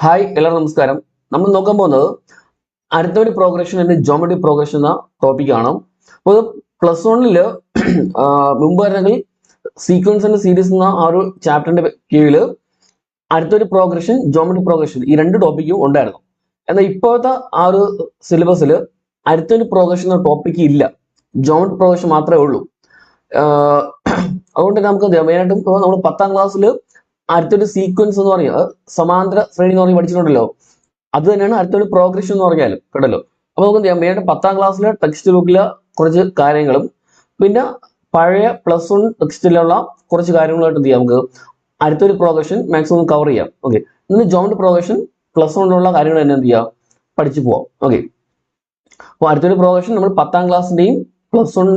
Hi എല്ലാവർക്കും നമസ്കാരം. നമ്മൾ നോക്കാൻ പോകുന്നത് arithmetic progression and geometric progression എന്ന ടോപ്പിക്കാണ്. അപ്പോൾ പ്ലസ് വണ്ണില് മുമ്പ് ആയിരുന്നെങ്കിൽ സീക്വൻസ് ആൻഡ് സീരീസ് എന്ന ആ ഒരു ചാപ്റ്ററിന്റെ കീഴിൽ അരിത്മെറ്റിക് പ്രോഗ്രഷൻ ജോമെട്രിക് പ്രോഗ്രഷൻ ഈ രണ്ട് ടോപ്പിക്കും ഉണ്ടായിരുന്നു. എന്നാൽ ഇപ്പോഴത്തെ ആ ഒരു സിലബസിൽ അരിത്മെറ്റിക് പ്രോഗ്രഷൻ എന്ന ടോപ്പിക്ക് ഇല്ല, ജോമെട്രിക് പ്രോഗ്രഷൻ മാത്രമേ ഉള്ളൂ. അതുകൊണ്ട് നമുക്ക് മെയിനായിട്ടും ഇപ്പോൾ നമ്മൾ 10ാം ക്ലാസ്സിൽ അടുത്തൊരു സീക്വൻസ് എന്ന് പറയുക സമാന്തര ശ്രേണി എന്ന് പറഞ്ഞ് പഠിച്ചിട്ടുണ്ടല്ലോ. അത് തന്നെയാണ് അടുത്തൊരു പ്രോഗ്രഷൻ എന്ന് പറഞ്ഞാലും കേട്ടല്ലോ. അപ്പൊ നമുക്ക് മെയിനായിട്ട് 10ാം ക്ലാസ്സിലെ ടെക്സ്റ്റ് ബുക്കിലെ കുറച്ച് കാര്യങ്ങളും പിന്നെ പഴയ പ്ലസ് 1 ടെക്സ്റ്റിലുള്ള കുറച്ച് കാര്യങ്ങളായിട്ട് എന്ത് ചെയ്യാം, നമുക്ക് അടുത്തൊരു പ്രോഗ്രഷൻ മാക്സിമം കവർ ചെയ്യാം. ഓക്കെ, ഇന്ന് ജോയിന്റ് പ്രോഗ്രഷൻ പ്ലസ് 1 കാര്യങ്ങൾ തന്നെ എന്ത് ചെയ്യാം, പഠിച്ചു പോവാം. ഓക്കെ, അപ്പോൾ അടുത്തൊരു പ്രോഗ്രഷൻ നമ്മൾ 10ാം ക്ലാസ്സിന്റെയും പ്ലസ് 1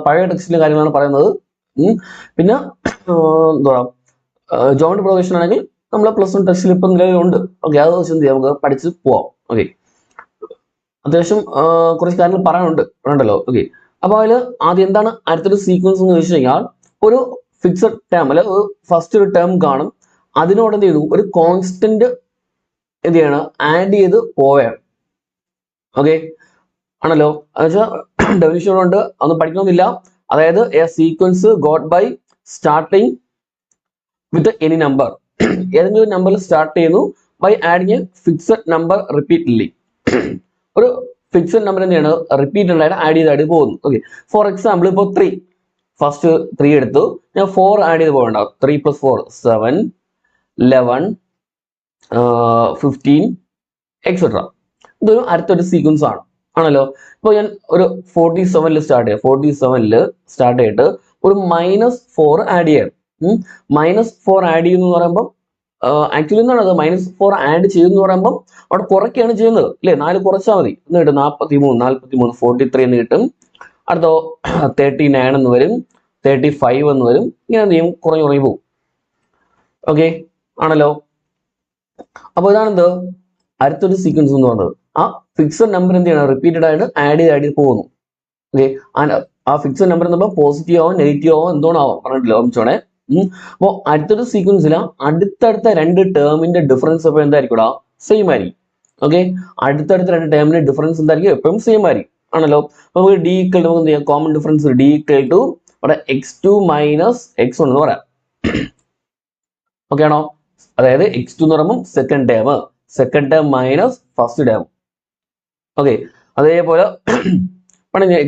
പഴയ ടെക്സ്റ്റിലെ കാര്യങ്ങളാണ് പറയുന്നത്. പിന്നെ എന്താ ജോയിന്റ് പ്രോഗ്രഷൻ ആണെങ്കിൽ നമ്മൾ പ്ലസ് 1 ടെക്സ്റ്റിൽ ഇപ്പം നിലവിലുണ്ട്. ഓക്കെ, അത് വെച്ച് എന്ത് ചെയ്യാം, നമുക്ക് പഠിച്ച് പോവാം. ഓക്കെ, അത്യാവശ്യം കുറച്ച് കാര്യങ്ങൾ പറയാനുണ്ട് ഉണ്ടല്ലോ. ഓക്കെ, അപ്പോൾ അതിൽ ആദ്യം എന്താണ് അടുത്തൊരു സീക്വൻസ് എന്ന് വെച്ച് കഴിഞ്ഞാൽ ഒരു ഫിക്സഡ് ടേം അല്ലെ ഫസ്റ്റ് ഒരു ടേം കാണും, അതിനോട് എന്ത് ചെയ്തു ഒരു കോൺസ്റ്റന്റ് എന്ത് ചെയ്യണം, ആഡ് ചെയ്ത് പോവുകയാണ്. ഓക്കെ ആണല്ലോ, എന്നുവെച്ചാൽ ഡെഫിനിഷൻ കൊണ്ട് ഒന്നും പഠിക്കണമെന്നില്ല. അതായത് a sequence got by starting with any number, ഏതെങ്കിലും ഒരു നമ്പറിൽ സ്റ്റാർട്ട് ചെയ്യുന്നു by adding a fixed number repeatedly. ഒരു ഫിക്സഡ് നമ്പർ എന്താണ് റിപ്പീറ്റഡ് ആയിട്ട് ആഡ് ചെയ്ത് പോകുന്നു. ഓക്കെ, ഫോർ എക്സാമ്പിൾ ഇപ്പോൾ 3 ഫസ്റ്റ് 3 എടുത്തു, ഞാൻ 4 ആഡ് ചെയ്ത് പോകണ്ടാവും. 3 + 4 7 11 15 എക്സെട്ര. ഇതൊരു അടുത്തൊരു സീക്വൻസ് ആണല്ലോ. ഇപ്പോൾ ഞാൻ ഒരു 47 സ്റ്റാർട്ട് ചെയ്യാം. 47 സ്റ്റാർട്ട് ചെയ്തിട്ട് ഒരു -4 ആഡ് ചെയ്യാം. -4 ആഡ് ചെയ്യുന്നു എന്ന് പറയുമ്പോൾ ആക്ച്വലി എന്താണ് അത് -4 ആഡ് ചെയ്യുന്നു പറയുമ്പോൾ അവിടെ കുറയ്ക്കുകയാണ് ചെയ്യുന്നത് അല്ലേ. 4 കുറച്ചാൽ മതി എന്ന് കിട്ടും. 43 43 എന്ന് കിട്ടും. അടുത്തോ 39 എന്ന് വരും, 35 എന്ന് വരും. ഇങ്ങനെ എന്ത് ചെയ്യും, കുറഞ്ഞു പോകും. ഓക്കെ ആണല്ലോ. അപ്പോൾ ഇതാണ് എന്ത് അടുത്തൊരു സീക്വൻസ് എന്ന് പറയുന്നത്. ആ ഫിക്സഡ് നമ്പർ എന്ത് ചെയ്യണം, റിപ്പീറ്റഡ് ആയിട്ട് ആഡ് ചെയ്ത് പോകുന്നു. ഓക്കെ, ആ ഫിക്സഡ് നമ്പർ എന്ന് പറയുമ്പോൾ പോസിറ്റീവ് ആവും നെഗറ്റീവ് ആവും എന്തോണം ആവാം പറഞ്ഞിട്ടില്ല ഓമിച്ചോണേ. അപ്പോൾ അടുത്തൊരു സീക്വൻസിൽ അടുത്തടുത്ത 2 ടേമിന്റെ ഡിഫറൻസ് എപ്പോഴും എന്തായിരിക്കും, സെയിം ആയിരിക്കും. ഓക്കെ, അടുത്തടുത്ത 2 ടേമിന്റെ ഡിഫറൻസ് എന്തായിരിക്കും, എപ്പോഴും സെയിം ആയിരിക്കും ആണല്ലോ. നമുക്ക് ഡി ഈക്വൽ ടു നമുക്ക് എന്ത് ചെയ്യാം, common difference D equal to അവിടെ x2 - x1 എന്ന് പറയാം. ഓക്കെ ആണോ, അതായത് x2 എന്ന് പറയുമ്പോൾ second term minus first term. Okay, അതേപോലെ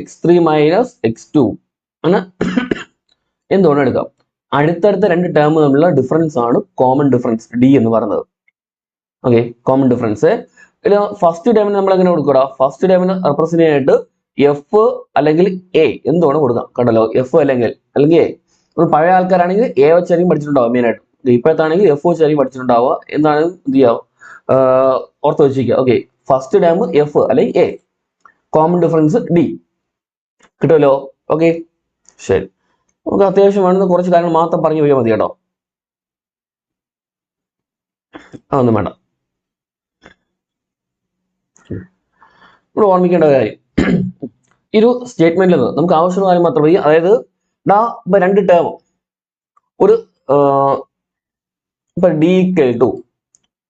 x3 - x2 അങ്ങനെ എന്തുകൊണ്ട് എടുക്കാം. അടുത്തടുത്ത 2 ടേം തമ്മിലുള്ള ഡിഫറൻസ് ആണ് കോമൺ ഡിഫറൻസ് ഡി എന്ന് പറയുന്നത്. Okay, common difference. ഇതിൽ ഫസ്റ്റ് ടേമിന് നമ്മൾ എങ്ങനെ കൊടുക്കുക, ഫസ്റ്റ് ടേമിന് റെപ്രസെന്റ് ചെയ്യാനായിട്ട് എഫ് അല്ലെങ്കിൽ എ എന്തുകൊണ്ട് കൊടുക്കാം കണ്ടല്ലോ. എഫ് അല്ലെങ്കിൽ എ. പഴയ ആൾക്കാരാണെങ്കിൽ എ വെച്ചായിരിക്കും പഠിച്ചിട്ടുണ്ടാവുക മെയിനായിട്ട്. ഇപ്പോഴത്താണെങ്കിൽ എഫ് വെച്ചായിരിക്കും പഠിച്ചിട്ടുണ്ടാവുക. എന്താണ് എന്ത് ചെയ്യാം, ഓർത്ത് വെച്ചിരിക്കുക. ഓക്കെ, ഫസ്റ്റ് ടേം എഫ് അല്ലെങ്കിൽ എ, കോമൺ ഡിഫറൻസ് ഡി കിട്ടുമല്ലോ. ഓക്കെ ശരി, നമുക്ക് അത്യാവശ്യം വേണ്ടുന്ന കുറച്ച് കാര്യങ്ങൾ മാത്രം പറഞ്ഞു പോയാൽ മതി കേട്ടോ, അതൊന്നും വേണ്ട. ഇവിടെ ഓർമ്മിക്കേണ്ട കാര്യം, ഈ ഒരു സ്റ്റേറ്റ്മെന്റിൽ നിന്ന് നമുക്ക് ആവശ്യമുള്ള കാര്യം മാത്രം മതി. അതായത് ഇപ്പൊ 2 ടേം ഒരു ഇപ്പൊ ഡി ഈക്വൽ ടു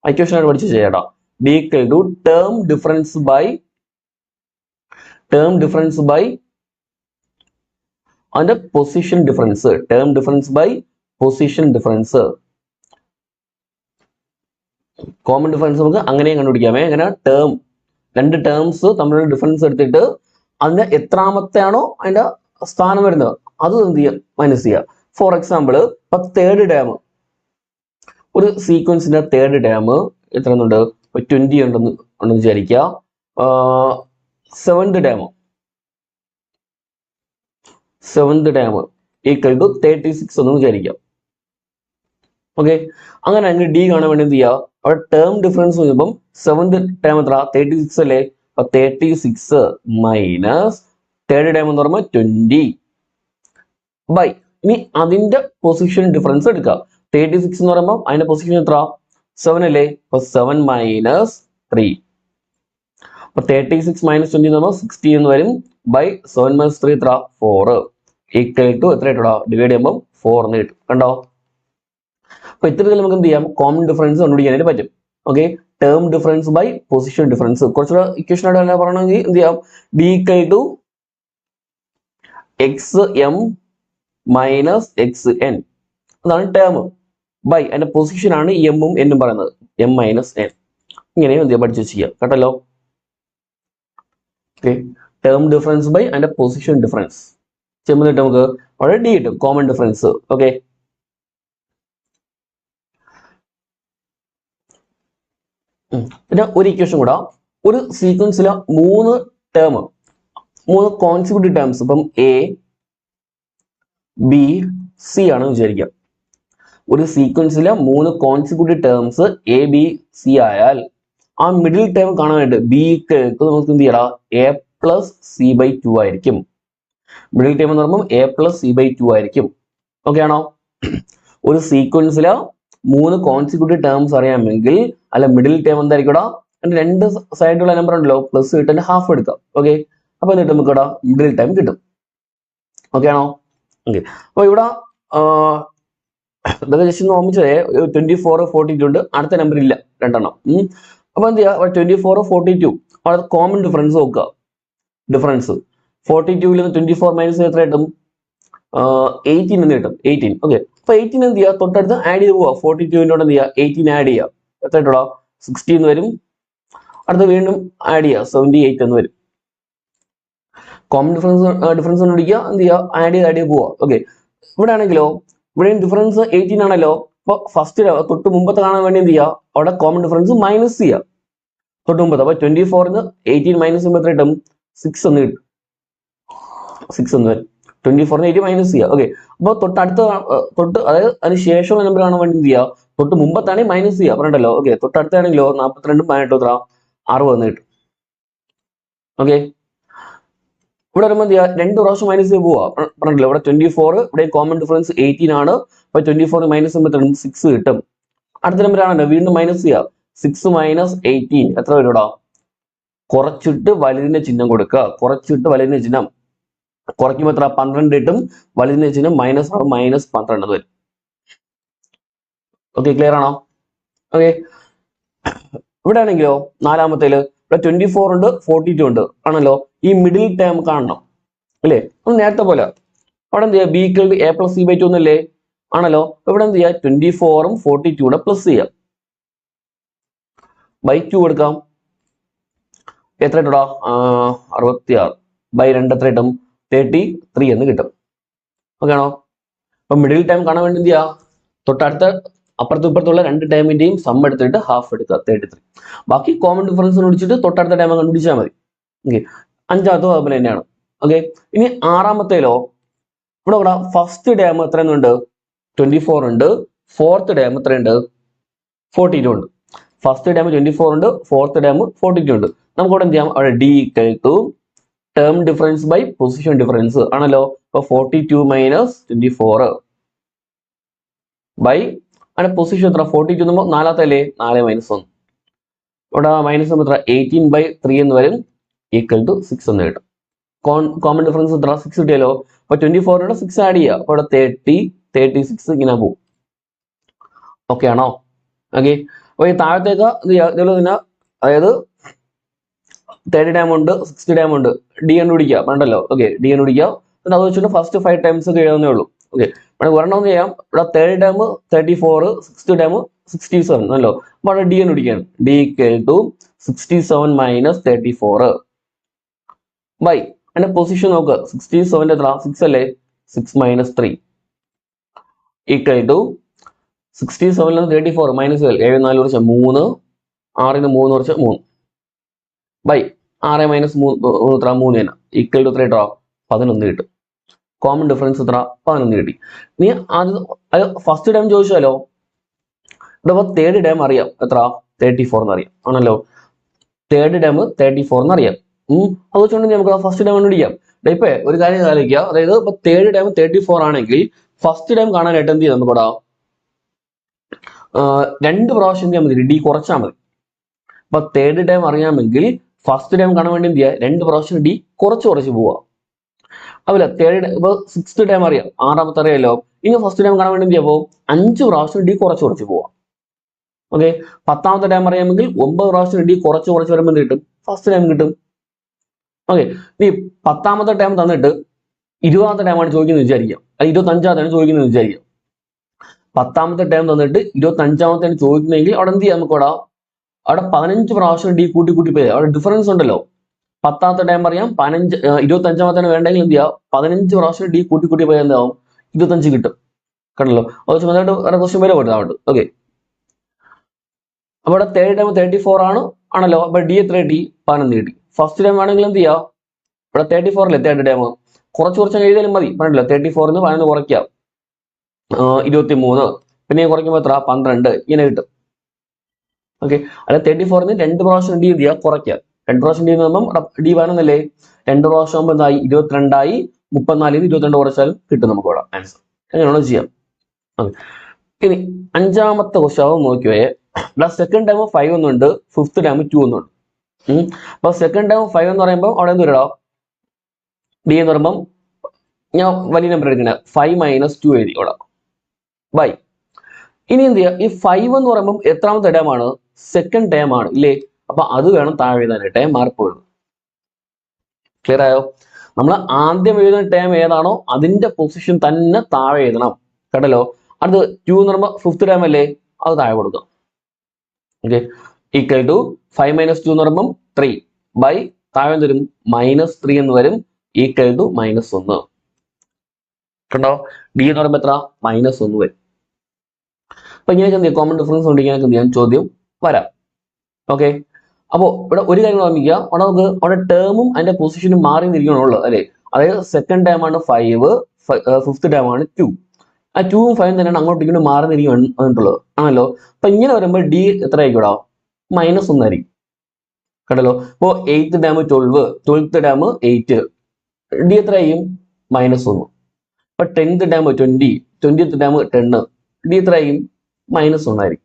ഇക്വേഷൻ ആയിട്ട് പഠിച്ചു ചെയ്യാട്ടോ. D equal to term difference by അതിന്റെ position difference. Term difference by position difference. Common difference നമുക്ക് അങ്ങനെയും കണ്ടുപിടിക്കാമേ. അങ്ങനെ 2 ടേംസ് തമ്മിലുള്ള ഡിഫറൻസ് എടുത്തിട്ട് അതിന്റെ എത്രാമത്തെ ആണോ അതിന്റെ സ്ഥാനം വരുന്നത് അത് എന്ത് ചെയ്യുക, മൈനസ് ചെയ്യുക. ഫോർ എക്സാമ്പിൾ ഇപ്പൊ 3rd ടേം, ഒരു സീക്വൻസിന്റെ 3rd ടേം എത്ര ഉണ്ട്, 20 ഉണ്ടെന്ന് വിചാരിക്കുക. 7th ടേം ഈക്വൽ ടു 36 എന്ന് വിചാരിക്കാം. ഓക്കെ, അങ്ങനെ അങ്ങനെ ഡി കാണാൻ വേണ്ടി എന്ത് ചെയ്യുക, അവിടെ ടേം ഡിഫറൻസ് വരുമ്പം 7th ടേം എത്ര 36 അല്ലേ. അപ്പൊ 36 മൈനസ് 3rd ടേം എന്ന് പറയുമ്പോൾ 20 ബൈ ഇനി അതിന്റെ പൊസിഷൻ ഡിഫറൻസ് എടുക്കുക. 36 എന്ന് പറയുമ്പോൾ അതിന്റെ പൊസിഷൻ എത്ര 7 അല്ലേ. അപ്പൊ 7 മൈനസ് 3. അപ്പൊ 36 മൈനസ് 20 എന്ന് പറയുമ്പോൾ 60 എന്ന് വരും. ബൈ 7 മൈനസ് 3 എത്ര 4 ഈക്വൽ ടു എത്ര ഇട്ടോ ഡിവൈഡ് ചെയ്യുമ്പോൾ 4 എന്ന് കിട്ടും. കണ്ടോ, അപ്പൊ ഇത്തരത്തിൽ നമുക്ക് എന്ത് ചെയ്യാം, കോമൺ ഡിഫറൻസ് കണ്ടുപിടിക്കാനായിട്ട് പറ്റും. Okay, term difference by position difference. കുറച്ചുകൂടെ ഇക്വേഷൻ ആയിട്ട് തന്നെ പറയണമെങ്കിൽ എന്ത് ചെയ്യാം, D equal to X M minus X N, അതാണ് ടേം, ബൈ അതിന്റെ പൊസിഷൻ ആണ് എമ്മും എന്നും പറയുന്നത്, എം മൈനസ് എൻ. ഇങ്ങനെയും എന്ത് ചെയ്യാം, പഠിച്ചു ചെയ്യാം കേട്ടല്ലോ. ഓക്കെ, ടേം ഡിഫറൻസ് ബൈ അതിന്റെ പൊസിഷൻ ഡിഫറൻസ് ചെയ്യുമ്പോൾ നമുക്ക് അവിടെ ഡി കിട്ടും, കോമൺ ഡിഫറൻസ്. ഓക്കെ, പിന്നെ ഒരു ഇക്വേഷൻ കൂടാ, ഒരു സീക്വൻസിലെ മൂന്ന് ടേം, മൂന്ന് കോൺസിക്യൂട്ടീവ് ടേംസ്, ഇപ്പം എ ബി സി ആണെന്ന് വിചാരിക്കാം. ഒരു സീക്വൻസിലെ മൂന്ന് consecutive terms A B C ആയാൽ ആ മിഡിൽ ടേം കാണാനായിട്ട് ബിക്ക് നമുക്ക് എന്ത് ചെയ്യണം, A plus C by two ആയിരിക്കും. മിഡിൽ ടേം എന്ന് പറയുമ്പോൾ A plus C by two ആയിരിക്കും. ഓക്കെ ആണോ? ഒരു സീക്വൻസിലെ മൂന്ന് കോൺസിക്യൂട്ടീവ് ടേംസ് അറിയാമെങ്കിൽ അല്ല മിഡിൽ ടേം എന്തായിരിക്കും, അതിന്റെ രണ്ട് സൈഡിലുള്ള നമ്പർ ഉണ്ടല്ലോ, പ്ലസ് കിട്ടുന്ന ഹാഫ് എടുക്കാം. ഓക്കെ, അപ്പൊ എന്നിട്ട് നമുക്ക് ഇവിടെ മിഡിൽ ടൈം കിട്ടും. ഓക്കെ ആണോ? ഓക്കെ, അപ്പൊ ഇവിടെ ഇതൊക്കെ ജസ്റ്റ് ഓർമ്മിച്ചതേ, 24 42 ഉണ്ട്, അടുത്ത നമ്പർ ഇല്ല, രണ്ടെണ്ണം. അപ്പൊ എന്ത് ചെയ്യാ, 24 42 അവിടെ കോമൺ ഡിഫറൻസ് നോക്കുക. ഡിഫറൻസ് 42 നിന്ന് 24 മൈനസ് എത്ര കിട്ടും, 18 എന്ന് കിട്ടും, 18. ഓക്കെ, അപ്പൊ 18 എന്ത് ചെയ്യുക, തൊട്ടടുത്ത് ആഡ് ചെയ്ത് പോവാ, 42 എന്ത് ചെയ്യുക, 18 ആഡ് ചെയ്യുക, എത്ര കിട്ടോ, 60 എന്ന് വരും. അടുത്ത് വീണ്ടും ആഡ് ചെയ്യുക, 78 എന്ന് വരും. കോമൺ ഡിഫറൻസ് കണ്ടുപിടിക്കുക, എന്ത് ചെയ്യുക, ആഡ് ചെയ്ത് പോവാ. ഓക്കെ, ഇവിടെ ആണെങ്കിലോ, ഇവിടെയും ഡിഫറൻസ് 18 ആണല്ലോ, അപ്പൊ ഫസ്റ്റ് തൊട്ട് മുമ്പത്തെ കാണാൻ വേണ്ടി എന്ത് ചെയ്യുക, അവിടെ കോമൺ ഡിഫറൻസ് മൈനസ് ചെയ്യുക തൊട്ട് മുമ്പത്തെ. അപ്പൊ 24 18 മൈനസ് ചെയ്യുമ്പോൾ എത്ര കിട്ടും, 6 എന്ന് കിട്ടും, 6 എന്ന് വരും. 24 18 മൈനസ് ചെയ്യുക. ഓക്കെ, അപ്പൊ തൊട്ടടുത്ത അതായത് അതിന് ശേഷമുള്ള നമ്പർ കാണാൻ വേണ്ടി എന്ത് ചെയ്യുക, തൊട്ട് മുമ്പത്താണെങ്കിൽ മൈനസ് ചെയ്യുക പറഞ്ഞല്ലോ. ഓക്കെ, തൊട്ടടുത്താണെങ്കിലോ 42 18 എത്ര 60 എന്ന് കിട്ടും. ഓക്കെ, ഇവിടെ വരുമ്പോൾ എന്ത് ചെയ്യുക, രണ്ട് പ്രാവശ്യം മൈനസ് ചെയ്ത് പോവാ പറഞ്ഞല്ലോ. ഇവിടെ 24, ഇവിടെ കോമൺ ഡിഫറൻസ് 18 ആണ്, അപ്പൊ 24 മൈനസ് ചെയ്യുമ്പോൾ 6 കിട്ടും. അടുത്ത നമ്പർ ആണല്ലോ, വീണ്ടും മൈനസ് ചെയ്യുക, 6 മൈനസ് 18 എത്ര വരും ഇവിടെ, കുറച്ചിട്ട് വലുതിന്റെ ചിഹ്നം കൊടുക്കുക, കുറച്ചിട്ട് വലുതിന്റെ ചിഹ്നം കുറയ്ക്കുമ്പോൾ എത്ര 12 കിട്ടും, വലുതിന്റെ ചിഹ്നം മൈനസ് ആണ്, മൈനസ് 12 വരും. ഓക്കെ, ക്ലിയർ ആണോ? ഓക്കെ, ഇവിടെ ആണെങ്കിലോ നാലാമത്തേല് ഇവിടെ 24 ഉണ്ട് 42 ഉണ്ട് ആണല്ലോ, ഈ മിഡിൽ ടേം കാണണം അല്ലേ, നേരത്തെ പോലെ അവിടെ എന്ത് ചെയ്യുക, B equal to A plus C by two എന്നല്ലേ ആണല്ലോ. ഇവിടെ എന്ത് ചെയ്യുക, 24 42 പ്ലസ് ചെയ്യാം, ബൈ 2 കൊടുക്കാം, എത്ര കിട്ടാ 66 ബൈ 2 എത്ര കിട്ടും, 33 എന്ന് കിട്ടും. ഓക്കെ ആണോ? അപ്പൊ മിഡിൽ ടൈം കാണാൻ വേണ്ടി എന്ത് ചെയ്യുക, തൊട്ടടുത്ത അപ്പുറത്തും ഇപ്പുറത്തുള്ള രണ്ട് ടൈമിന്റെയും സം എടുത്തിട്ട് ഹാഫ് എടുക്കുക, 33. ബാക്കി കോമൺ ഡിഫറൻസ് വിളിച്ചിട്ട് തൊട്ടടുത്ത ടൈം കണ്ടുപിടിച്ചാൽ മതി. ഓക്കെ, അഞ്ചാമത്തോ അതുപോലെ തന്നെയാണ്. ഓക്കെ, ഇനി ആറാമത്തേലോ ഇവിടെ ഫസ്റ്റ് ടൈം എത്ര ഉണ്ട്, 24 ഉണ്ട്, ഫോർത്ത് ടൈം എത്രയുണ്ട്, 42 ഉണ്ട്. ഫസ്റ്റ് ടൈം 24 ഉണ്ട്, ഫോർത്ത് ടൈം 42 ഉണ്ട്. നമുക്ക് ഇവിടെ എന്ത് ചെയ്യാം, അവിടെ D equal to term difference by position difference ആണല്ലോ. അപ്പൊ 42 മൈനസ് 24 ബൈ അതിന്റെ പൊസിഷൻ എത്ര, 42 നമ്മൾ നാലാത്തല്ലേ, 4 മൈനസ് 1 ഇവിടെ മൈനസ് എത്ര 18 ബൈ 3 എന്ന് വരും, ഈക്വൽ ടു 6 എന്ന് കിട്ടും. കോമൺ ഡിഫറൻസ് എത്ര 6 കിട്ടിയല്ലോ. അപ്പൊ 24 6 ആഡ് ചെയ്യുക, അപ്പൊ ഇവിടെ 30 36 ഇങ്ങനെ പോകും. ഓക്കെ ആണോ? ഓക്കെ, അപ്പൊ ഈ താഴത്തേക്ക് ഇതുപോലെ തന്നെ, അതായത് 30 ടൈം ഉണ്ട് 60 ടൈം ഉണ്ട്, ഡി കണ്ടുപിടിക്കുക വേണ്ടല്ലോ. ഓക്കെ, ഡി കണ്ടുപിടിക്കുക, അത് വെച്ചിട്ട് ഫസ്റ്റ് 5 ടൈംസ് ഒക്കെ എഴുതുന്നേ ഉള്ളൂ. ഓക്കെ, ഇവിടെ ഒരെണ്ണം ചെയ്യാം, ഇവിടെ 30 ടൈം 34, 60 ടൈം 67 അല്ലോ. അപ്പൊ അവിടെ ഡി കണ്ടുപിടിക്കുകയാണ്, D equal to 67 minus 34 by അതിന്റെ പൊസിഷൻ നോക്കുക, 67 എത്ര 6 അല്ലേ, 6 മൈനസ് 3 ഈക്വൽ ടു 67 34 മൈനസ് 7 4 കുറച്ച് 3 6 3 കുറച്ച് 3 ബൈ 6 മൈനസ് 3 എത്ര 3 തന്നെ ഈക്വൽ ടു എത്ര കിട്ടോ 11 കിട്ടും. കോമൺ ഡിഫറൻസ് എത്ര 11 കിട്ടി. ഇനി അത് ഫസ്റ്റ് ടൈം ചോദിച്ചാലോ, ഇവിടെ തേർഡ് ടൈം അറിയാം എത്ര 34 എന്ന് അറിയാം ആണല്ലോ, തേർഡ് ടൈം 34 എന്ന് അറിയാം. അത് വെച്ചുകൊണ്ട് നമുക്ക് ഫസ്റ്റ് ടൈം കണ്ടുപിടിക്കാം. ഇപ്പൊ ഒരു കാര്യം ആലോചിക്കുക, അതായത് ഇപ്പൊ തേർഡ് ടൈം 34 ആണെങ്കിൽ ഫസ്റ്റ് ടൈം കാണാനായിട്ട് എന്ത് ചെയ്യാം, നമുക്കിവിടെ 2 പ്രാവശ്യം എന്ത് ചെയ്യാൻ മതി, ഡി കുറച്ചാൽ മതി. അപ്പൊ തേർഡ് ടൈം അറിയാമെങ്കിൽ ഫസ്റ്റ് ടൈം കാണാൻ വേണ്ടി എന്ത് ചെയ്യുക, 2 പ്രാവശ്യം ഡി കുറച്ച് പോവാ. അതുപോലെ തേർഡ് ഇപ്പൊ സിക്സ്ത് ടൈം അറിയാം, ആറാമത്തെ അറിയാലോ. ഇനി ഫസ്റ്റ് ടൈം കാണാൻ വേണ്ടി എന്ത് ചെയ്യാം, 5 പ്രാവശ്യം ഡി കുറച്ച് പോവാം. ഓക്കെ, 10ാമത്തെ ടൈം അറിയാമെങ്കിൽ 9 പ്രാവശ്യം ഡി കുറച്ച് വരുമ്പോൾ എന്ത് കിട്ടും? ഫസ്റ്റ് ടൈം കിട്ടും. ഓക്കെ, ഇനി 10ാമത്തെ ടൈം തന്നിട്ട് 20ാമത്തെ ടൈമാണ് ചോദിക്കുന്നത് വിചാരിക്കാം, അത് 25ാമത്തെയാണ് ചോദിക്കുന്നത് വിചാരിക്കാം. 10ാമത്തെ ടൈം തന്നിട്ട് 25ാമത്തെയാണ് ചോദിക്കുന്നതെങ്കിൽ അവിടെ എന്ത് ചെയ്യാം? നമുക്ക് അവിടെ 15 പ്രാവശ്യം ഡി കൂട്ടി പോയി, അവിടെ ഡിഫറൻസ് ഉണ്ടല്ലോ. 10ാമത്തെ ടൈം അറിയാം, 25ാമത്തേന് വേണ്ടെങ്കിൽ എന്ത് ചെയ്യാം? 15 പ്രാവശ്യം ഡി കൂട്ടി പോയാൽ എന്താവും? 25 കിട്ടും. കണ്ടല്ലോ, അത് ചുമതായിട്ട് വേറെ ക്വസ്റ്റ്യൻ വരെ കൊടുത്താൽ. ഓക്കെ, അപ്പൊ ഇവിടെ തേർഡ് ടൈം 34 ആണല്ലോ. അപ്പൊ ഡി എത്ര കിട്ടി? 11 കിട്ടി. ഫസ്റ്റ് ടൈം ആണെങ്കിൽ എന്ത് ചെയ്യാം? ഇവിടെ 34 അല്ലേ തേർഡ് ടൈം, കുറച്ച് എഴുതിയാലും മതി. പറഞ്ഞല്ലോ 34 11 കുറയ്ക്കാം, 23, പിന്നെ കുറയ്ക്കുമ്പോൾ എത്ര? 12, ഇങ്ങനെ കിട്ടും. ഓക്കെ, അല്ല 34 2 പ്രാവശ്യം ഡി എന്ത് ചെയ്യുക? കുറയ്ക്കാം. 2 പ്രാവശ്യം ഡി എന്ന് പറയുമ്പോൾ ഡി 11 2 പ്രാവശ്യം ആകുമ്പോൾ എന്തായി? 22 34 22 കുറച്ചാലും കിട്ടും നമുക്ക് ഇവിടെ ആൻസർ. അങ്ങനെയാണോ ചെയ്യാം. ഓക്കെ, ഇനി 5ാമത്തെ ക്വസ്റ്റ്യൻ നോക്കിയേ. ഇവിടെ സെക്കൻഡ് ടൈം 5 ഒന്നുണ്ട്, ഫിഫ്ത്ത് ടൈം 2 ഒന്നുണ്ട്. അപ്പൊ സെക്കൻഡ് ടൈം 5 എന്ന് പറയുമ്പോൾ അവിടെ എന്ത് വരടാ? ഡി എന്ന് പറയുമ്പോൾ ഞാൻ വലിയ നമ്പർ എടുക്കുന്നത് 5 - 2 എഴുതി ഇവിടെ ബൈ. ഇനി എന്ത് ചെയ്യുക? ഈ 5 എന്ന് പറയുമ്പോൾ എത്രാമത്തെ ടൈം ആണ്? സെക്കൻഡ് ടൈം ആണ് ഇല്ലേ? അപ്പൊ അത് വേണം താഴെ എഴുതാനായിട്ട്, മാർക്ക് പോയത്. ക്ലിയർ ആയോ? നമ്മൾ ആദ്യം എഴുതുന്ന ടൈം ഏതാണോ അതിന്റെ പൊസിഷൻ തന്നെ താഴെ എഴുതണം. കേട്ടല്ലോ. അത് 2 എന്ന് പറയുമ്പോൾ ഫിഫ്ത്ത് ടൈം അല്ലേ? അത് താഴെ കൊടുക്കാം. ഓക്കെ, ഈക്വൽ ടു 5 - 2 എന്ന് പറയുമ്പോൾ 3 ബൈ താഴെ തരും -3 എന്ന് വരും, ഈക്വൽ ടു -1. കണ്ടോ, ഡി എന്ന് പറയുമ്പോൾ എത്ര? -1 വരും. അപ്പൊ ഇങ്ങനെയൊക്കെ എന്ത് ചെയ്യാം? കോമൺ ഡിഫറൻസ് കൊണ്ട് ഇങ്ങനെയൊക്കെ എന്ത് ചെയ്യാം? ചോദ്യം വരാം. ഓക്കെ, അപ്പോ ഇവിടെ ഒരു കാര്യം ഓർമ്മിക്കുക, അവിടെ ടേമും അതിന്റെ പൊസിഷനും മാറി നിൽക്കണുള്ളൂ അല്ലെ. അതായത് സെക്കൻഡ് ടൈം ആണ് 5, ഫിഫ്ത്ത് ടൈം ആണ് 2. ആ 2ഉം 5ഉം തന്നെയാണ് അങ്ങോട്ടും ഇങ്ങോട്ടും മാറി നിൽക്കുന്നുള്ളത് ആണല്ലോ. അപ്പൊ ഇങ്ങനെ വരുമ്പോൾ ഡി എത്ര ആയിക്കൂടാ? -1 ആയിരിക്കും. കേട്ടല്ലോ. ഇപ്പോ 8th time 12, 12th time 8, D എത്ര ആയിരിക്കും? -1. അപ്പൊ 10th time 20, 20th time 10, D എത്ര ആയിരിക്കും? -1 ആയിരിക്കും.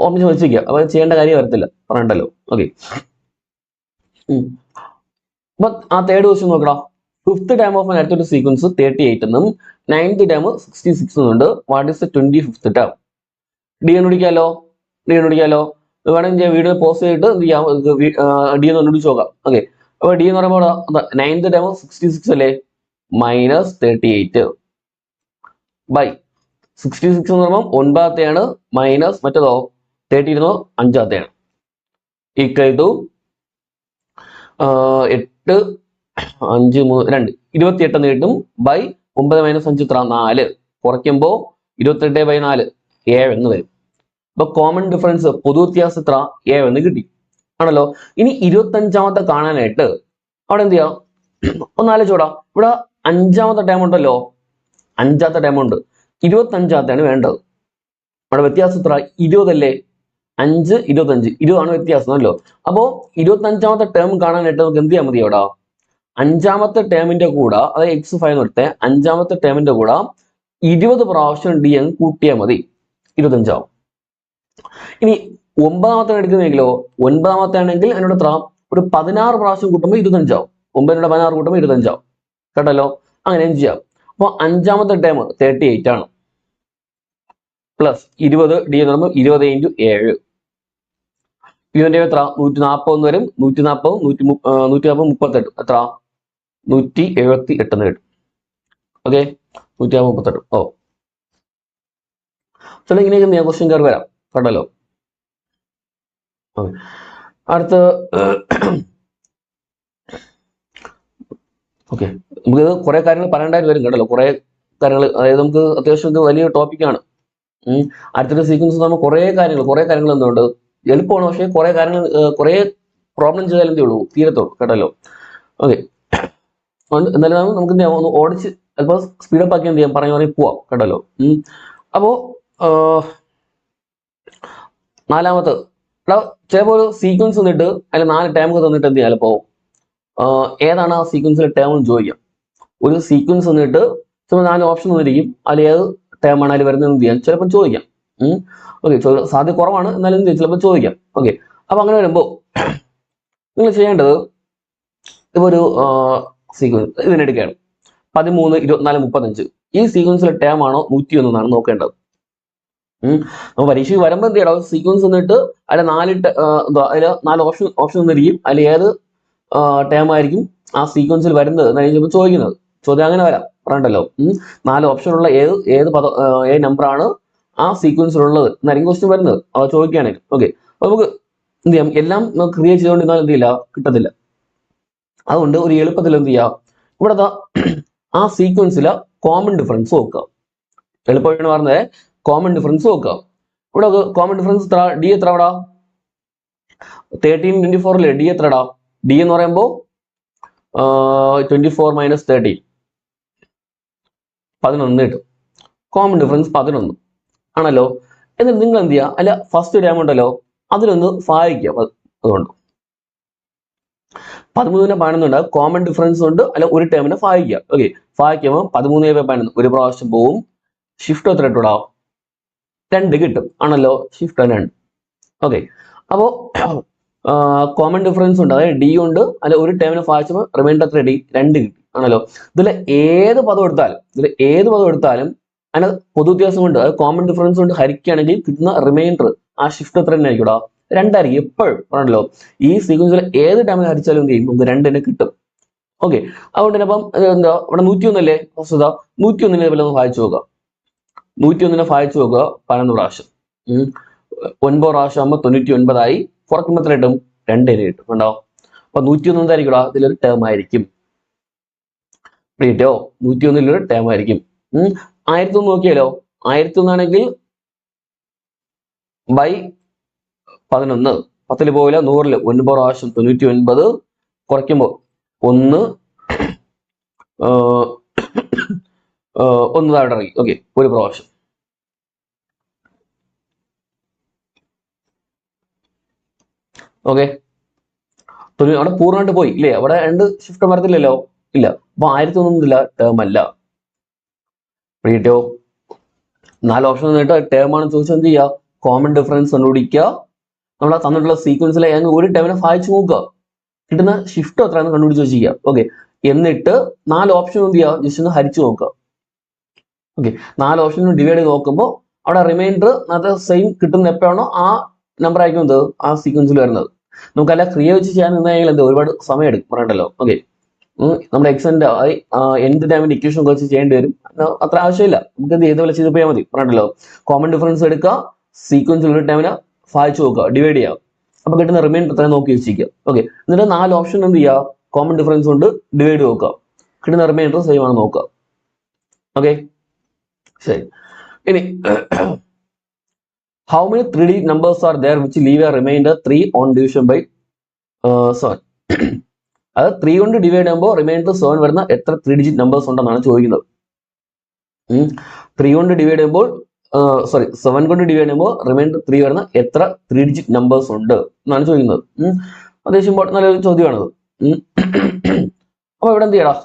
ഓർമ്മിച്ച് വെച്ചിരിക്കുക, അപ്പൊ ചെയ്യേണ്ട കാര്യം വരത്തില്ല, പറയണ്ടല്ലോ. ഓക്കെ, അപ്പൊ ആ തേർഡ് ക്വസ്റ്റ്യൻ നോക്കടാ. ഫിഫ്ത്ത് ടൈം ഓഫ് അടുത്തൊരു സീക്വൻസ് 38 എന്നും 9th ടൈം 66 എന്നുണ്ട്. What is the 25th time? D കണ്ടുപിടിക്കാലോ. വേണമെങ്കിൽ വീഡിയോ പോസ്റ്റ് ചെയ്തിട്ട് എന്ത് ചെയ്യാം? ഡി എന്ന് കണ്ടുപിടിച്ച് നോക്കാം. ഓക്കെ, അപ്പൊ ഡി എന്ന് പറയുമ്പോൾ 9th ടൈം 66 അല്ലേ? -38 ബൈ 66 എന്ന് പറയുമ്പോൾ 9ാമത്തെയാണ്, മൈനസ് മറ്റേതോ 30 ഇരുന്നോ 5ാമത്തെയാണ്, ഈക്വൽ ടു 8 5 3 2 28 എന്ന് കിട്ടും. ബൈ 9 - 5 എത്ര? 4. കുറയ്ക്കുമ്പോൾ 28/4 7 എന്ന് വരും. അപ്പൊ കോമൺ ഡിഫറൻസ് പൊതു വ്യത്യാസം എത്ര? 7 എന്ന് കിട്ടി ആണല്ലോ. ഇനി 25ാമത്തെ കാണാനായിട്ട് അവിടെ എന്ത് ചെയ്യാം? ഒന്നാലോചിച്ചോടാ. ഇവിടെ 5ാമത്തെ ടൈം ഉണ്ടല്ലോ, 5ാമത്തെ ടൈം ഉണ്ട്, 25ാമത്തെയാണ് വേണ്ടത്. അവിടെ വ്യത്യാസം എത്ര? 20 അല്ലേ? 5 25 20 ആണ് വ്യത്യാസം അല്ലോ. അപ്പോ 25ാമത്തെ ടേം കാണാനായിട്ട് നമുക്ക് എന്ത് ചെയ്യാൻ മതി? അവിടെ 5ാമത്തെ ടേമിന്റെ കൂടെ, അതായത് x5 എടുത്തേ 5ാമത്തെ ടേമിന്റെ കൂടെ 20 പ്രാവശ്യം ഡി അങ്ങ് കൂട്ടിയാൽ മതി, 25 ആവും. ഇനി 9ാമത്തെ എടുക്കുന്നെങ്കിലോ, 9ാമത്തെ ആണെങ്കിൽ അതിനോട് എത്ര? ഒരു 16 പ്രാവശ്യം കൂട്ടുമ്പോൾ 25 ആവും. 9 16 കൂട്ടുമ്പോൾ 25 ആവും. കേട്ടല്ലോ, അങ്ങനെയും ചെയ്യാം. അപ്പൊ 5ാമത്തെ ടേം 38 ആണ്, പ്ലസ് 20 ഡി എന്ന് പറയുമ്പോൾ 20 × 7, ഇതിന്റെ എത്ര? 140 എന്ന് വരും. 140 140 എത്ര? 178 എന്ന് കിട്ടും. ഓക്കെ, 138. ഓ, ചില ഇങ്ങനെയൊക്കെ ഞാൻ ക്വസ്റ്റ്യൻ കയറി വരാം. കേട്ടല്ലോ. അടുത്ത് ഓക്കെ, നമുക്ക് കുറെ കാര്യങ്ങൾ പറയേണ്ടതായിട്ട് വരും. കേട്ടല്ലോ, കുറെ കാര്യങ്ങൾ, അതായത് നമുക്ക് അത്യാവശ്യം ഇത് വലിയ ടോപ്പിക്കാണ്. അടുത്തൊരു സീക്വൻസ് നമ്മൾ കുറെ കാര്യങ്ങൾ എന്തുകൊണ്ട് എളുപ്പമാണ്, പക്ഷേ കുറെ പ്രോബ്ലം ചെയ്താൽ എന്തേ ഉള്ളൂ, തീരത്തുള്ളൂ. കേട്ടല്ലോ. ഓക്കെ, എന്തായാലും നമുക്ക് എന്ത് ചെയ്യാം? ഒന്ന് ഓടിച്ച് അല്പം സ്പീഡപ്പ് ആക്കി എന്ത് ചെയ്യാം? പറഞ്ഞ് പോവാം. കേട്ടല്ലോ. അപ്പോ 4ാമത്തെ ചിലപ്പോൾ ഒരു സീക്വൻസ് തന്നിട്ട് അതിൽ 4 ടൈമൊക്കെ തന്നിട്ട് എന്ത് ചെയ്യാം? ചിലപ്പോ ഏതാണ് ആ സീക്വൻസിലെ ടേം എന്ന് ചോദിക്കാം. ഒരു സീക്വൻസ് തന്നിട്ട് ചിലപ്പോൾ 4 ഓപ്ഷൻ തന്നിരിക്കും, അതിൽ ഏത് ടേം ആണ് അതിൽ വരുന്നത് എന്ത് ചെയ്യാം? ചിലപ്പോൾ ചോദിക്കാം. ഓക്കെ, സാധ്യത കുറവാണ്, എന്നാലും എന്ത് ചിലപ്പോൾ ചോദിക്കാം. ഓക്കെ, അപ്പൊ അങ്ങനെ വരുമ്പോൾ നിങ്ങൾ ചെയ്യേണ്ടത്, ഇപ്പൊ ഒരു സീക്വൻസ് ഇതിനെടുക്കുകയാണ് 13 24 35. ഈ സീക്വൻസിലെ ടേം ആണോ 101 എന്നാണ് നോക്കേണ്ടത്. അപ്പൊ പരീക്ഷയ്ക്ക് വരുമ്പോൾ എന്ത് ചെയ്യണം, സീക്വൻസ് എന്നിട്ട് അതിൽ അതിൽ 4 ഓപ്ഷൻ തന്നിരിക്കും. അതിൽ ഏത് ടേം ആയിരിക്കും ആ സീക്വൻസിൽ വരുന്നത് എന്നായിരിക്കും ചോദിക്കുന്നത്. ചോദ്യം അങ്ങനെ വരാം, പറയണ്ടല്ലോ. 4 ഓപ്ഷനുള്ള ഏത് നമ്പറാണ് ആ സീക്വൻസിലുള്ളത് എന്നായിരിക്കും ക്വസ്റ്റ്യൻ വരുന്നത്, അത് ചോദിക്കുകയാണെങ്കിൽ. ഓക്കെ, അപ്പൊ നമുക്ക് എന്ത് ചെയ്യാം, എല്ലാം ക്രിയേറ്റ് ചെയ്തുകൊണ്ടിരുന്നാൽ എന്ത് ചെയ്യില്ല, കിട്ടത്തില്ല. അതുകൊണ്ട് ഒരു എളുപ്പത്തിൽ എന്ത് ചെയ്യാം, ഇവിടെ ആ സീക്വൻസിലെ കോമൺ ഡിഫറൻസ് നോക്കുക. എളുപ്പമാണ് പറഞ്ഞത്, കോമൺ ഡിഫറൻസ് നോക്കുക. ഇവിടെ കോമൺ ഡിഫറൻസ് ഡി എത്ര? അവിടെ 13 24 ഡി എത്രടാ? ഡി എന്ന് പറയുമ്പോൾ 24 - 13 11 കിട്ടും. കോമൺ ഡിഫറൻസ് 11 ആണല്ലോ. എന്നിട്ട് നിങ്ങൾ എന്ത് ചെയ്യുക, അല്ല ഫസ്റ്റ് ടേം ഉണ്ടല്ലോ അതിലൊന്ന് ഭാഗിക്കുക. അതുകൊണ്ട് 13 11 കോമൺ ഡിഫറൻസ് ഉണ്ട്, അല്ല ഒരു ടേമിനെ ഭാഗിക്കുക. ഓക്കെ, ഭാഗിക്കുമ്പോൾ 13 ഒരു പ്രാവശ്യം പോവും. ഷിഫ്റ്റ് എത്ര ഇട്ടൂടാ? 2 കിട്ടും ആണല്ലോ, ഷിഫ്റ്റ് 2. ഓക്കെ, അപ്പോ കോമൺ ഡിഫറൻസ് ഉണ്ട്, അതായത് ഡി ഉണ്ട്, അല്ല ഒരു ടേമിനെ ഭാഗിച്ചപ്പോൾ റിമൈൻഡർ എത്ര ഡി? 2 കിട്ടി ആണല്ലോ. ഇതിൽ ഏത് പദം എടുത്താലും അതിന് പൊതു വ്യത്യാസം കൊണ്ട്, അതായത് കോമൺ ഡിഫറൻസ് കൊണ്ട് ഹരിക്കുകയാണെങ്കിൽ കിട്ടുന്ന റിമൈൻഡർ ആ ഷിഫ്റ്റ് എത്ര തന്നെ ആയിരിക്കും? 2 ആയിരിക്കും എപ്പോഴും ആണല്ലോ. ഈ സീക്വൻസിൽ ഏത് ടേമിനെ ഹരിച്ചാലും എന്ത് ചെയ്യും, നമുക്ക് 2 തന്നെ കിട്ടും. ഓക്കെ, അതുകൊണ്ട് തന്നെ അപ്പം എന്താ ഇവിടെ 101 അല്ലേ വസ്തുത, 101 പോലെ ഒന്ന് ഭാഗിച്ചു നോക്കുക. 101 ഭാഗിച്ചു നോക്കുക 11 പ്രാവശ്യം. 9 പ്രാവശ്യം ആകുമ്പോൾ 99 ആയി. കുറയ്ക്കുമ്പോൾ എത്ര കിട്ടും? 2 കിട്ടും. ഉണ്ടോ? അപ്പൊ 101 എന്തായിരിക്കും? ഇതിലൊരു ടേം ആയിരിക്കും. കിട്ടിയോ? 101 ഒരു ടേം ആയിരിക്കും. 1001 നോക്കിയാലോ, 1001 ആണെങ്കിൽ ബൈ 11, 10 പോവില്ല, 100 9 പ്രാവശ്യം 99, കുറയ്ക്കുമ്പോൾ 1 താഴെ ഇറങ്ങി. ഓക്കെ, ഒരു പ്രാവശ്യം. ഓക്കെ, അവിടെ പൂർണ്ണമായിട്ട് പോയി ഇല്ലേ, അവിടെ 2 ഷിഫ്റ്റ് വരത്തില്ലല്ലോ, ഇല്ല. അപ്പൊ 1001 ഇല്ല, ടേം അല്ല. കിട്ടിയോ? 4 ഓപ്ഷൻ തന്നിട്ട് ടേം ആണ് ചോദിച്ചാൽ എന്ത് ചെയ്യുക, കോമൺ ഡിഫറൻസ് കണ്ടുപിടിക്കുക. നമ്മൾ തന്നിട്ടുള്ള സീക്വൻസിലെ ഒരു ടേമിനെ ഭാഗിച്ചു നോക്കുക, കിട്ടുന്ന ഷിഫ്റ്റ് എത്രയാണെന്ന് കണ്ടുപിടിച്ച് വെച്ചിരിക്കുക. ഓക്കെ, എന്നിട്ട് 4 ഓപ്ഷൻ എന്ത് ചെയ്യുക, ജസ്റ്റ് ഒന്ന് ഹരിച്ചു നോക്കുക. ഓക്കെ, 4 ഓപ്ഷൻ ഡിവൈഡ് ചെയ്ത് നോക്കുമ്പോൾ അവിടെ റിമൈൻഡർ അത് സെയിം കിട്ടുന്ന എപ്പോഴാണോ ആ നമ്പർ ആയിരിക്കും എന്ത് ആ സീക്വൻസിൽ വരുന്നത്. നമുക്കല്ല ക്രിയ വെച്ച് ചെയ്യാൻ നിന്നെങ്കിൽ എന്ത് ഒരുപാട് സമയം എടുക്കും, പറയണ്ടല്ലോ. ഓക്കെ, നമ്മുടെ എക്സിന്റെ എന്ത് ടൈമിന്റെ ഇക്വേഷൻ വെച്ച് ചെയ്യേണ്ടി വരും, അത്ര ആവശ്യമില്ല. നമുക്ക് എന്ത് ചെയ്ത് പോലെ ചെയ്ത് പോയാൽ മതി, പറയണ്ടല്ലോ. കോമൺ ഡിഫറൻസ് എടുക്കുക, സീക്വൻസിൽ ഒരു ടൈമിനെ ഭാഗിച്ചു നോക്കുക, ഡിവൈഡ് ചെയ്യുക, അപ്പൊ കിട്ടുന്ന റിമൈൻഡർ എത്ര നോക്കി വെച്ചിരിക്കുക. ഓക്കെ, എന്നിട്ട് 4 ഓപ്ഷൻ എന്ത് ചെയ്യുക, കോമൺ ഡിഫറൻസ് കൊണ്ട് ഡിവൈഡ് നോക്കുക, കിട്ടുന്ന റിമൈൻഡർ സെയിം ആണ് നോക്കുക. ഓക്കെ, ശരി. ഇനി how many 3-digit numbers are there which leave a remainder 3 on division by 7? അത് 3 കൊണ്ട് ഡിവൈഡ് ചെയ്യുമ്പോൾ റിമൈൻഡർ 7 വരുന്ന എത്ര 3-digit നമ്പേഴ്സ് ഉണ്ടെന്നാണ് ചോദിക്കുന്നത്. 3 കൊണ്ട് ഡിവൈഡ് ചെയ്യുമ്പോൾ 7 കൊണ്ട് ഡിവൈഡ് ചെയ്യുമ്പോൾ റിമൈൻഡർ 3 വരുന്ന എത്ര 3-digit നമ്പേഴ്സ് ഉണ്ട് എന്നാണ് ചോദിക്കുന്നത്. അത്യാവശ്യം നല്ലൊരു ചോദ്യമാണത്. അപ്പൊ ഇവിടെ എന്ത് ചെയ്യടാ,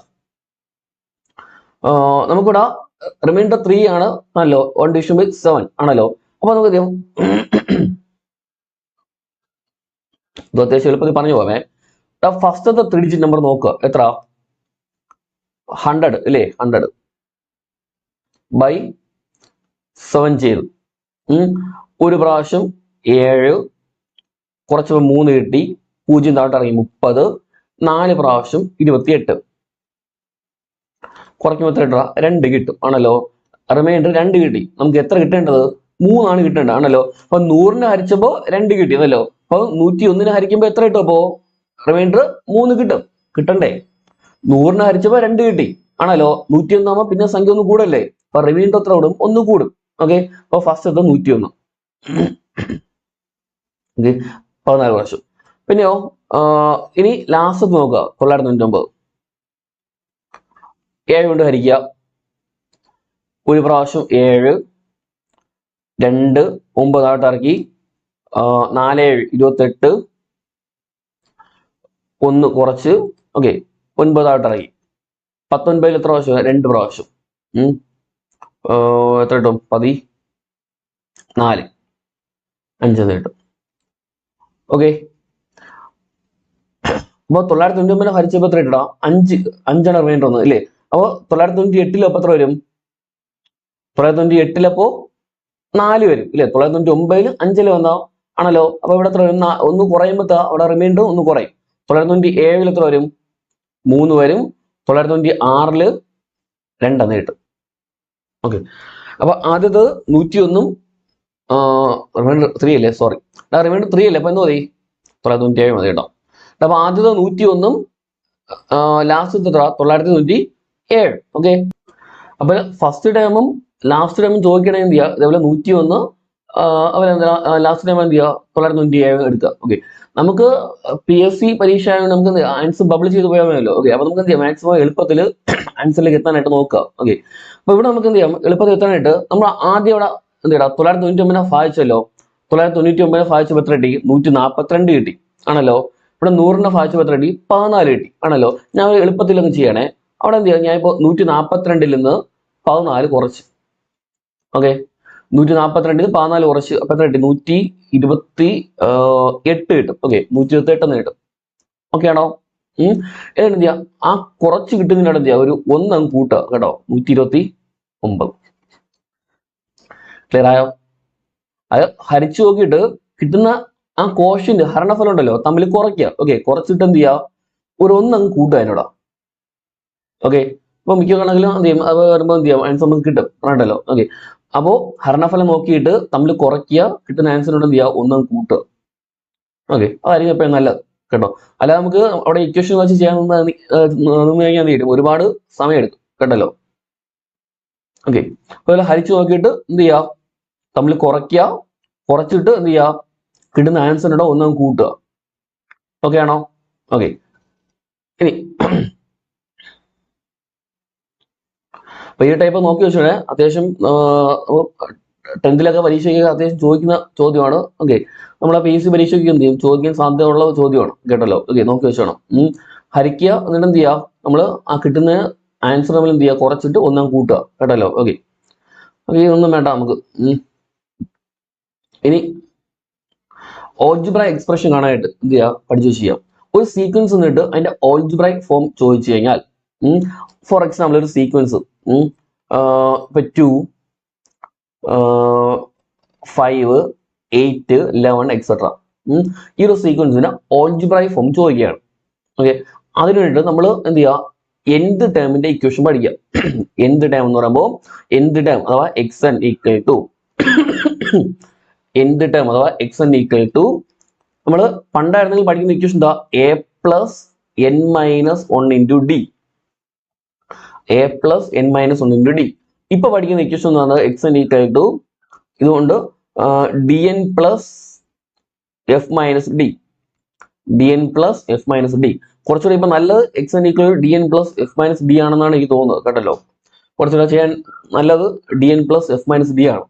നമുക്കിവിടെ റിമൈൻഡർ 3 ആണ് ആണല്ലോ, 1 division by 7 ആണല്ലോ. അപ്പൊ നമുക്ക് അറിയാം, ഇത് അത്യാവശ്യം എളുപ്പത്തിൽ പറഞ്ഞു പോവേ. ഫസ്റ്റത്തെ 3-digit നമ്പർ നോക്കുക, എത്ര? 100 അല്ലേ, 100 ബൈ 7 ചെയ്തു. ഒരു പ്രാവശ്യം 7, കുറച്ച് 3 കിട്ടി, 0 താഴോട്ട് ഇറങ്ങി 30, 4 പ്രാവശ്യം 28, കുറയ്ക്കുമ്പോൾ എത്ര കിട്ടുക? 2 കിട്ടും ആണല്ലോ. റിമൈൻഡർ 2 കിട്ടി. നമുക്ക് എത്ര കിട്ടേണ്ടത്? 3 ആണ് കിട്ടേണ്ടത് ആണല്ലോ. അപ്പൊ 100നെ ഹരിച്ചപ്പോ 2 കിട്ടിയതല്ലോ. അപ്പൊ 101നെ ഹരിക്കുമ്പോ എത്ര കിട്ടും? അപ്പോ റിമൈൻഡർ 3 കിട്ടും. കിട്ടണ്ടേ? 100നെ ഹരിച്ചപ്പോ 2 കിട്ടി ആണല്ലോ. 101 ആകുമ്പോ പിന്നെ സംഖ്യ ഒന്ന് കൂടല്ലേ, അപ്പൊ റിമൈൻഡർ എത്ര കൂടും? 1 കൂടും. ഓക്കെ, അപ്പൊ ഫസ്റ്റ് എത്തും 101. ഓക്കെ, 14 പ്രാവശ്യം. പിന്നെയോ ഇനി ലാസ്റ്റ് നോക്കുക, 999. 7 കൊണ്ട് ഹരിക്കുക, ഒരു പ്രാവശ്യം 7, 2 9 താഴോട്ട് ഇറക്കി, 4 7 28, 1 കുറച്ച്, ഓക്കെ 9 താഴോട്ട് ഇറക്കി, 19 എത്ര പ്രാവശ്യം? 2 പ്രാവശ്യം. എത്ര കിട്ടും? 14, 5 കിട്ടും. ഓക്കെ, അപ്പൊ 999 ഹരിച്ചപ്പോ എത്ര കിട്ടാ? 5 റിമൈൻഡർ വന്നത് അല്ലേ. അപ്പൊ 998 അപ്പൊ എത്ര വരും? 998 അപ്പോ 4 വരും ഇല്ലേ? 999 5 വന്നോ ആണല്ലോ. അപ്പൊ ഇവിടെ എത്ര വരും? ഒന്ന് കുറയുമ്പോൾ അവിടെ റിമൈൻഡർ ഒന്ന് കുറയും. 997 എത്ര വരും? 3 വരും. 996 2 കിട്ടും. ഓക്കെ, അപ്പൊ ആദ്യത് 101 റിമൈൻഡർ 3 അല്ലേ? സോറി, റിമൈൻഡർ 3 അല്ലേ? അപ്പൊ എന്ത് മതി? 997 മതി കേട്ടോ. അപ്പൊ ആദ്യത്തെ 101 ലാസ്റ്റ് എത്ര? 997. ഓക്കെ, അപ്പൊ ഫസ്റ്റ് ടൈമും ലാസ്റ്റ് ടൈമും ചോദിക്കണേ എന്ത് ചെയ്യുക? ഇതേപോലെ 101 അവരെന്താ ലാസ്റ്റ് ടൈം എന്ത് ചെയ്യുക? 997 എടുക്കുക. ഓക്കെ, നമുക്ക് PSC പരീക്ഷ ആയതുകൊണ്ട് നമുക്ക് ആൻസർ ബബിൾ ചെയ്ത് പോയാൽ മതിയല്ലോ. ഓക്കെ, അപ്പൊ നമുക്ക് എന്ത് ചെയ്യാം? മാക്സിമം എളുപ്പത്തിൽ ആൻസറിലേക്ക് എത്താനായിട്ട് നോക്കുക. ഓക്കെ, അപ്പൊ ഇവിടെ നമുക്ക് എന്ത് ചെയ്യാം? എളുപ്പത്തിൽ എത്താനായിട്ട് നമ്മൾ ആദ്യം ഇവിടെ എന്ത് ചെയ്യണം? 999 ഭാഗിച്ചല്ലോ. 999 ഭാഗിച്ചപ്പോൾ എത്ര കിട്ടി? 142 കിട്ടി ആണല്ലോ. ഇവിടെ 100നെ ഭാഗിച്ചപ്പോൾ എത്ര കിട്ടി? 14 കിട്ടി ആണല്ലോ. ഞാൻ എളുപ്പത്തിൽ അങ്ങ് ചെയ്യണേ. അവിടെ എന്ത് ചെയ്യാം? ഞാൻ ഇപ്പോൾ 142 നിന്ന് 14 കുറച്ച്. ഓക്കെ, 142 14 കുറച്ച് അപ്പൊ എത്ര കിട്ടി? 128 കിട്ടും. ഓക്കെ, 128 കിട്ടും. ഓക്കെ ആണോ? എന്നിട്ട് എന്ത് ചെയ്യാം? ആ കുറച്ച് കിട്ടുന്നതിനോട് എന്ത് ചെയ്യാം? ഒരു 1 അങ്ങ് കൂട്ടുക കേട്ടോ. 129. ക്ലിയർ ആയോ? അത് ഹരിച്ചു നോക്കിയിട്ട് കിട്ടുന്ന ആ കോഷ്യന്റ് ഹരണഫലം ഉണ്ടല്ലോ തമ്മിൽ കുറയ്ക്കുക. ഓക്കെ, കുറച്ചിട്ട് എന്ത് ചെയ്യുക? ഒരു 1 അങ്ങ് കൂട്ടുക അതിനോടാ. ഓക്കെ, അപ്പൊ മിക്ക കണക്കിലും എന്ത് ചെയ്യും? അത് വരുമ്പോൾ എന്ത് ചെയ്യാം? ആൻസർ നമുക്ക് കിട്ടും ഉണ്ടല്ലോ. ഓക്കെ, അപ്പോ ഹരണഫലം നോക്കിയിട്ട് തമ്മിൽ കുറയ്ക്കുക, കിട്ടുന്ന ആൻസറിനോട് എന്ത് ചെയ്യുക? 1 അങ്ങ് കൂട്ടുക. ഓക്കെ, അതായിരിക്കും എപ്പോഴും നല്ലത് കേട്ടോ. അല്ല നമുക്ക് അവിടെ ഇക്വേഷൻ വെച്ച് ചെയ്യാൻ നിന്ന് കഴിഞ്ഞാൽ എന്ത് ചെയ്യും? ഒരുപാട് സമയം എടുക്കും കേട്ടല്ലോ. ഓക്കെ, അതുപോലെ ഹരിച്ചു നോക്കിയിട്ട് എന്ത് ചെയ്യുക? തമ്മിൽ കുറയ്ക്കുക, കുറച്ചിട്ട് എന്ത് ചെയ്യുക? കിട്ടുന്ന ആൻസറിനോട് 1 അങ്ങ് കൂട്ടുക. ഓക്കെ ആണോ? ഓക്കെ, ഇനി അപ്പൊ ഈ ടൈപ്പ് നോക്കി വെച്ചോളെ. അത്യാവശ്യം 10th പരീക്ഷയ്ക്ക് അത്യാവശ്യം ചോദിക്കുന്ന ചോദ്യമാണ്. ഓക്കെ, നമ്മളെ PSC പരീക്ഷയ്ക്ക് എന്ത് ചെയ്യും? ചോദിക്കാൻ സാധ്യതയുള്ള ചോദ്യമാണ് കേട്ടല്ലോ. ഓക്കെ, നോക്കി വെച്ചോണം. ഹരിക്കുക, എന്നിട്ട് എന്ത് ചെയ്യുക? നമ്മൾ ആ കിട്ടുന്ന ആൻസർ നമ്മൾ എന്ത് ചെയ്യുക? കുറച്ചിട്ട് 1 അങ്ങ് കൂട്ടുക കേട്ടല്ലോ. ഓക്കെ, ഓക്കെ, ഒന്നും വേണ്ട നമുക്ക്. ഇനി ഓൾജിബ്ര എക്സ്പ്രഷൻ കാണാനായിട്ട് എന്ത് ചെയ്യുക? പഠിച്ചു ചെയ്യാം. ഒരു സീക്വൻസ് എന്നിട്ട് അതിന്റെ ഓൾജിബ്രൈക് ഫോം ചോദിച്ചു കഴിഞ്ഞാൽ, ഫോർ എക്സാമ്പിൾ ഒരു സീക്വൻസ് ഇപ്പൊ 2 5 8 11 എക്സെട്ര ഈ ഒരു സീക്വൻസിന് ഓൾജിബ്രൈക് ഫോം ചോദിക്കുകയാണ്. ഓക്കെ, അതിനു വേണ്ടിയിട്ട് നമ്മൾ എന്ത് ചെയ്യുക? nth ടേമിന്റെ ഇക്വേഷൻ പഠിക്കുക. nth ടേം എന്ന് പറയുമ്പോൾ nth ടേം അഥവാ xn equal to nth term അഥവാ xn ഈക്വൽ ടു നമ്മൾ പണ്ടായിരുന്നെങ്കിൽ പഠിക്കുന്ന ഇക്വേഷൻ എന്താ? a plus n minus 1 into D. a plus n minus 1 into D. ഇപ്പൊ പഠിക്കുന്ന ഇക്വേഷൻ എന്ന് പറയുന്നത് xn ഈക്വൽ ടു ഇതുകൊണ്ട് dn plus F minus D. dn plus F minus D. കുറച്ചുകൂടി ഇപ്പൊ നല്ലത് xn equal to dn plus F minus D ആണെന്നാണ് എനിക്ക് തോന്നുന്നത് കേട്ടല്ലോ. കുറച്ചുകൂടെ ചെയ്യാൻ നല്ലത് dn plus F minus D ആണ്.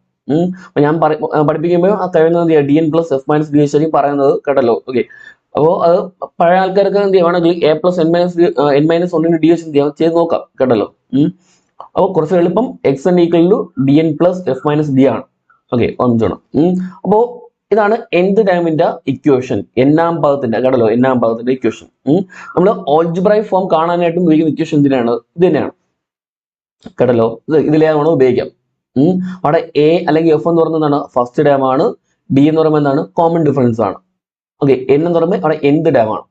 അപ്പൊ ഞാൻ പഠിപ്പിക്കുമ്പോൾ ആ കഴിയുന്നത് dn plus F minus D ശരി പറയുന്നത് കേട്ടല്ലോ. ഓക്കെ, അപ്പോൾ അത് പഴയ ആൾക്കാർക്ക് എന്ത് ചെയ്യുവാണെങ്കിൽ a plus n minus 1 D വെച്ച് എന്ത് ചെയ്യാം? ചെയ്ത് നോക്കാം കേട്ടല്ലോ. അപ്പോൾ കുറച്ച് എളുപ്പം xn equal to dn plus F minus D ആണ്. ഓക്കെ, ഓർമ്മിച്ചോണം. അപ്പോ ഇതാണ് nth ടൈമിന്റെ ഇക്വേഷൻ, n-ാം ഭാഗത്തിന്റെ കേട്ടല്ലോ. n-ാം ഭാഗത്തിന്റെ ഇക്വേഷൻ നമ്മൾ ഓൾജിബ്രൈക് ഫോം കാണാനായിട്ടും ഉപയോഗിക്കുന്ന ഇക്വേഷൻ എന്തിനാണ്? ഇത് തന്നെയാണ് കേട്ടല്ലോ. ഇതിലേതാണ് ഉപയോഗിക്കാം. അവിടെ a അല്ലെങ്കിൽ f എന്ന് പറയുന്നത് എന്താണ്? ഫസ്റ്റ് ടൈം ആണ്. d എന്ന് പറയുമ്പോൾ എന്താണ്? കോമൺ ഡിഫറൻസ് ആണ്. ഓക്കെ, n എന്ന് പറയുമ്പോൾ അവിടെ nth ടൈം ആണ്.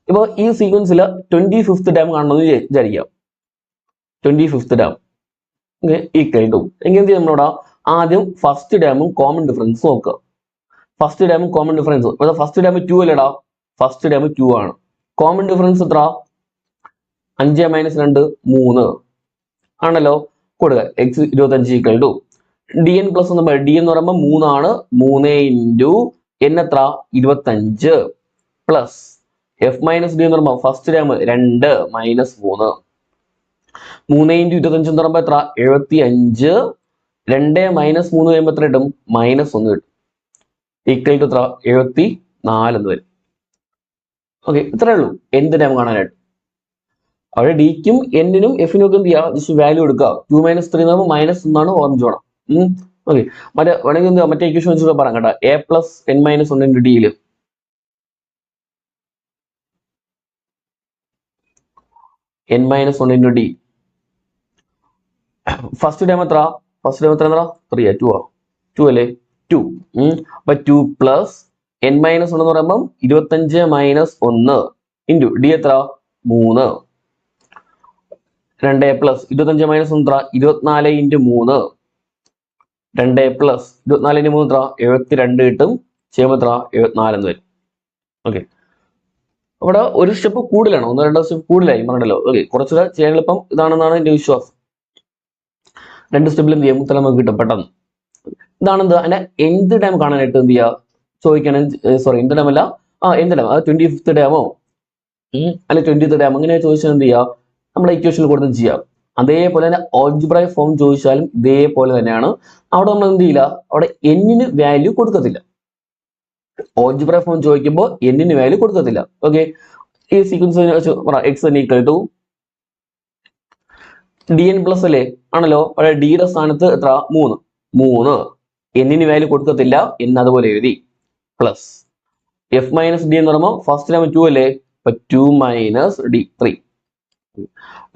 ഇപ്പൊ ഈ സീക്വൻസിൽ 25th ടൈം കാണണമെന്ന് വിചാരിക്കാം. 25th ടൈം ഈക്വൽ ടു എങ്കിൽ എന്ത് ചെയ്യും? നമ്മളവിടെ ആദ്യം ഫസ്റ്റ് ടൈമും കോമൺ ഡിഫറൻസ് നോക്കുക. ഫസ്റ്റ് ടൈമും കോമൺ ഡിഫറൻസ് ഫസ്റ്റ് ടൈം 2 അല്ലേടാ? ഫസ്റ്റ് ടൈം 2 ആണ്. കോമൺ ഡിഫറൻസ് എത്ര? 5 മൈനസ് 2 3 ആണല്ലോ. കൊടുക്കുക x 25 equal to dn plus d എന്ന് പറയുമ്പോൾ 3 ആണ്. 3 ഇൻറ്റു n എത്ര? 25 പ്ലസ് എഫ് മൈനസ് ഡി എന്ന് പറയുമ്പോൾ ഫസ്റ്റ് ടൈം 2 മൈനസ് 3. 3 ഇൻറ്റു 25 എന്ന് പറയുമ്പോൾ എത്ര? 75. 2 മൈനസ് 3 കഴിയുമ്പോൾ എത്ര കിട്ടും? -1 കിട്ടും. ഈക്വൽ ടു എത്ര? 74 എന്ന് വരും. ഓക്കെ, ഇത്രയേ ഉള്ളൂ nth ടൈം കാണാനായിട്ട്. അവിടെ ഡിക്കും എന്നിനും എഫിനും ഒക്കെ എന്ത് ചെയ്യുക? ജസ്റ്റ് വാല്യൂ എടുക്കുക. 2 മൈനസ് 3 എന്ന് പറയുമ്പോൾ -1 ഓർമ്മിച്ച് വേണം. ഓക്കെ, മറ്റേ വേണമെങ്കിൽ എന്താ മറ്റേ ഇക്വേഷൻ വെച്ചിട്ട് പറയാം കേട്ടോ. a plus n minus 1 into ഡിയിൽ n minus 1 into D. First time എത്ര? ഫസ്റ്റ് ടൈം എത്ര? 3 2 2 അല്ലേ 2. അപ്പൊ 2 പ്ലസ് n മൈനസ് 1 എന്ന് പറയുമ്പോൾ 25 മൈനസ് 1 ഇൻറ്റു ഡി എത്ര 3. 2 പ്ലസ് 25 മൈനസ് 1 എത്ര 24 ഇൻറ്റു 3. 2 പ്ലസ് 24 ഇൻറ്റു 3 എത്ര 72 കിട്ടും. ചെയ്യുമ്പോൾ എത്ര 74 എന്ന് വരും. ഓക്കെ, അവിടെ ഒരു സ്റ്റെപ്പ് കൂടുതലാണ്, 1-2 സ്റ്റെപ്പ് കൂടുതലായി പറഞ്ഞല്ലോ. ഓക്കെ, കുറച്ചുകൂടെ ചെയ്യാൻ എളുപ്പം ഇതാണെന്നാണ് എന്റെ വിശ്വാസം. 2 സ്റ്റെപ്പിലും എന്ത് ചെയ്യാം ഉത്തരം നമുക്ക് കിട്ടും പെട്ടെന്ന്. ഇതാണെന്ത് അതിന്റെ എന്ത് ടൈം കാണാനായിട്ട് എന്ത് ചെയ്യുക ചോദിക്കുകയാണെങ്കിൽ, സോറി എന്ത് ടൈം അല്ല, എന്ത് ടൈം, അത് 25th ഡാമോ അല്ലെ 20th ഡാം അങ്ങനെ ചോദിച്ചാൽ എന്ത് ചെയ്യുക നമ്മുടെ ഇക്വേഷനിൽ കൊടുത്ത് ചെയ്യാം. അതേപോലെ തന്നെ ഓൾജിബ്രായിക് ഫോം ചോദിച്ചാലും ഇതേപോലെ തന്നെയാണ്. അവിടെ നമ്മൾ എന്ത് ചെയ്യില്ല, അവിടെ എന്നിന് വാല്യൂ കൊടുക്കത്തില്ല. ഓൾജിബ്രായിക് ഫോം ചോദിക്കുമ്പോൾ എന്നിന് വാല്യൂ കൊടുക്കത്തില്ല. ഓക്കെ, ഈ sequence X equal to D N plus അല്ലേ ആണല്ലോ. അവിടെ ഡിയുടെ സ്ഥാനത്ത് എത്ര 3 എന്നിന് വാല്യൂ കൊടുക്കത്തില്ല, എന്ന് അതുപോലെ എഴുതി. പ്ലസ് എഫ് മൈനസ് ഡി എന്ന് പറയുമ്പോൾ ഫസ്റ്റ് ടൈം 2 അല്ലേ, അപ്പൊ 2 minus D 3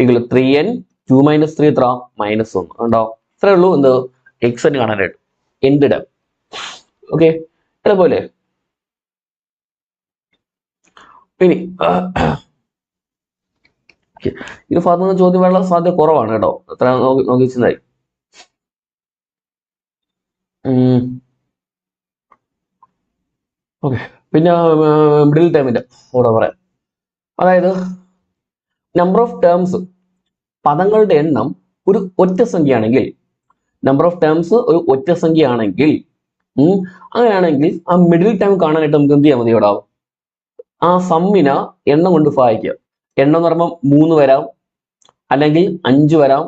equal 3n. 2 minus 3 എത്ര -1 ഉണ്ടോ. ഇത്രേ ഉള്ളൂ എന്ത് എക്സ് എന്ന് കാണാനായിട്ട് എന്ത് ടൈം. ഓക്കെ, അതുപോലെ ഇനി ഇത് ഭാഗത്ത് നിന്ന് ചോദ്യം വരാനുള്ള സാധ്യത കുറവാണ് കേട്ടോ. എത്ര നോക്കി വെച്ചതായി. ഓക്കെ, പിന്നെ മിഡിൽ ടൈമിന്റെ കൂടെ പറയാം. അതായത് നമ്പർ ഓഫ് ടേംസ്, പദങ്ങളുടെ എണ്ണം ഒരു ഒറ്റ സംഖ്യയാണെങ്കിൽ, നമ്പർ ഓഫ് ടേംസ് ഒരു ഒറ്റ സംഖ്യ ആണെങ്കിൽ, അങ്ങനെയാണെങ്കിൽ ആ മിഡിൽ ടൈം കാണാനായിട്ട് നമുക്ക് എന്ത് ചെയ്യാൻ മതി ഇവിടെ ആ സമ്മിന എണ്ണം കൊണ്ട് ഭാഗിക്കുക. എണ്ണം എന്ന് പറയുമ്പോൾ 3 വരാം, അല്ലെങ്കിൽ 5 വരാം,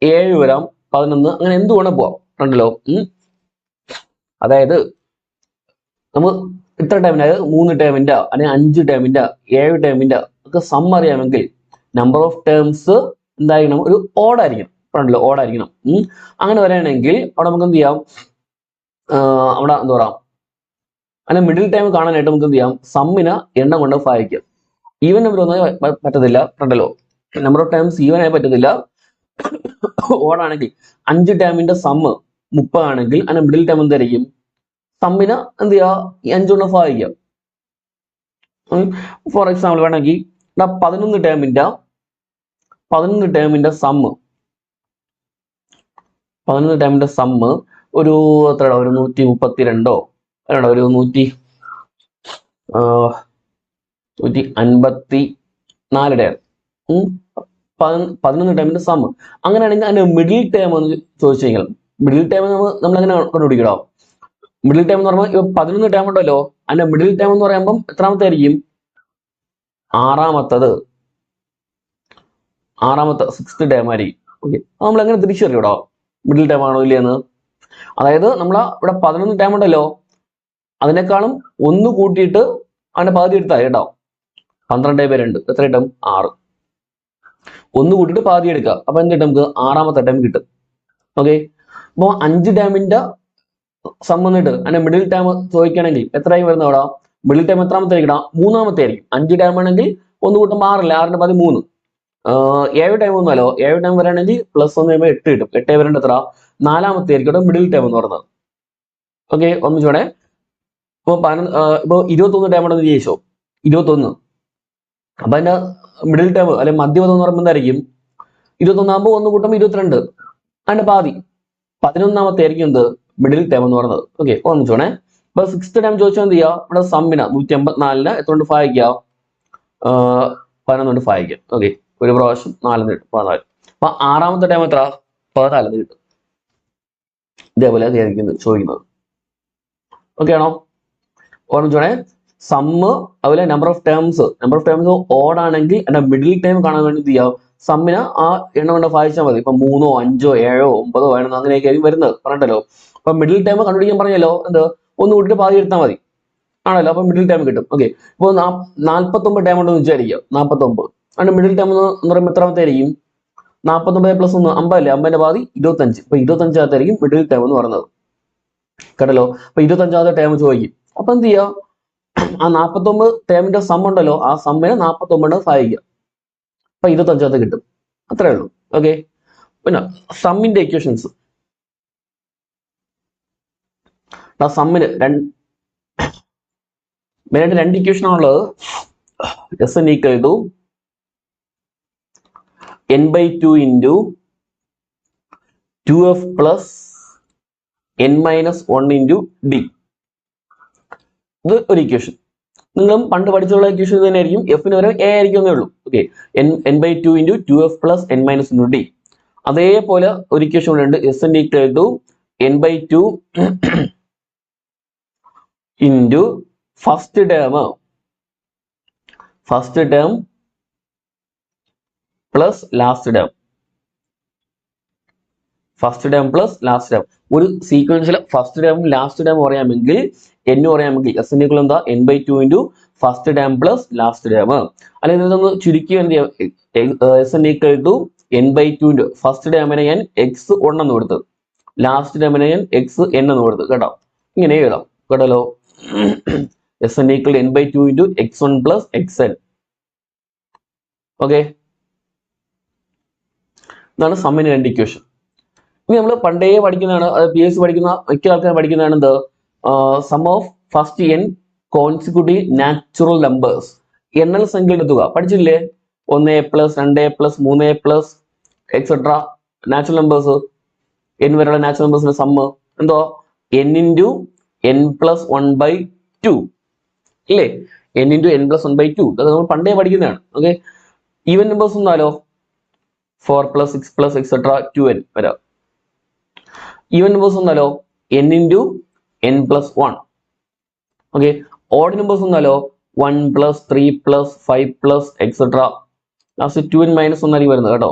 7 വരാം, 11 അങ്ങനെ എന്ത് വേണം പോവാം ഉണ്ടല്ലോ. അതായത് നമ്മൾ ഇത്ര ടൈമിന്റെ, അതായത് 3 ടേമിന്റെ അല്ലെങ്കിൽ 5 ടേമിന്റെ 7 ടേമിന്റെ ഒക്കെ സം അറിയാമെങ്കിൽ നമ്പർ ഓഫ് ടേംസ് എന്തായിരിക്കണം ഒരു ഓടായിരിക്കണം ഉണ്ടല്ലോ, ഓടായിരിക്കണം. അങ്ങനെ വരികയാണെങ്കിൽ അവിടെ നമുക്ക് എന്ത് ചെയ്യാം, അവിടെ എന്താ പറയാം അങ്ങനെ മിഡിൽ ടൈം കാണാനായിട്ട് നമുക്ക് എന്ത് ചെയ്യാം സമ്മിന എണ്ണം കൊണ്ട് ഭാഗിക്കാം. ഈവൻ നമ്പർ ഒന്നും പറ്റത്തില്ല ഉണ്ടല്ലോ, നമ്പർ ഓഫ് ടൈംസ് ഈവൻ ആയി പറ്റത്തില്ല. ഓടാണെങ്കിൽ 5 ടൈമിന്റെ സമ്മ് 30 ആണെങ്കിൽ അതിന്റെ മിഡിൽ ടൈം എന്തായിരിക്കും സമ്മിന എന്ത് ചെയ്യുക ഈ 5 കൊണ്ട് ഭാഗിക്കാം. ഫോർ എക്സാമ്പിൾ വേണമെങ്കിൽ 11 ടേമിന്റെ സമ്മ്, 11 ടേമിന്റെ സമ്മ് ഒരു എത്ര ഒരു 132 അല്ല ഒരു 154 ടേം, 11 ടേമിന്റെ സമ്മ്. അങ്ങനെയാണെങ്കിൽ അതിന്റെ മിഡിൽ ടേം എന്ന് ചോദിച്ചു കഴിഞ്ഞാൽ, മിഡിൽ ടേം നമ്മൾ എങ്ങനെ കണ്ടുപിടിക്കണോ, മിഡിൽ ടൈം എന്ന് പറയുമ്പോൾ 11 ടൈം ഉണ്ടല്ലോ, അതിന്റെ മിഡിൽ ടൈം എന്ന് പറയുമ്പോൾ എത്രാമത്തെ ആയിരിക്കും, ആറാമത്തെ 6th ടൈം ആയിരിക്കും. ഓക്കെ, നമ്മൾ എങ്ങനെ തിരിച്ചറിയൂടോ മിഡിൽ ടൈം ആണോ ഇല്ലയെന്ന്. അതായത് നമ്മൾ ഇവിടെ 11 ടൈം ഉണ്ടല്ലോ, അതിനേക്കാളും 1 കൂട്ടിയിട്ട് അതിന്റെ പകുതി എടുത്താൽ കേട്ടോ, 12/2 എത്ര കിട്ടും 6. 1 കൂട്ടിയിട്ട് പകുതി എടുക്കുക, അപ്പൊ എന്ത് കിട്ടും നമുക്ക് 6ാമത്തെ ടൈം കിട്ടും. ഓക്കെ, അപ്പൊ 5 ടൈമിന്റെ സംബന്ധിട്ട് അതിന്റെ മിഡിൽ ടൈം ചോദിക്കുകയാണെങ്കിൽ എത്രയും വരുന്ന അവിടെ മിഡിൽ ടൈം എത്രാമത്തെ ആയിരിക്കണം 3ാമത്തെ ആയിരിക്കും. 5 ടൈം ആണെങ്കിൽ 1 കൂട്ടുമ്പോൾ 6 6ന്റെ 3. 7 ടൈം ഒന്നുമല്ലോ, 7 ടൈം വരാണെങ്കിൽ +1 കഴിയുമ്പോൾ 8 കിട്ടും. 8 വരേണ്ട എത്ര 4ാമത്തെ ആയിരിക്കും മിഡിൽ ടൈം എന്ന് പറയുന്നത്. ഓക്കെ, ഒന്നിച്ചോടെ ഇപ്പൊ 21 ടൈം ഉണ്ടെന്ന് ചോദിച്ചോ, 21. അപ്പൊ അതിന്റെ മിഡിൽ ടൈം അല്ലെ മധ്യപദം എന്ന് പറയുമ്പോൾ എന്തായിരിക്കും 21 ആകുമ്പോൾ 1 കൂട്ടുമ്പോൾ 22, അതിന്റെ പാതി 11ാമത്തെ ആയിരിക്കും എന്ത് മിഡിൽ ടൈം എന്ന് പറയുന്നത്. ഓക്കെ, ഓർമ്മിച്ചോണേ. ഇപ്പൊ 6th ടൈം ചോദിച്ചാൽ എന്ത് ചെയ്യുക, ഇവിടെ സമ്മിന 184 എത്രകൊണ്ട് ഭാഗിക്കുക 11 കൊണ്ട് ഭാഗിക്കാം. ഓക്കെ, ഒരു പ്രാവശ്യം 4 കിട്ടും 14. അപ്പൊ 6ാമത്തെ ടൈം എത്ര 14 കിട്ടും. ഇതേപോലെ ആയിരിക്കും ചോദിക്കുന്നത്. ഓക്കെ ആണോ, ഓർമ്മിച്ചോണേ. സമ്മ് അതുപോലെ നമ്പർ ഓഫ് ടേംസ് ഓടാണെങ്കിൽ അതിന്റെ മിഡിൽ ടൈം കാണാൻ വേണ്ടി എന്ത് ചെയ്യാം സമ്മിന് ആ എണ്ണം കൊണ്ട് ഭാഗിച്ചാൽ മതി. ഇപ്പൊ 3, 5, 7, 9 വേണം അങ്ങനെയൊക്കെ ആയിരിക്കും വരുന്നത് പറഞ്ഞല്ലോ. അപ്പൊ മിഡിൽ ടൈം കണ്ടുപിടിക്കാൻ പറഞ്ഞല്ലോ എന്ത് 1 കൂട്ടിട്ട് പാതി എടുത്താൽ മതി ആണല്ലോ, അപ്പൊ മിഡിൽ ടൈം കിട്ടും. ഓക്കെ, ഇപ്പൊ 49 ടൈം ഉണ്ടെന്ന് വിചാരിക്കുക, 49 അതിന്റെ മിഡിൽ ടൈം എന്ന് പറയുമ്പോൾ എത്രാമത്തെ ആയിരിക്കും 49 + 1 50 അല്ലേ, 50ന്റെ പാതി 25. ഇപ്പൊ 25ാമത്തായിരിക്കും മിഡിൽ ടൈം എന്ന് പറയുന്നത് കേട്ടല്ലോ. അപ്പൊ 25ാമത്തെ ടൈം ചോദിക്കും. അപ്പൊ എന്ത് ചെയ്യാ ആ 49 ടേമിന്റെ സം ഉണ്ടല്ലോ, ആ സമ്മിനെ 49 ഭാഗിക്കുക, അപ്പൊ 25ാമത്തെ കിട്ടും. അത്രേ ഉള്ളൂ. ഓക്കെ, പിന്നെ സമ്മിന്റെ ഇക്വേഷൻസ് ആ സമ്മിന് മെയിനായിട്ട് രണ്ട് ഇക്വേഷൻ ആണുള്ളത്. S N equal to n/2 into 2f plus n-1 into D. ഇത് ഒരു ഇക്വേഷൻ. നിങ്ങളും പണ്ട് പഠിച്ചുള്ള ഇക്വേഷൻ തന്നെ ആയിരിക്കും. എഫിന് വരെ എ ആയിരിക്കും എന്നേ ഉള്ളൂ. Okay, n/2 into 2f plus n-1 into D. അതേപോലെ ഒരു ഇക്വേഷൻ കൂടെ ഉണ്ട്. S N equal to n/2 into first term plus last term. ഒരു സീക്വൻസിൽ ഫസ്റ്റ് ടേമും ലാസ്റ്റ് ടേമും പറയാമെങ്കിൽ എസ് എൻ ഈക്വൽ എന്താ n/2 into first term plus last term. അല്ലെങ്കിൽ ഇതൊന്ന് ചുരുക്കി എന്ത് ചെയ്യാം, S N equal to n/2 into first ടേമിനെ ഞാൻ x1 എന്ന് കൊടുത്ത്, ലാസ്റ്റ് ടേമിനെ ഞാൻ xn എന്ന് കൊടുത്ത്. കേട്ടോ, ഇങ്ങനെ എഴുതാം. കേട്ടല്ലോ, S N equal n/2 into x1 plus xn. Okay, ഇതാണ് സമ്മിന് രണ്ട് ഇക്വേഷൻ. ഇനി നമ്മൾ പണ്ടേ പഠിക്കുന്നതാണ്, PSC പഠിക്കുന്ന മിക്ക ആൾക്കാർ പഠിക്കുന്നതാണ് എന്ത്, sum of first n consecutive natural numbers. എണ്ണൽ സംഖ്യയുടെ തുക പഠിച്ചില്ലേ? 1a plus 2a plus 3a plus etcetera natural numbers, n വരെയുള്ള നാച്ചുറൽ നമ്പേഴ്സിന്റെ സമ്മ് എന്തോ n ഇൻറ്റു n+1/2 ഇല്ലേ? n into n+1/2. അതൊക്കെ നമ്മൾ പണ്ടേ പഠിക്കുന്നതാണ്. ഓക്കെ, ഈവൻ നമ്പേഴ്സ് ഒന്നാലോ 4 പ്ലസ് 6 പ്ലസ് എക്സെട്ര 2n വരാം. ഈവൻ നമ്പേഴ്സ് ഒന്നാലോ n into n+1. Okay, odd numbers ഒന്നാലോ 1 plus 3 plus 5 plus etcetera last 2n minus ഒന്നായിരിക്കും വരുന്നത്. കേട്ടോ,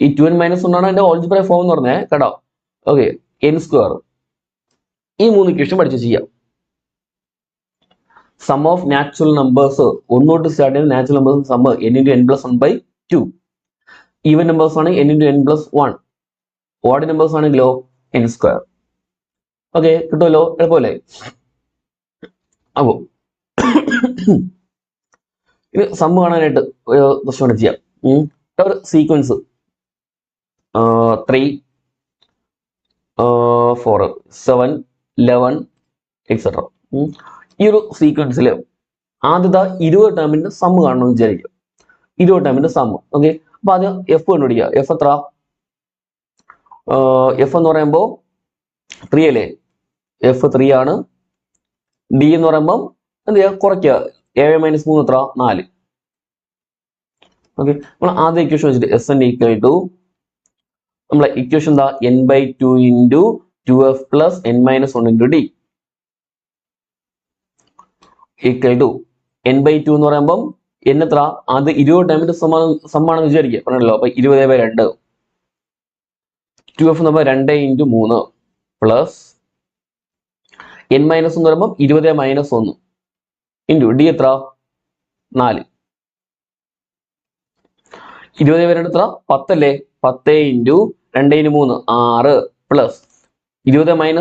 ഈ 2n മൈനസ് ഒന്നാണ് അതിന്റെ ഓൾജിബ്ര ഫോം എന്ന് പറഞ്ഞത്. കേട്ടോ, ഓക്കെ, n². ഈ മൂന്ന് ഇക്വേഷൻ പഠിച്ചു ചെയ്യാം. സം ഓഫ് നാച്ചുറൽ നമ്പേഴ്സ് ഒന്നോട്ട് സ്റ്റാർട്ട് ചെയ്യുന്ന natural numbers sum n into n+1/2. Even numbers ആണ് n into n+1. Odd numbers ആണെങ്കിലോ n². ഓക്കെ, കിട്ടുമല്ലോ, എളുപ്പമല്ലേ? അപ്പോ ഇത് സമ്മ് കാണാനായിട്ട് ഒരു പ്രശ്നം ചെയ്യാം. ഒരു സീക്വൻസ് 3 4 7 11 എക്സെട്ര. ഈ ഒരു സീക്വൻസിൽ ആദ്യത്തെ 20 ടേമിന്റെ സമ്മ് കാണണമെന്ന് വിചാരിക്കും. 20 ടേമിന്റെ സമ്മ്. ഓക്കെ, അപ്പൊ ആദ്യം എഫ് കണ്ടുപിടിക്കുക. എഫ് എത്ര? എഫ് എന്ന് പറയുമ്പോൾ 3 അല്ലേ? എഫ് 3 ആണ്. ഡി എന്ന് പറയുമ്പോൾ എന്ത് ചെയ്യുക, കുറയ്ക്കുക. 7 - 3 എത്ര? 4. ഓക്കെ, നമ്മൾ ആദ്യ ഇക്വേഷൻ വെച്ചിട്ട് എസ് എൻ ഈക്വൽ ടു നമ്മളെ ഇക്വേഷൻ എന്താ, n/2 into 2f plus n-1 into D equal to n/2 എന്ന് പറയുമ്പം n എത്ര? അത് 20 ടൈമിന്റെ സമ്മാണെന്ന് വിചാരിക്കുക. പറഞ്ഞല്ലോ, അപ്പൊ 20/2. 2f എന്ന് പറയുമ്പോൾ 2 ഇൻറ്റു 3 പ്ലസ് n-1 എന്ന് പറയുമ്പോൾ 20 - 1 ഇൻറ്റു ഡി എത്ര? 4. 20/2 എത്ര? 10 അല്ലേ? 10 ഇൻറ്റു 2 ഇൻറ്റു 3 6 പ്ലസ് 20 - 1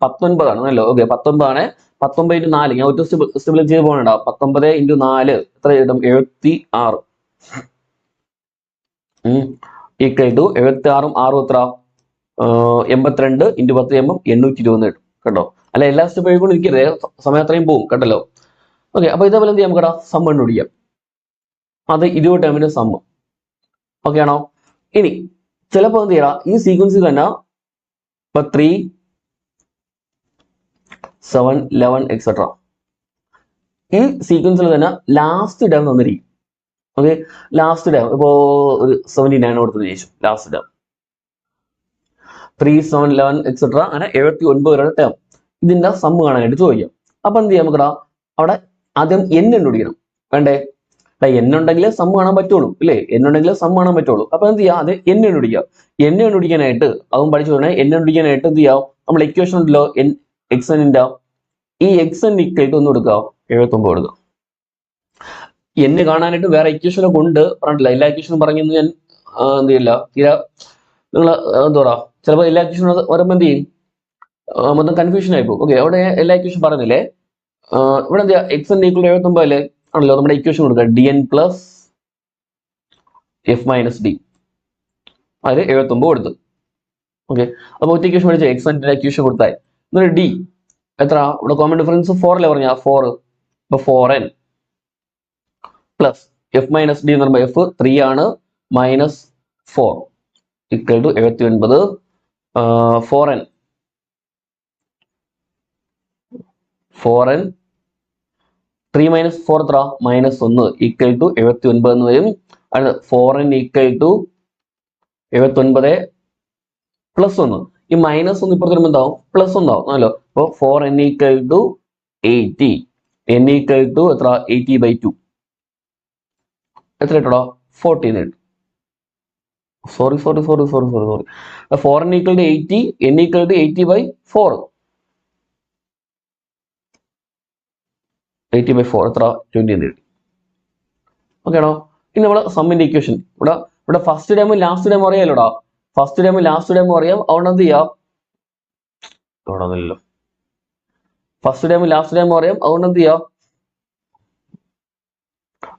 19 ആണ് അല്ലോ. ഓക്കെ, 19 ആണ്. 19 ഇൻറ്റു 4 ഞാൻ ഒറ്റ സ്റ്റെപ്പിൽ ചെയ്ത് പോകണ്ട. 19 ഇൻറ്റു 4 എത്ര കിട്ടും? 76. ഈക്വൽ ടു 76 6 എത്ര? 82 ഇൻറ്റു 10 ചെയ്യുമ്പോൾ 820 കിട്ടും. കേട്ടോ, അല്ല എല്ലാ സ്റ്റെപ്പ് എഴുതിക്കൊണ്ടിരിക്കരുത്, സമയം അത്രയും പോകും. കേട്ടല്ലോ. ഓക്കെ, അപ്പൊ ഇതേപോലെ എന്ത് ചെയ്യാം, നമുക്കടാ സം കണ്ടുപിടിക്കാം. അത് 20 ടേമിന്റെ സമ്മ്. ഓക്കെ ആണോ? ഇനി ചിലപ്പോൾ എന്ത് ചെയ്യണം, ഈ സീക്വൻസിൽ തന്നെ ഇപ്പൊ 3 7 11 എക്സെട്ര ഈ സീക്വൻസിൽ തന്നെ ലാസ്റ്റ് ടേം തന്നിരിക്കും. ഓക്കെ, ലാസ്റ്റ് ടേം ഇപ്പോ ഒരു 79 കൊടുത്തതിന് ശേഷം ലാസ്റ്റ് ടേം 3 7 11 എക്സെട്ര അങ്ങനെ 79 വരെയാണ് ടേം. ഇതിന്റെ സമ്മ് കാണാനായിട്ട് ചോദിക്കാം. അപ്പൊ എന്ത് ചെയ്യാം, നമുക്കടാ അവിടെ ആദ്യം n കണ്ടുപിടിക്കണം. വേണ്ടേ? n ഉണ്ടെങ്കിൽ സമ്മ് കാണാൻ പറ്റുള്ളൂ ഇല്ലേ? n ഉണ്ടെങ്കിൽ സമ്മ് കാണാൻ പറ്റുള്ളൂ. അപ്പൊ എന്ത് ചെയ്യാം, അത് n കണ്ടുപിടിക്കുക. n കണ്ടുപിടിക്കാനായിട്ട് അതും പഠിച്ചു പോകണേ. n കണ്ടുപിടിക്കാനായിട്ട് എന്ത് ചെയ്യാം, നമ്മൾ ഇക്വേഷൻ ഉണ്ടല്ലോ xn-ന്റെ, ഈ xn ഈക്വൽ ടു ഒന്ന് കൊടുക്കുക 79 കൊടുക്കുക. n കാണാനായിട്ട് വേറെ ഇക്വേഷനൊക്കെ ഉണ്ട്, പറഞ്ഞിട്ടില്ല. എല്ലാ ഇക്വേഷനും പറഞ്ഞെന്ന് ഞാൻ എന്ത് ചെയ്യില്ല. തീരെ നിങ്ങൾ എന്താ പറയാ, ചിലപ്പോൾ എല്ലാ ഇക്വേഷനും വരുമ്പോൾ എന്ത് ചെയ്യും, മൊത്തം കൺഫ്യൂഷൻ ആയിപ്പോ. ഓക്കെ, അവിടെ എല്ലാ ഇക്വേഷൻ പറഞ്ഞില്ലേ. ഇവിടെ എന്ത് ചെയ്യാ, xn ഈക്വൽ 79 അല്ലേ ആണല്ലോ. നമ്മുടെ ഇക്വേഷൻ കൊടുക്കുക dn plus f minus d. അതിൽ 79 കൊടുത്തു. ഓക്കെ, അപ്പൊ ഒറ്റ ഇക്വേഷൻ പഠിച്ച xn ഇക്വേഷൻ കൊടുത്താൽ എന്നിട്ട് d എത്ര ഇവിടെ കോമൺ ഡിഫറൻസ് 4 അല്ലേ പറഞ്ഞ 4. ഇപ്പൊ 4n plus F minus D എന്ന് പറയുമ്പോൾ എഫ് 3 ആണ് minus 4 equal to 79. 4n 3 minus 4 എത്ര മൈനസ് 1 ഈക്വൽ ടു 79 എന്ന് വരും. അടുത്ത 4n ഈക്വൽ ടു 79 പ്ലസ് 1. ഈ മൈനസ് 1 ഇപ്പുറത്ത് വരുമ്പോൾ എന്താവും പ്ലസ് 1 ആവും ആണല്ലോ. അപ്പോൾ 4n equal to 80. n equal to എത്ര 80/2 എത്ര കിട്ടൂടാ 14 കിട്ടും. Sorry 4n equal to 80, n equal to 80/4. 80/4 എത്ര 20 എന്ന് കിട്ടി. ഓക്കെ ആണോ? ഇനി നമ്മള് സമ്മിന്റെ ഇക്വേഷൻ ഇവിടെ ഫസ്റ്റ് ടൈമും ലാസ്റ്റ് ടൈമും അറിയാലോടാ. ഫസ്റ്റ് ടൈമും ലാസ്റ്റ് ടൈമും അറിയാം. അതുകൊണ്ട് എന്ത് ചെയ്യാം ഫസ്റ്റ് ടൈമും ലാസ്റ്റ് ടൈമും അറിയാം. അതുകൊണ്ട് എന്ത് ചെയ്യാം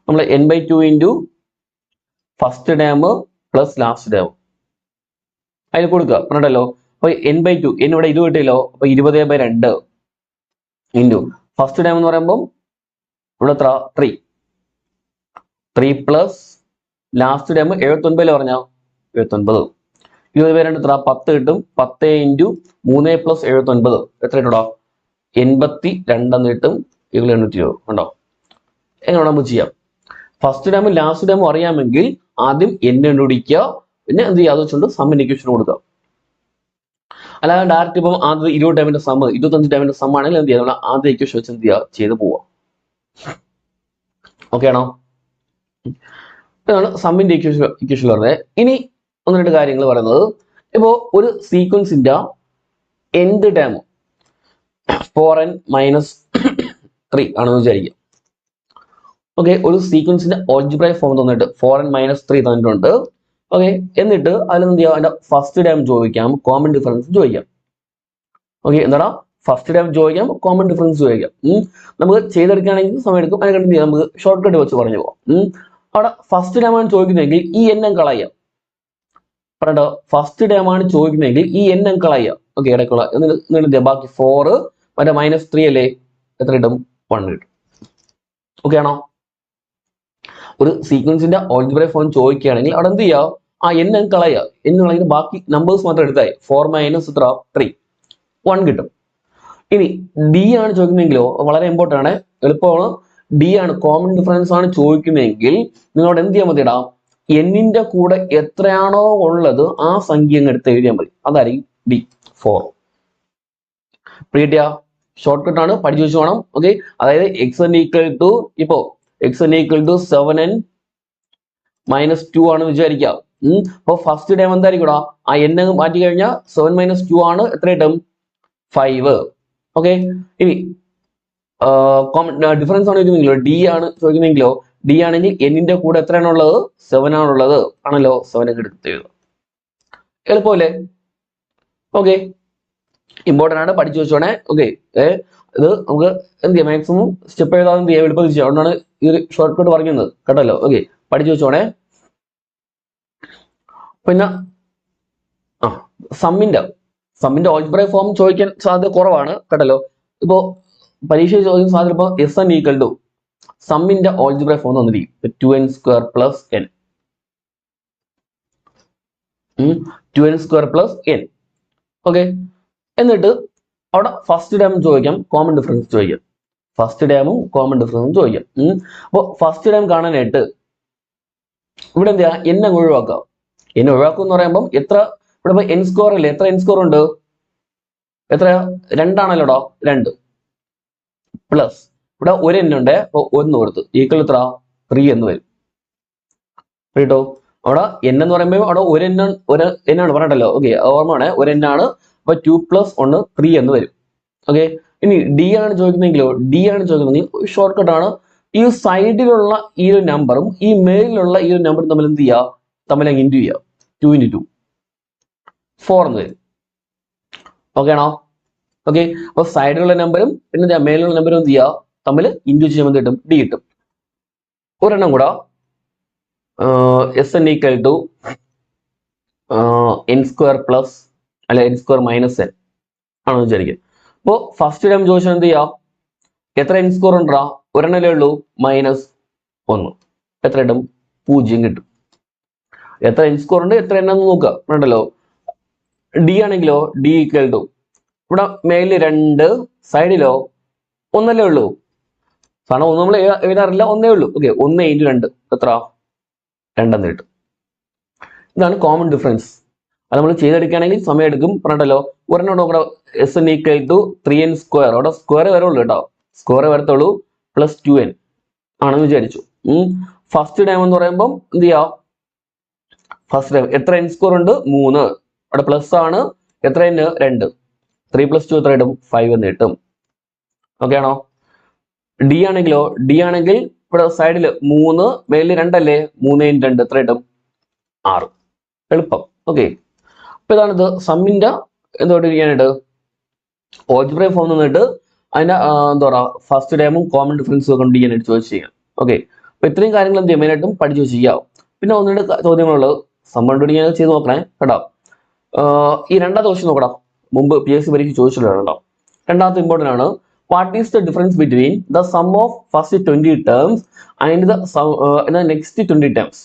നമ്മൾ n/2 into first time plus last time അതിൽ കൊടുക്കുക പറഞ്ഞല്ലോ. അപ്പൊ n/2 n ഇവിടെ 20 കിട്ടിയല്ലോ. അപ്പൊ 20/2 ഇൻറ്റു ഫസ്റ്റ് ടൈം എന്ന് പറയുമ്പോൾ ഇവിടെ എത്ര 3 പ്ലസ് ലാസ്റ്റ് ടൈം 79 പറഞ്ഞ 79. 20/2 എത്ര 10 കിട്ടും. 10 ഇൻറ്റു 3 പ്ലസ് 79 എത്ര കിട്ടൂടാ 82 എന്ന് കിട്ടും. 820 ഉണ്ടോ? എങ്ങനെ നമുക്ക് ചെയ്യാം? ഫസ്റ്റ് ടൈമും ലാസ്റ്റ് ടൈമും അറിയാമെങ്കിൽ ആദ്യം n കണ്ടുപിടിക്കുക. പിന്നെ എന്ത് ചെയ്യുക അത് വെച്ചുകൊണ്ട് സമ്മിന്റെ ഇക്വേഷൻ കൊടുക്കുക. അല്ലാതെ ഡയറക്റ്റ് ഇപ്പം ആദ്യം 20 ടൈമിന്റെ സം 25 ടൈമിന്റെ സം ആണെങ്കിൽ എന്ത് ചെയ്യുക ആദ്യം ഇക്വേഷൻ വെച്ച് എന്ത് ചെയ്യുക ചെയ്ത് പോവാം. ഓക്കെ ആണോ? ഇതാണ് സമ്മിന്റെ ഇക്വേഷൻ പറയുന്നത്. ഇനി 1-2 കാര്യങ്ങൾ പറയുന്നത്. ഇപ്പോ ഒരു സീക്വൻസിന്റെ nth ടൈം 4n മൈനസ് 3 ആണെന്ന് വിചാരിക്കുക. ഓക്കെ, ഒരു സീക്വൻസിന്റെ ഓൾജിബ്രൈക് ഫോം തന്നിട്ട് 4n മൈനസ് 3 തന്നിട്ടുണ്ട്. ഓക്കെ, എന്നിട്ട് അതിലെന്ത് ചെയ്യാം അതിന്റെ ഫസ്റ്റ് ടൈം ചോദിക്കാം, കോമൺ ഡിഫറൻസ് ചോദിക്കാം. ഓക്കെ, എന്താണ് ഫസ്റ്റ് ടൈം ചോദിക്കാം, കോമൺ ഡിഫറൻസ് ചോദിക്കാം. നമുക്ക് ചെയ്തെടുക്കുകയാണെങ്കിൽ സമയം എടുക്കും. അതിനെ കണ്ട് നമുക്ക് ഷോർട്ട് കട്ട് വെച്ച് പറഞ്ഞു പോകാം. അവിടെ ഫസ്റ്റ് ടൈം ആണ് ചോദിക്കുന്നതെങ്കിൽ ഈ എണ്ണം കളയാം. പറഞ്ഞോ, ഫസ്റ്റ് ടൈം ആണ് ചോദിക്കുന്നതെങ്കിൽ ഈ എണ്ണം കളയാം. ഓക്കെ, ഇടയ്ക്കുള്ള എന്നിട്ട് ബാക്കി 4 മറ്റേ മൈനസ് 3 അല്ലേ എത്ര കിട്ടും 1 കിട്ടും. ഓക്കെ ആണോ? ഒരു സീക്വൻസിന്റെ ഓൾജിബ്രൈക് ഫോം ചോദിക്കുകയാണെങ്കിൽ അവിടെ എന്ത് ചെയ്യുക ആ എണ്ണം കളയുക. എന്ന് കളഞ്ഞിട്ട് ബാക്കി നമ്പേഴ്സ് മാത്രം എടുത്തായി 4 മൈനസ് 3 1 കിട്ടും. ഇനി ഡി ആണ് ചോദിക്കുന്നതെങ്കിലോ വളരെ ഇമ്പോർട്ടൻ്റ് ആണ്, എളുപ്പമാണ്. ഡി ആണ് കോമൺ ഡിഫറൻസ് ആണ് ചോദിക്കുന്നതെങ്കിൽ നിങ്ങളോട് എന്ത് ചെയ്യാൻ മതിയിടാം എന്നിന്റെ കൂടെ എത്രയാണോ ഉള്ളത് ആ സംഖ്യ അങ്ങ് എടുത്ത് എഴുതിയാൽ മതി. അതായിരിക്കും ഡി 4. പ്രിയ ഷോർട്ട് കട്ട് ആണ്, പഠിച്ചു വെച്ച് വേണം. ഓക്കെ, അതായത് xn ഈക്വൽ ടു ഇപ്പോ xn equal to 7n minus 2 ആണ് വിചാരിക്കുക. അപ്പൊ ഫസ്റ്റ് ടൈം എന്തായിരിക്കും ആ n മാറ്റി കഴിഞ്ഞാൽ 7 മൈനസ് 2 ആണ് എത്ര കിട്ടും 5. ഓക്കെ, ഇനി ഡിഫറൻസ് ആണ് ചോദിക്കുന്നെങ്കിലോ ഡി ആണ് ചോദിക്കുന്നെങ്കിലോ ഡി ആണെങ്കിൽ എന്നിന്റെ കൂടെ എത്രയാണുള്ളത് 7 ആണുള്ളത് ആണല്ലോ. 7 എടുത്ത് എഴുതുക. എളുപ്പമല്ലേ? ഓക്കെ, ഇമ്പോർട്ടൻ്റ് ആണ്, പഠിച്ചു വെച്ചോണേ. ഓക്കെ, ഇത് നമുക്ക് എന്ത് ചെയ്യാം മാക്സിമം സ്റ്റെപ്പ് എഴുതാൻ എന്ത് ചെയ്യാം എളുപ്പത്തിൽ ചെയ്യാം. അതുകൊണ്ടാണ് ഈ ഒരു ഷോർട്ട് കട്ട് പറയുന്നത് കേട്ടല്ലോ. ഓക്കെ, പഠിച്ചു വെച്ചോണേ. പിന്നെ സമ്മിന്റെ ഓൾജിബ്രൈക് ഫോം ചോദിക്കാൻ സാധ്യത കുറവാണ് കേട്ടല്ലോ. ഇപ്പോ പരീക്ഷ ചോദിക്കുന്ന സാധ്യത ഇപ്പൊ Sn ഈക്വൽ ടു സമ്മിന്റെ ഓൾജിബ്രൈക് ഫോം തന്നിരിക്കും 2n² plus n 2n² plus n. Okay, എന്നിട്ട് അവിടെ ഫസ്റ്റ് ടൈം ചോദിക്കാം, കോമൺ ഡിഫറൻസ് ചോദിക്കാം. ഫസ്റ്റ് ടൈമും കോമൺ ഡിഫറൻസും ചോദിക്കാം. അപ്പോൾ ഫസ്റ്റ് ടൈം കാണാനായിട്ട് ഇവിടെ എന്ത് ചെയ്യാം n അങ്ങ് ഒഴിവാക്കാം. n ഒഴിവാക്കുക എന്ന് പറയുമ്പോൾ എത്ര ഇവിടെ ഇപ്പൊ n² അല്ലേ, എത്ര n² ഉണ്ട് എത്ര 2 ആണല്ലോടോ 2 പ്ലസ് ഇവിടെ ഒരു n ഉണ്ട്. അപ്പൊ 1 കൊടുത്ത് ഈക്വൽ എത്ര 3 എന്ന് വരും കേട്ടോ. അവിടെ n എന്ന് പറയുമ്പോൾ അവിടെ ഒരു n ആണ് പറഞ്ഞിട്ടല്ലോ. ഓക്കെ, ഓർമ്മയാണ് ഒരു n ആണ്. അപ്പൊ 2 പ്ലസ് 1 3 എന്ന് വരും. ഓക്കെ, ഇനി ഡി ആണ് ചോദിക്കുന്നെങ്കിലോ ഡി ആണ് ചോദിക്കുന്നെങ്കിൽ ഷോർട്ട് കട്ട് ആണ്. ഈ സൈഡിലുള്ള ഈ ഒരു നമ്പറും ഈ മേലിലുള്ള ഈ ഒരു നമ്പറും തമ്മിൽ എന്ത് ചെയ്യുക തമ്മിൽ അങ്ങ് ഇൻറ്റു ചെയ്യുക. 2 × 2 4 എന്ന് വരും. ഓക്കെ ആണോ? ഓക്കെ, അപ്പൊ സൈഡിലുള്ള നമ്പറും പിന്നെ മേലുള്ള നമ്പറും എന്ത് ചെയ്യുക തമ്മിൽ ഇൻറ്റു ചെയ്യുമ്പോൾ കിട്ടും ഡി കിട്ടും. ഒരെണ്ണം കൂടെ Sn equal to n² plus അല്ലെ n² മൈനസ് n ആണെന്ന് വിചാരിക്കുക. ഇപ്പോ ഫസ്റ്റ് ടൈം ചോദിച്ചാൽ എന്ത് ചെയ്യാം? എത്ര എൻ സ്ക്വയർ ഉണ്ടാ? ഒരെണ്ണല്ലേ ഉള്ളൂ, -1. എത്ര ഇടും? 0 കിട്ടും. എത്ര എൻ സ്ക്വയർ ഉണ്ട്, എത്ര എണ്ണം നോക്കുക ഉണ്ടല്ലോ. ഡി ആണെങ്കിലോ ഡി ഈക്വൽ ടു ഇവിടെ മേലില് 2, സൈഡിലോ 1 ഉള്ളൂ. കാരണം 1 നമ്മൾ എഴുതാറില്ല, 1 ഉള്ളൂ. ഓക്കെ, 1 × 2 എത്ര? 2 കിട്ടും. ഇതാണ് കോമൺ ഡിഫറൻസ്. അത് നമ്മൾ ചെയ്തെടുക്കുകയാണെങ്കിൽ സമയം എടുക്കും. പറഞ്ഞല്ലോ ഒരെണ്ണം നോക്കണം, S N equal to 3n square. അവിടെ സ്ക്വയർ വരുള്ളൂ കേട്ടോ, സ്ക്വയർ വരത്തുള്ളൂ, +2n ആണെന്ന് വിചാരിച്ചു. ഫസ്റ്റ് ടൈം എന്ന് പറയുമ്പോൾ എന്ത് ചെയ്യാം? ഫസ്റ്റ് ടൈം എത്ര എൻ സ്ക്വയർ ഉണ്ട്? 3. അവിടെ പ്ലസ് ആണ്. എത്ര n? 2. 3 + 2 എത്ര കിട്ടും? 5 എന്ന് കിട്ടും. ഓക്കെ ആണോ? ഡി ആണെങ്കിലോ ഡി ആണെങ്കിൽ ഇവിടെ സൈഡിൽ 3, മേലിൽ 2 അല്ലേ? 3 × 2 എത്ര കിട്ടും? 6. എളുപ്പം. ഓക്കെ, അപ്പൊ ഇതാണിത് സമ്മിന്റെ എന്തോട്ട് ചെയ്യാനായിട്ട് ഓൾജിബ്രൈക് ഫോം നിന്നിട്ട് അതിന്റെ എന്താ പറയാ ഫസ്റ്റ് ടൈമും കോമൺ ഡിഫറൻസും കൊണ്ട് ചെയ്യാനായിട്ട് ചോദിച്ചു ചെയ്യാം. ഓക്കെ, അപ്പൊ ഇത്രയും കാര്യങ്ങൾ എന്ത് ചെയ്യാം? മെയിനായിട്ടും പഠിച്ചു വെച്ചിരിക്കാം. പിന്നെ 1-2 ചോദ്യങ്ങളുള്ളത് സം കണ്ടുപിടിക്കാൻ ചെയ്ത് നോക്കണേ കേട്ടോ. ഈ രണ്ടാമത്തെ ക്വസ്റ്റ്യൻ നോക്കടാ, മുമ്പ് PSC പരീക്ഷ ചോദിച്ചിട്ടുള്ള കേട്ടോ. രണ്ടാമത്തെ ഇമ്പോർട്ടന്റ് ആണ്. What is the difference between the sum of first 20 terms and the next 20 terms?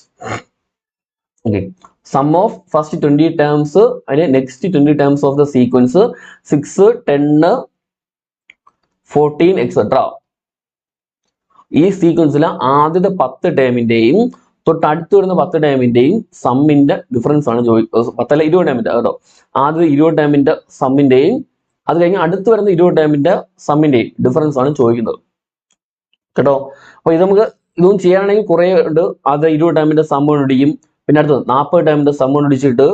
Okay, sum of first 20 terms അതിന് next 20 terms of the sequence 6, 10, 14 etcetera. ഈ സീക്വൻസിലെ ആദ്യത്തെ 10 ടേമിന്റെയും തൊട്ടടുത്ത് വരുന്ന 10 ടേമിന്റെയും സമ്മിന്റെ ഡിഫറൻസ് ആണ് 10 അല്ല 20 ടേമിന്റെ കേട്ടോ. ആദ്യത്തെ 20 ടേമിന്റെ സമ്മിന്റെയും അത് കഴിഞ്ഞ് അടുത്ത് വരുന്ന 20 ടേമിന്റെ സമ്മിന്റെയും ഡിഫറൻസ് ആണ് ചോദിക്കുന്നത് കേട്ടോ. അപ്പൊ ഇത് നമുക്ക് ഇതൊന്നും ചെയ്യാനാണെങ്കിൽ കുറെ ഉണ്ട്. അത് 20 ടേമിന്റെ സം കണ്ടുപിടിക്കും, പിന്നെ അടുത്തത് 40 ടേമിന്റെ സം കണ്ടുപിടിച്ചിട്ട്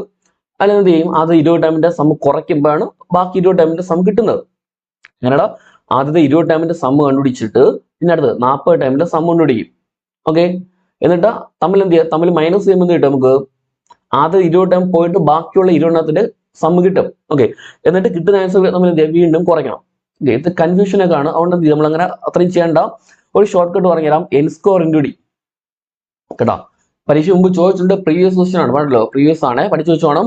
അല്ലെങ്കിൽ എന്ത് ചെയ്യും? അത് 20 ടേമിന്റെ സം കുറയ്ക്കുമ്പോഴാണ് ബാക്കി 20 ടേമിന്റെ സം കിട്ടുന്നത്. അങ്ങനെടാ, ആദ്യത്തെ 20 ടേമിന്റെ സം കണ്ടുപിടിച്ചിട്ട് പിന്നെ അടുത്തത് 40 ടേമിന്റെ സം കണ്ടുപിടിക്കും. ഓക്കെ, എന്നിട്ട് തമ്മിൽ എന്ത് ചെയ്യുക? തമ്മിൽ മൈനസ് ചെയ്യുമ്പോൾ എന്ത് കിട്ടും നമുക്ക്? ആദ്യത്തെ 20 ടേം പോയിട്ട് ബാക്കിയുള്ള 20 സം കിട്ടും. ഓക്കെ, എന്നിട്ട് കിട്ടുന്ന ആൻസർ നമ്മൾ എന്ത് ചെയ്യുക? വീണ്ടും കുറയ്ക്കണം. ഓക്കെ, ഇത് കൺഫ്യൂഷൻ ഒക്കെ ആണ്. അതുകൊണ്ട് എന്ത് ചെയ്യും? നമ്മൾ അങ്ങനെ അത്രയും ചെയ്യേണ്ട. ഒരു ഷോർട്ട് കട്ട് പറഞ്ഞുതരാം, n സ്ക്വയർ × d കേട്ടോ. പരീക്ഷ മുമ്പ് ചോദിച്ചിട്ടുണ്ട്, പ്രീവിയസ് ക്വസ്റ്റ്യൻ ആണ് പറഞ്ഞല്ലോ, പ്രീവിയസ് ആണ്, പഠിച്ചു വെച്ചോണം.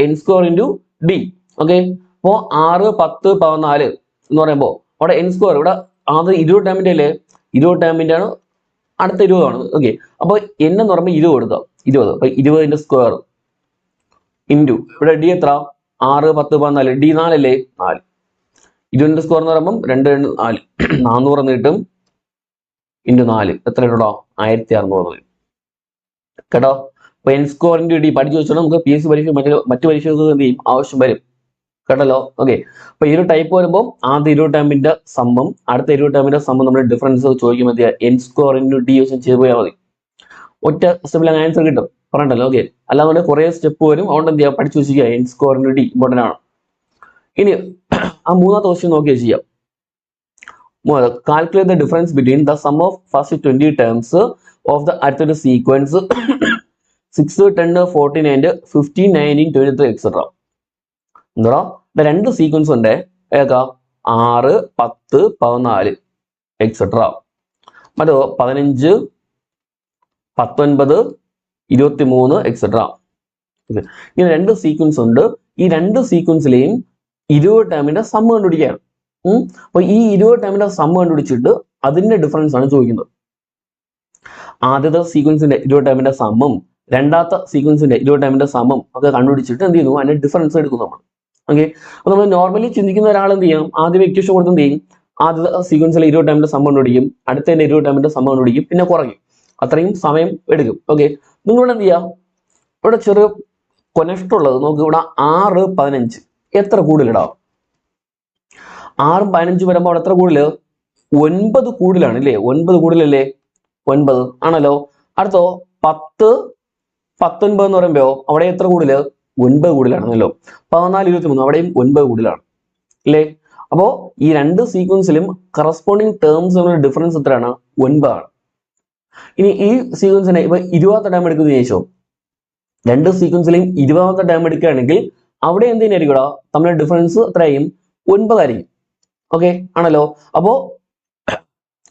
n square × d. ഓക്കെ, അപ്പോ 6, 10, 14 എന്ന് പറയുമ്പോൾ അവിടെ n സ്ക്വയർ ഇവിടെ ആദ്യം 20 ടേമിന്റെ അല്ലേ? 20 ടേമിന്റെ ആണ്, അടുത്ത 20 ആണ്. ഓക്കെ, അപ്പൊ n എന്ന് പറയുമ്പോൾ 20 കൊടുക്കുക, 20. അപ്പൊ 20ന്റെ സ്ക്വയർ ഇൻറ്റു ഇവിടെ d എത്ര? 6, 10, 14. d 4 അല്ലേ? 4. 20ന്റെ സ്ക്വയർ എന്ന് പറയുമ്പോൾ 2, 2, 4, 400 എന്ന് കിട്ടും. ഇൻറ്റു 4 എത്ര കിട്ടോ? 1600 കേട്ടോ. അപ്പൊ n സ്ക്വയർ × d പഠിച്ചു വെച്ചാൽ നമുക്ക് PSC പരീക്ഷ മറ്റു പരീക്ഷകൾക്ക് എന്ത് ചെയ്യും? ആവശ്യം വരും കേട്ടല്ലോ. ഓക്കെ, അപ്പൊ ഈ ഒരു ടൈപ്പ് വരുമ്പോൾ ആദ്യ 20 ടേമിന്റെ സമ്മും അടുത്ത 20 ടേമിന്റെ സമ്മും നമ്മുടെ ഡിഫറൻസ് ചോദിക്കുമ്പോൾ n സ്ക്വയർ × d വെച്ച് ചെയ്ത് പോയാൽ മതി. ഒറ്റ സ്റ്റെപ്പിൽ ആൻസർ കിട്ടും, പറഞ്ഞല്ലോ. ഓക്കെ, അല്ലാതെ കുറെ സ്റ്റെപ്പ് വരും. അതുകൊണ്ട് എന്ത് ചെയ്യാം? പഠിച്ചു വെച്ചിരിക്കുക. n സ്ക്വയർ × d ഇമ്പോർട്ടന്റ് ആണ്. ഇനി ആ മൂന്നാമത്തെ ക്വസ്റ്റ്യൻ നോക്കിയാൽ ചെയ്യാം. Calculate the difference between the sum of first 20 terms of the അടുത്തൊരു സീക്വൻസ് 6, 10, 14 ആൻഡ് 15, 19, 23 എക്സെട്ര. എന്താ? രണ്ട് സീക്വൻസ് ഉണ്ട്. ഏതാ? 6, 10, 14 എക്സെട്ര. മറ്റോ 15, 19, 23 എക്സെട്ര. ഇങ്ങനെ രണ്ട് സീക്വൻസ് ഉണ്ട്. ഈ രണ്ട് സീക്വൻസിലെയും 20 ടേമിന്റെ സം കണ്ടുപിടിക്കുകയാണ്. അപ്പൊ ഈ 20 ടേമിന്റെ സം കണ്ടുപിടിച്ചിട്ട് അതിന്റെ ഡിഫറൻസ് ആണ് ചോദിക്കുന്നത്. ആദ്യത്തെ സീക്വൻസിന്റെ 20 ടേമിന്റെ സമ്മും രണ്ടാമത്തെ സീക്വൻസിന്റെ 20 ടേമിന്റെ സമ്മും ഒക്കെ കണ്ടുപിടിച്ചിട്ട് എന്ത് ചെയ്യുന്നു? അതിന്റെ ഡിഫറൻസ് എടുക്കും നമ്മൾ. ഓക്കെ, അപ്പൊ നമ്മൾ നോർമലി ചിന്തിക്കുന്ന ഒരാൾ എന്ത് ചെയ്യും? ആദ്യം ഇക്വേഷൻ കൊടുത്ത് എന്ത് ചെയ്യും? ആദ്യത്തെ സീക്വൻസിലെ 20 ടേമിന്റെ സം കണ്ടുപിടിക്കും, അടുത്തതിന്റെ 20 ടേമിന്റെ സം കണ്ടുപിടിക്കും, പിന്നെ കുറയ്ക്കും. അത്രയും സമയം എടുക്കും. ഓക്കെ, നിങ്ങളിവിടെ എന്ത് ചെയ്യാം? ഇവിടെ ചെറിയ കൊനഷ്ടമുള്ളത് നോക്ക്. ഇവിടെ 6, 15 എത്ര കൂടുതലിടാം? 6, 15 വരുമ്പോൾ അവിടെ എത്ര കൂടുതൽ? 9 കൂടുതലാണ് അല്ലേ? 9 കൂടുതലല്ലേ? 9 ആണല്ലോ. അടുത്തോ 10, 19 എന്ന് പറയുമ്പോ അവിടെ എത്ര കൂടുതൽ? 9 കൂടുതലാണല്ലോ. 14, 23 അവിടെയും 9 കൂടുതലാണ് അല്ലേ? അപ്പോ ഈ രണ്ട് സീക്വൻസിലും കറസ്പോണ്ടിങ് ടേംസ് ഡിഫറൻസ് എത്രയാണ്? 9 ആണ്. ഇനി ഈ സീക്വൻസിനെ ഇപ്പൊ 20ാമത്തെ ടേം എടുക്കുന്ന ശേഷം രണ്ട് സീക്വൻസിലെയും 20ാമത്തെ ടേം എടുക്കുകയാണെങ്കിൽ അവിടെ എന്തിനായിരിക്കും? തമ്മിലുള്ള ഡിഫറൻസ് എത്രയായും? 9 ആയിരിക്കും. ഓക്കെ ആണല്ലോ. അപ്പോ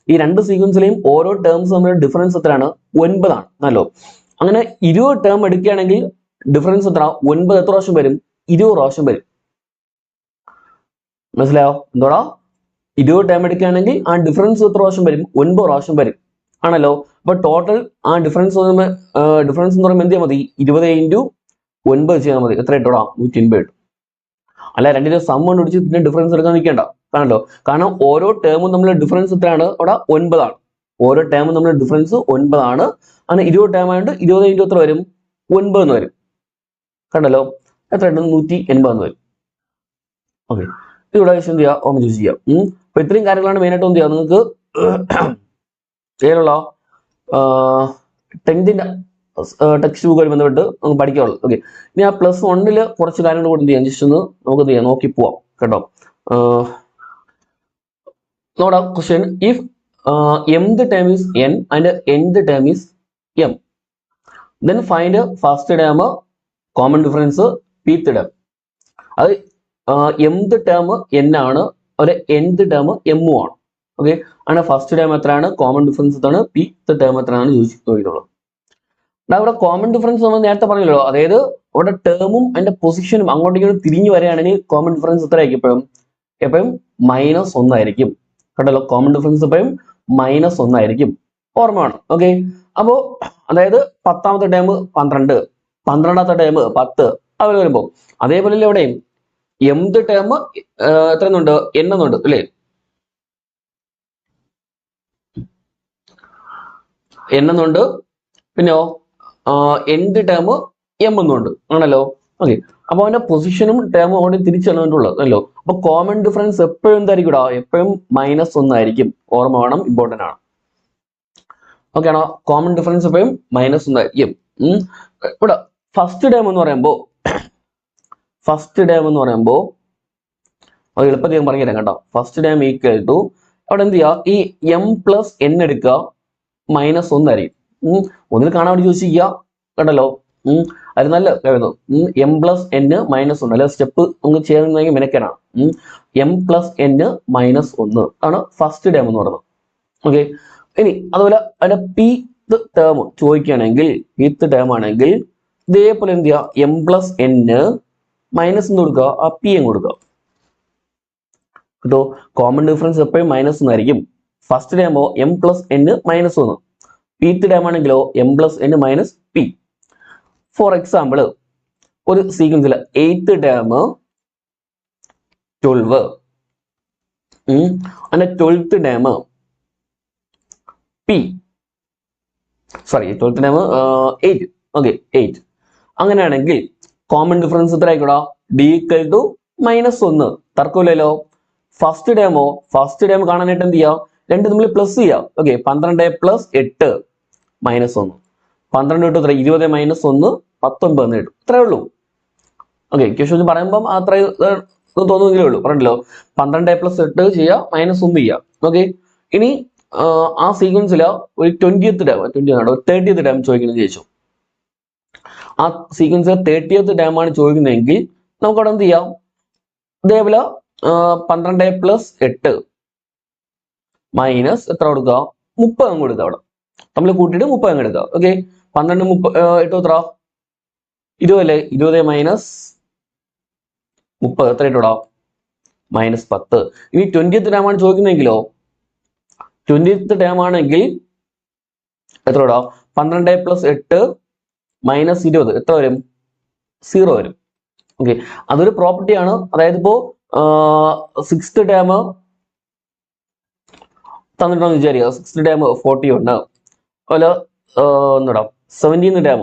ഈ രണ്ട് സീക്വൻസിലെയും ഓരോ ടേംസ് തമ്മിലുള്ള ഡിഫറൻസ് എത്രയാണ്? 9 ആണ് ആണല്ലോ. അങ്ങനെ 20 ടേം എടുക്കുകയാണെങ്കിൽ ഡിഫറൻസ് എത്ര? 9 എത്ര പ്രാവശ്യം വരും? 20 പ്രാവശ്യം വരും. മനസ്സിലായോ? എന്തോടാ 20 ടേം എടുക്കുകയാണെങ്കിൽ ആ ഡിഫറൻസ് എത്ര പ്രാവശ്യം വരും? 9 പ്രാവശ്യം വരും ആണല്ലോ. അപ്പൊ ടോട്ടൽ ആ ഡിഫറൻസ് ഡിഫറൻസ് എന്ന് പറയുമ്പോൾ എന്ത് ചെയ്യാൻ മതി? 20 ഇൻറ്റു 9 ചെയ്താൽ മതി. എത്ര ഇട്ടോടാ? 180 ഇട്ടു. അല്ല രണ്ടിന്റെ സം കൊണ്ട് പിടിച്ച് പിന്നെ ഡിഫറൻസ് എടുക്കാൻ നിൽക്കേണ്ട ആണല്ലോ. കാരണം ഓരോ ടേമും തമ്മിലുള്ള ഡിഫറൻസ് എത്രയാണ്? അവിടെ 9 ആണ്. ഓരോ ടേമും തമ്മിലുള്ള ഡിഫറൻസ് 9 ആണ്. അങ്ങനെ 20 ടേം ആയതുകൊണ്ട് 20 ഇൻറ്റു എത്ര വരും? 9 എന്ന് വരും. കണ്ടല്ലോ എത്ര ഉണ്ട്? 180 എന്ന് വരും. ഓക്കെ, ഇവിടെ എന്ത് ചെയ്യാം? ഓമ ചൂസ് ചെയ്യാം. അപ്പൊ ഇത്രയും കാര്യങ്ങളാണ് മെയിനായിട്ട് എന്ത് ചെയ്യാം നിങ്ങൾക്ക് ചെയ്യാനുള്ള 10th ടെക്സ്റ്റ് ബുക്കുമായി ബന്ധപ്പെട്ട് നമുക്ക് പഠിക്കാനുള്ളൂ. ഓക്കെ, ഇനി ആ +1 കുറച്ച് കാര്യങ്ങൾ കൂടി എന്ത് ചെയ്യാം? ജസ്റ്റ് ഒന്ന് നമുക്ക് എന്ത് ചെയ്യാം? നോക്കി പോവാം കേട്ടോ. നോടാ question, if mth term is n and nth term is m, then find first term common difference pth term. അത് mth term n ആണ്, ഒരു nth term m ആണ്. ഓക്കെ, അങ്ങനെ ഫസ്റ്റ് ടേം എത്രയാണ്? കോമൺ ഡിഫറൻസ് എത്രയാണ്? pth ടേം എത്രയാണ് ചോദിക്കുന്നുള്ളത്. ഇവിടെ common difference നമ്മൾ നേരത്തെ പറഞ്ഞല്ലോ, അതായത് അവിടെ ടേമും അതിന്റെ പൊസിഷനും അങ്ങോട്ടും ഇങ്ങോട്ടും തിരിഞ്ഞു വരികയാണെങ്കിൽ കോമൺ ഡിഫറൻസ് എത്രയായിരിക്കും? എപ്പോഴും -1 ആയിരിക്കും. കണ്ടല്ലോ, കോമൺ ഡിഫറൻസ് എപ്പോഴും -1 ആയിരിക്കും. ഓർമ്മ വേണം. ഓക്കെ, അപ്പോ അതായത് 10ാമത്തെ ടേം 12, 12ാമത്തെ ടേം 10 അതുപോലെ വരുമ്പോ അതേപോലെ എവിടെയും mth ടേം എത്ര എന്നുണ്ട്? n എന്നുണ്ട് അല്ലേ? n എന്നുണ്ട്, പിന്നെയോ nth ടേം m എന്നുണ്ട് ആണല്ലോ. ഓക്കെ, അപ്പൊ അവന്റെ പൊസിഷനും ടേമും അവിടെ തിരിച്ചറിഞ്ഞിട്ടുള്ളത് അല്ലോ. അപ്പൊ കോമൺ ഡിഫറൻസ് എപ്പോഴും എന്തായിരിക്കും? എപ്പോഴും -1 ആയിരിക്കും. ഓർമ്മ വേണം, ഇമ്പോർട്ടന്റ് ആണ്. ഓക്കെ ആണോ? കോമൺ ഡിഫറൻസ് എപ്പോഴും -1 ആയിരിക്കും. ഇവിടെ ഫസ്റ്റ് ടേം എന്ന് പറയുമ്പോ എളുപ്പത്തിൽ ഞാൻ പറഞ്ഞുതരാം കേട്ടോ. ഫസ്റ്റ് ടേം ഈക്വൽ ടു അവിടെ എന്ത് ചെയ്യുക? ഈ m+n എടുക്കുക, -1 ആയിരിക്കും. ഒന്നിൽ കാണാൻ വേണ്ടി ചോദിച്ചിരിക്കുക കേട്ടല്ലോ. അത് നല്ല കഴിയുന്നു. m+n -1 അല്ലെ സ്റ്റെപ്പ് നമുക്ക് ചേർന്നെങ്കിൽ മെനക്കെടാണ്. m+n -1 ആണ് ഫസ്റ്റ് ടേം എന്ന് പറയുന്നത്. ഓക്കെ, ഇനി അതുപോലെ അതിന്റെ pth ടേം ചോദിക്കുകയാണെങ്കിൽ, pth ടേം ആണെങ്കിൽ ഇതേപോലെ എന്ത് ചെയ്യുക? m+n മൈനസ് എന്ന് കൊടുക്കുക, ആ p എന്ന് കൊടുക്കുക കേട്ടോ. കോമൺ ഡിഫറൻസ് എപ്പോഴും -1 ആയിരിക്കും. ഫസ്റ്റ് ടേമോ m+n -1, pth ടേം ആണെങ്കിലോ m+n -p. ഫോർ എക്സാമ്പിൾ, ഒരു സീക്വൻസിൽ 8th ടേം 12 അങ്ങനെ 12th term p, sorry 12th term 8. Okay, 8 അങ്ങനെയാണെങ്കിൽ കോമൺ ഡിഫറൻസ് എത്ര ആയിക്കോടാ? d = -1. തർക്കമില്ലല്ലോ. ഫസ്റ്റ് ടേം കാണാനായിട്ട് എന്ത് ചെയ്യാം? രണ്ട് നമ്മൾ പ്ലസ് ചെയ്യാം. ഓക്കെ, 12 + 8 -1, 12 ഇട്ട് 20 -1 19 ഇട്ടു. ഇത്രേ ഉള്ളൂ. ഓക്കെ, ക്വസ്റ്റ്യൻ പറയുമ്പോൾ അത്ര തോന്നുന്നതേ ഉള്ളൂ. പറഞ്ഞല്ലോ 12 + 8 ചെയ്യാം, -1 ചെയ്യാം. ഓക്കെ, ഇനി ആ സീക്വൻസില് ഒരു 20th ടേം ചോദിക്കുന്നത് ചോദിച്ചു. ആ സീക്വൻസ് 30th ടേം ആണ് ചോദിക്കുന്നതെങ്കിൽ നമുക്ക് അവിടെ എന്ത് ചെയ്യാം? ഇതേപോലെ 12 + 8 മൈനസ് എത്ര കൊടുക്കുക? 30 അങ്ങ് കൊടുക്കുക. അവിടെ നമ്മൾ കൂട്ടിയിട്ട് 30 അങ്ങ് എടുക്കുക. ഓക്കെ, 12 8 എത്ര? 20 അല്ലേ? 20 മൈനസ് 30 എത്ര ഇട്ടോടാ? -10. ഇനി 20th ടേം ആണ് ചോദിക്കുന്നതെങ്കിലോ, 20th ടേം ആണെങ്കിൽ എത്ര ഇടാ? 12 + 8 -20 എത്ര വരും? 0 വരും. ഓക്കെ, അതൊരു പ്രോപ്പർട്ടി ആണ്. അതായത് ഇപ്പോ 6th ടേം തന്നിട്ടുണ്ടെന്ന് വിചാരിക്കുക. 6th ടേം 40 ഉണ്ട്. അതുപോലെ എന്താ 17th ടേം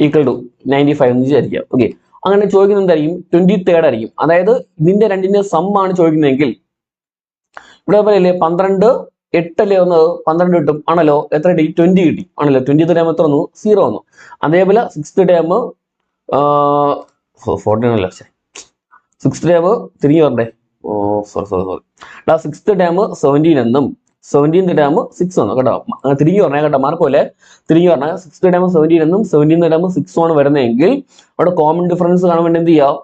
ഈക്വൽ ടു 95 എന്ന് വിചാരിക്കുക. ഓക്കെ, അങ്ങനെ ചോദിക്കുന്നത് എന്തായിരിക്കും? 23rd ആയിരിക്കും. അതായത് ഇതിന്റെ രണ്ടിന്റെ സം ആണ് ചോദിക്കുന്നതെങ്കിൽ ഇവിടെ പറയില്ലേ 12 8 അല്ലേ വന്നത്? 12 കിട്ടും ആണല്ലോ. എത്ര കിട്ടി? 20 കിട്ടി ആണല്ലോ. 20th ടേം എത്ര വന്നു? 0 വന്നു. അതേപോലെ 6th ടേം 14 അല്ല, 6th ടേം തിരിഞ്ഞു വരണ്ടേ? സോറി 6th ടേം 17 എന്നും 17th ടേം 6 വന്നു കേട്ടോ. തിരിഞ്ഞു പറഞ്ഞേ കേട്ടോ, മാർക്കോല്ലേ? തിരിഞ്ഞു പറഞ്ഞാൽ 6th ടേം 17 എന്നും 17th ടേം 6 ആണ് വരുന്നതെങ്കിൽ അവിടെ കോമൺ ഡിഫറൻസ് കാണാൻ വേണ്ടി എന്ത് ചെയ്യാം?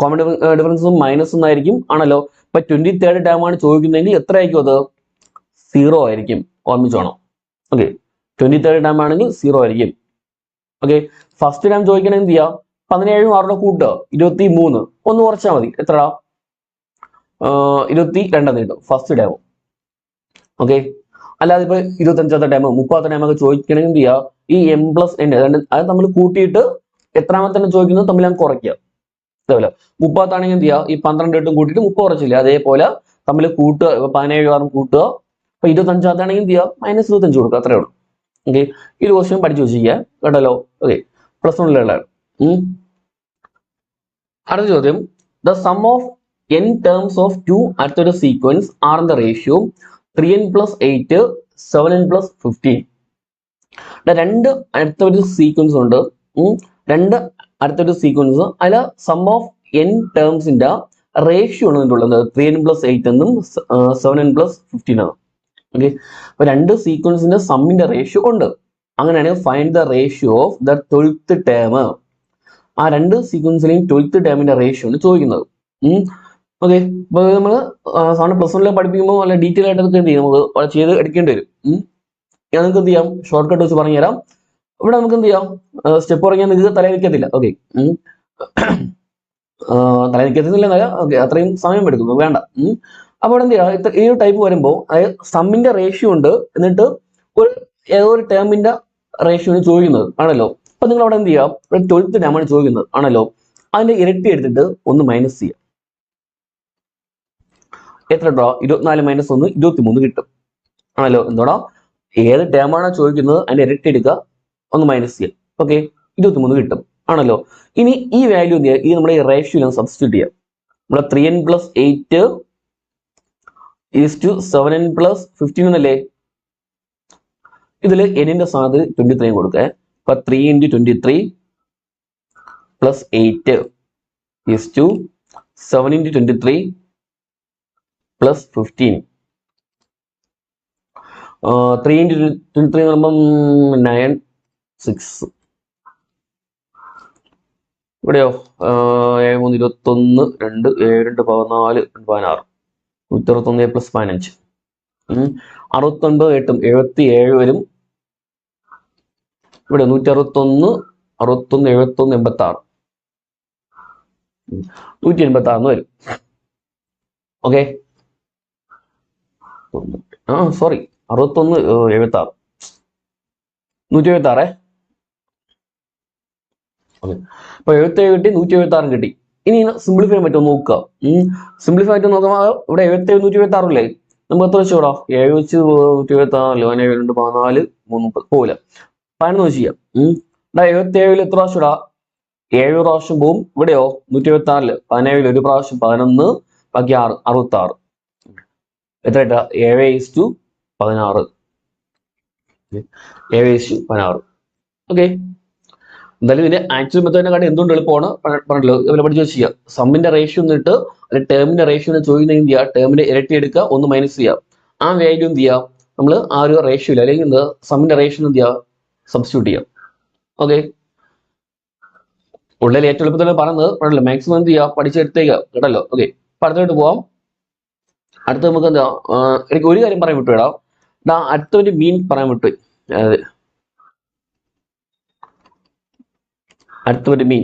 കോമൺ ഡിഫറൻസും -1 ആയിരിക്കും ആണല്ലോ. ഇപ്പൊ 23rd ടേം ആണ് ചോദിക്കുന്നതെങ്കിൽ എത്ര ആയിരിക്കും? അത് 0 ആയിരിക്കും. ഓർമ്മിച്ചോണം. ഓക്കെ, 23rd ടേം ആണെങ്കിൽ 0 ആയിരിക്കും. ഓക്കെ, ഫസ്റ്റ് ടേം ചോദിക്കണേ എന്ത് ചെയ്യാം? 17 6 കൂട്ടുക 23 ഒന്ന് കുറച്ചാൽ മതി. എത്ര 22 കിട്ടും ഫസ്റ്റ് ടൈം. ഓക്കെ, അല്ലാതെ ഇപ്പൊ 25ാമത്തെ ടൈം 30ാമത്തെ ടൈം ഒക്കെ ചോദിക്കണമെങ്കിൽ എന്ത് ചെയ്യുക, ഈ m+n അത് നമ്മൾ കൂട്ടിയിട്ട് എത്രാമത്തെ ചോദിക്കുന്നത് തമ്മിൽ അങ്ങ് കുറയ്ക്കുക. അതേപോലെ 30ആണെങ്കിൽ എന്ത് ചെയ്യുക, ഈ 12 8 കൂട്ടിയിട്ട് 30 കുറച്ചില്ല, അതേപോലെ തമ്മിൽ കൂട്ടുക. ഇപ്പൊ 17 6 കൂട്ടുക. അപ്പൊ 25ാമത്താണെങ്കിൽ എന്ത് ചെയ്യുക, -25 കൊടുക്കുക. അത്രേ ഉള്ളൂ. ഓക്കെ, ഈ ഒരു ക്വസ്റ്റ്യൻ പഠിച്ചു വെച്ചിരിക്കുക കേട്ടല്ലോ. ഓക്കെ, +1 അടുത്ത ചോദ്യം, the sum of n terms of 2 at ഒരു sequence are in the ratio 3n + 8 7n + 15. രണ്ട് അടുത്തൊരു സീക്വൻസ് ഉണ്ട്. രണ്ട് അടുത്തൊരു സീക്വൻസ്, അതിൽ സം ഓഫ് n ടേംസിന്റെ റേഷ്യോ ആണ് ഉള്ളത് 3n + 8 എന്നും 7n + 15 ആണ്. ഓക്കെ, അപ്പൊ രണ്ട് സീക്വൻസിന്റെ സമ്മിന്റെ റേഷ്യോ ഉണ്ട്. അങ്ങനെയാണെങ്കിൽ find the ratio of the 12th term. ആ രണ്ട് സീക്വൻസിലെയും 12th ടേമിന്റെ റേഷ്യോ ആണ് ചോദിക്കുന്നത്. ഓക്കെ, ഇപ്പൊ നമ്മൾ സാധാരണ +1 പഠിപ്പിക്കുമ്പോൾ നല്ല ഡീറ്റെയിൽ ആയിട്ട് എന്ത് ചെയ്യും, നമുക്ക് ചെയ്ത് എടുക്കേണ്ടി വരും. ഞാൻ നിങ്ങൾക്ക് എന്ത് ചെയ്യാം, ഷോർട്ട് കട്ട് വെച്ച് പറഞ്ഞുതരാം. ഇവിടെ നമുക്ക് എന്ത് ചെയ്യാം, സ്റ്റെപ്പ് പറഞ്ഞാൽ നിങ്ങൾക്ക് തല നിൽക്കത്തില്ല. ഓക്കെ, തല നിൽക്കത്തില്ല, ഓക്കെ, അത്രയും സമയം എടുക്കും, വേണ്ട. അപ്പൊ ഇവിടെ എന്ത് ചെയ്യാം, ഈ ഒരു ടൈപ്പ് വരുമ്പോൾ അതായത് സമ്മിന്റെ റേഷ്യോ ഉണ്ട്, എന്നിട്ട് ഏതോ ഒരു ടേമിന്റെ റേഷ്യോ ആണ് ചോദിക്കുന്നത് ആണല്ലോ. അപ്പൊ നിങ്ങൾ അവിടെ എന്ത് ചെയ്യാം, 12th ടേമാണ് ചോദിക്കുന്നത് ആണല്ലോ, അതിന്റെ ഇരട്ടി എടുത്തിട്ട് ഒന്ന് മൈനസ് ചെയ്യാം. എത്ര ഡ്രോ 24 - 1 23 കിട്ടും ആണല്ലോ. എന്തോടാ, ഏത് ടേമാണോ ചോദിക്കുന്നത് അതിന്റെ ഇരട്ടി എടുക്കുക, ഒന്ന് മൈനസ് ചെയ്യാം. ഓക്കെ, 23 കിട്ടും ആണല്ലോ. ഇനി ഈ വാല്യൂ ഈ നമ്മുടെ ഈ റേഷ്യോ സബ്സ്റ്റിറ്റ്യൂട്ട് ചെയ്യാം. നമ്മുടെ 3n + 8 = 7n + 15 എന്നല്ലേ. ഇതിൽ n-ന്റെ സ്ഥാനത്ത് 23 കൊടുക്കുക. അപ്പൊ 3 × 23 + 8 = 7 × 23 + 15. 3 × 23 എന്ന് പറയുമ്പം 9 6. ഇവിടെയോ 7 3 21 2 7 2 14 16 161 + 15 69 8 77 വരും. ഇവിടെ 161 61 71 86 186 വരും. Okay, sorry 61 76 176. ഓക്കെ, അപ്പൊ 77 കിട്ടി, 176 കിട്ടി. ഇനി സിംപ്ലിഫൈ ചെയ്യാൻ പറ്റുമോ നോക്കുക. സിംപ്ലിഫൈ ആയിട്ട് നോക്കുമ്പോൾ ഇവിടെ 77 176 അല്ലേ, നമുക്ക് എത്ര വെച്ച് വിടാം, 7 വെച്ച് 176 7 2 14 30 പോകില്ല, 11 വെച്ച് ചെയ്യാം. 77 എത്ര പ്രാവശ്യം ഇടാം, 7 പ്രാവശ്യം പോവും. ഇവിടെയോ 176 17 ഒരു പ്രാവശ്യം 11 ബാക്കി 6 66. എത്ര ഇട്ടാ 7:16 7:16. ഓക്കെ, എന്തായാലും ഇതിന്റെ ആക്ച്വൽ മെത്തേഡിനെ കാട്ടി എന്തുകൊണ്ട് എളുപ്പമാണ് പറഞ്ഞല്ലോ. ഇവരെ പഠിച്ചു വെച്ചാൽ സമ്മിന്റെ റേഷ്യോ എന്നിട്ട് അല്ലെങ്കിൽ ടേമിന്റെ റേഷ്യോ ചോദിക്കുന്ന എന്ത് ചെയ്യുക, ടേമിന്റെ ഇരട്ടി എടുക്കുക, ഒന്ന് മൈനസ് ചെയ്യുക. ആ വാല്യൂ എന്ത് ചെയ്യുക, നമ്മൾ ആ ഒരു റേഷ്യോയിൽ അല്ലെങ്കിൽ എന്താ സമ്മിന്റെ റേഷ്യോ എന്ത് ചെയ്യുക, സബ്സ്റ്റിറ്റ്യൂട്ട് ചെയ്യാം. ഓക്കെ, ഉള്ളിൽ ഏറ്റവും എളുപ്പത്തിൽ പറഞ്ഞത് മാക്സിമം എന്ത് ചെയ്യുക, പഠിച്ചെടുത്തേക്കുക കേട്ടല്ലോ. ഓക്കെ, അപ്പൊ അടുത്തോട്ട് പോവാം. അടുത്ത നമുക്ക് എന്താ, എനിക്ക് ഒരു കാര്യം പറയാൻ വിട്ടുവിടാം. അടുത്തൊരു മീൻ പറയാൻ വിട്ടു. അതായത് അടുത്തൊരു മീൻ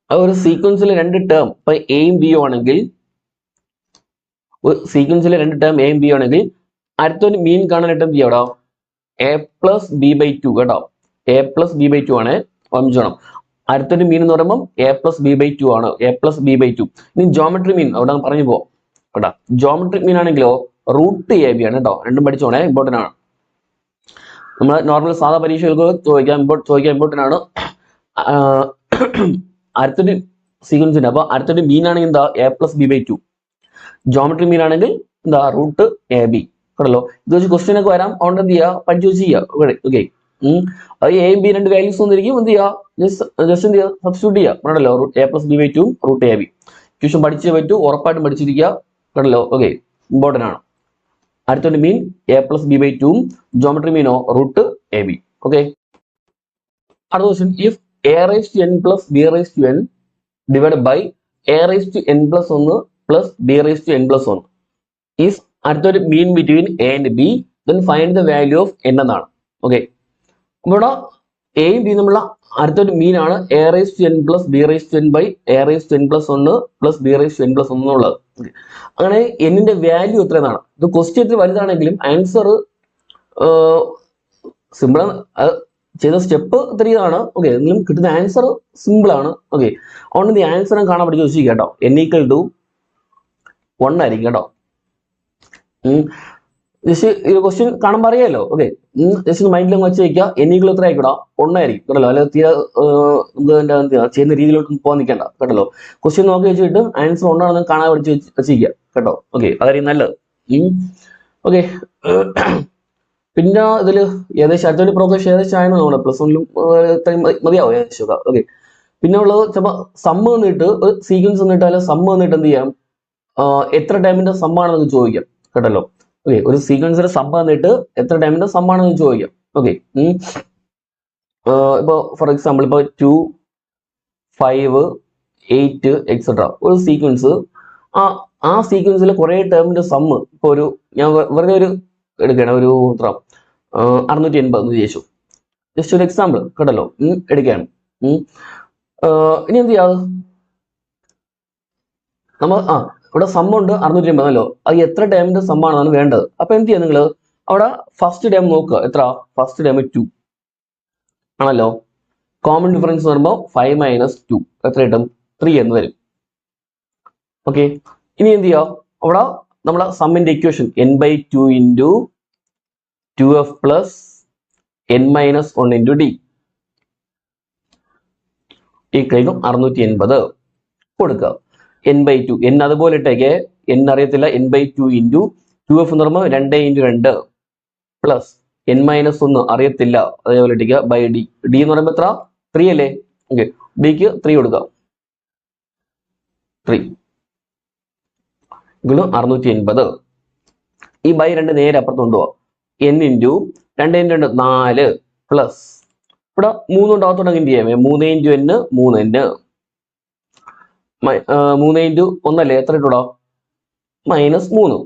ഒരു സീക്വൻസിലെ രണ്ട് ടേം ഇപ്പൊ എയും ബിയും ആണെങ്കിൽ, സീക്വൻസിലെ രണ്ട് ടേം എയും ബിയും ആണെങ്കിൽ അടുത്തൊരു മീൻ കാണാനായിട്ട് എന്ത് ചെയ്യാം, a+b/2 കേട്ടോ. a+b/2 ആണ് വംശണം. അടുത്തൊരു മീൻ എന്ന് പറയുമ്പോൾ a+b/2 ആണ്, a+b/2. ഇനി ജോമെട്രി മീൻ അവിടെ പറഞ്ഞു പോവാം കേട്ടോ. ജോമെട്രിക് മീൻ ആണെങ്കിലോ √ab ആണ് കേട്ടോ. രണ്ടും പഠിച്ചോണേ, ഇമ്പോർട്ടന്റ് ആണ്. നമ്മൾ നോർമൽ സാധാ പരീക്ഷകൾക്ക് ചോദിക്കാൻ ഇമ്പോർട്ടന്റ് ആണ്. അടുത്തൊരു സീക്വൻസിന്റെ അപ്പൊ അടുത്തൊരു മീൻ ആണെങ്കിൽ എന്താ a+b/2. ജോമെട്രി മീൻ ആണെങ്കിൽ എന്താ √ab കേട്ടല്ലോ. ഇത് വെച്ച് ക്വസ്റ്റ്യൻ ഒക്കെ വരാം, അതുകൊണ്ട് എന്ത് ചെയ്യുക, പഠിച്ചു വെച്ച് ചെയ്യുക. ഓക്കെ, അത് എയും ബി രണ്ട് വാല്യൂസ് വന്നിരിക്കും, എന്ത് ചെയ്യുക, ജസ്റ്റ് എന്ത് ചെയ്യുക, സബ്സ്റ്റിറ്റ്യൂട്ട് ചെയ്യുക കേട്ടല്ലോ. a+b/2 √ab ട്യൂഷൻ പഠിച്ചേ പറ്റൂ, ഉറപ്പായിട്ടും പഠിച്ചിരിക്കുക കേട്ടല്ലോ. ഓക്കെ, ഇമ്പോർട്ടന്റ് ആണ്. അടുത്തൊരു മീൻ a+b/2, ജോമെട്രി മീനോ √ab. ഓക്കെ, അടുത്ത question, if a⁻n + b⁻n divide by a⁻n + 1 + b⁻n + 1 is അടുത്തൊരു mean between a and b, then find the value of n എന്നാണ്. ഓക്കെ, ഇവിടെ എയും ബി നമ്മളുള്ള അടുത്തൊരു മീൻ ആണ് A raise to N plus B raise to N by A raise to N plus 1 plus B raise to N plus 1 എന്നുള്ളത്. അങ്ങനെ എന്നിന്റെ value എത്ര എന്നാണ്. ഇത് ക്വസ്റ്റ്യൻ വലുതാണെങ്കിലും ആൻസർ സിമ്പിൾ ചെയ്ത സ്റ്റെപ്പ് 3 ആണ്. ഓക്കെ, എങ്കിലും കിട്ടുന്ന ആൻസർ സിമ്പിൾ ആണ്. ഓക്കെ, അതുകൊണ്ട് ഈ ആൻസർ കാണാൻ പഠിച്ച് വെച്ചിരിക്കുക കേട്ടോ. n = 1 ആയിരിക്കും കേട്ടോ. ജസ്റ്റ് ഈ ക്വസ്റ്റ്യൻ കാണുമ്പോൾ അറിയാലോ. ഓക്കെ, ജസ്റ്റ് മൈൻഡിൽ വെച്ച് വയ്ക്കുക. n = എത്ര ആയിക്കൂടാ, 1 ആയിരിക്കും കേട്ടല്ലോ. അല്ലെങ്കിൽ തീരെ നമുക്ക് ചെയ്യുന്ന രീതിയിലോട്ട് പോകാൻ നിൽക്കണ്ട കേട്ടല്ലോ. ക്വസ്റ്റ്യൻ നോക്കി വെച്ചിട്ട് ആൻസർ 1 ആണെന്ന് കാണാൻ പഠിച്ച് വെച്ചിരിക്കുക കേട്ടോ. ഓക്കെ, അതായിരിക്കും നല്ലത്. ഓക്കെ, പിന്നെ ഇതിൽ ഏകദേശം അടുത്തൊരു പ്രോഗ്രസ് ഏകദേശം ആയിരുന്നു നമ്മുടെ +1ലും മതിയാവും ഏകദേശം. ഓക്കെ, പിന്നെ ഉള്ളത് ചിലപ്പോൾ സമ്മ് വന്നിട്ട് ഒരു സീക്വൻസ് വന്നിട്ട് അല്ല സമ്മ് വന്നിട്ട് എന്ത് ചെയ്യാം, എത്ര ടൈമിന്റെ സമ്മാണെന്ന് ചോദിക്കാം കേട്ടല്ലോ. ഓക്കെ, ഒരു സീക്വൻസിന്റെ സമ്മ് വന്നിട്ട് എത്ര ടൈമിന്റെ സമ്മാണെന്ന് ചോദിക്കാം. ഓക്കെ, ഇപ്പൊ ഫോർ എക്സാമ്പിൾ ഇപ്പൊ 2, 5, 8 എക്സെട്ര ഒരു സീക്വൻസ്. ആ സീക്വൻസിലെ കുറെ ടേമിന്റെ സമ്മ് ഇപ്പൊ ഒരു ഞാൻ വെറുതെ ഒരു എടുക്കണം, ഒരു 680 എന്ന് വിചാരിച്ചു. ജസ്റ്റ് ഒരു എക്സാമ്പിൾ കേട്ടല്ലോ, എടുക്കുകയാണ്. ഇനി എന്ത് ചെയ്യാം, നമ്മൾ ഇവിടെ സമ്മുണ്ട് 680 അല്ലോ. അത് എത്ര ടൈമിന്റെ സമ്മാണെന്നാണ് വേണ്ടത്. അപ്പൊ എന്ത് ചെയ്യാം, നിങ്ങൾ അവിടെ ഫസ്റ്റ് ടൈം നോക്കുക. എത്ര, ഫസ്റ്റ് ടൈം 2 ആണല്ലോ. കോമൺ ഡിഫറൻസ് വരുമ്പോൾ 5 - 2 എത്ര കിട്ടും, 3 എന്ന് വരും. ഓക്കെ, ഇനി എന്ത് ചെയ്യാം, അവിടെ നമ്മുടെ സമ്മിന്റെ equation n/2 × 2f + n - 1 × d = 680 കൊടുക്കുക. n/2 n അതുപോലെ ഇട്ടേക്ക്, n അറിയത്തില്ല. n/2 × 2f എന്ന് പറയുമ്പോൾ 2 × 2 പ്ലസ് n - 1 അറിയത്തില്ല, അതേപോലെ ഇട്ടേക്കുക ബൈ d. d എന്ന് പറയുമ്പോൾ എത്ര, 3 അല്ലേ. ഓക്കെ, ഡിക്ക് 3 കൊടുക്കുക. 3 = 680. ഈ ബൈ 2 നേരെ അപ്പുറത്ത് കൊണ്ടുപോവാം. n × 2 × 2 4 പ്ലസ് ഇവിടെ 3 ഉണ്ടാകത്തുണ്ടെങ്കിൽ എന്ത് ചെയ്യാം, 3 × n 3n 3 × 1 അല്ലേ, എത്ര ഇട്ടൂടാ, -3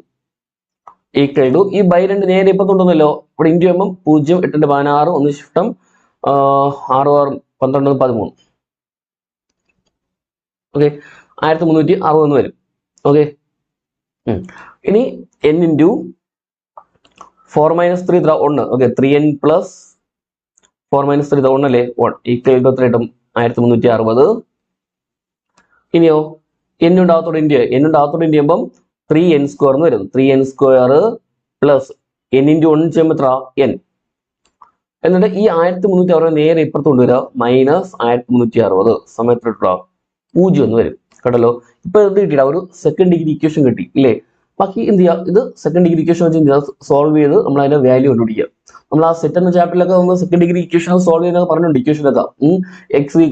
ഈക്വൽ ടു ഈ ബൈ 2 നേരെ ഇപ്പത്തുണ്ടല്ലോ. ഇവിടെ ഇൻറ്റു ചെയ്യുമ്പോൾ 0 8 16 1 ശിഷ്ടം 6 6 12 13. ഓക്കെ, 1360 വരും. ഓക്കെ, ഇനി n × 4 - 3 1. ഓക്കെ, 3n + 4 - 3 1 അല്ലേ, 1 ഈക്വൽ ടു എത്ര കിട്ടും, 1360. ഇനിയോ n ഉണ്ടാകത്തോടെ ഇന്ത്യ, n ഉണ്ടാകത്തോടെ ഇന്ത്യ ചെയ്യുമ്പം 3n² എന്ന് വരും. 3n² പ്ലസ് n × 1 ചെയ്യുമ്പോൾ എത്ര, n. എന്നിട്ട് ഈ 1360 നേരെ ഇപ്പുറത്ത് കൊണ്ടുവരിക, -1360 സമയത്ത് ഇട്ടാ 0 എന്ന് വരും കേട്ടല്ലോ. ഇപ്പൊ എന്ത് കിട്ടിയിട്ടാ, ഒരു സെക്കൻഡ് ഡിഗ്രി ഇക്വേഷൻ കിട്ടി ഇല്ലേ. ബാക്കി എന്ത് ചെയ്യുക, ഇത് സെക്കൻഡ് ഡിഗ്രി ഇക്വേഷൻ വെച്ച് സോൾവ് ചെയ്ത് നമ്മൾ അതിന്റെ വാല്യൂ കണ്ടുപിടിക്കുക. നമ്മൾ ആ സെറ്റ് എന്ന ചാപ്റ്ററിലൊക്കെ നമ്മൾ സെക്കൻഡ് ഡിഗ്രി ഇക്വേഷൻ സോൾവ് ചെയ്യുന്നത് പറഞ്ഞിട്ടുണ്ട്. ഇക്വേഷനൊക്കെ x =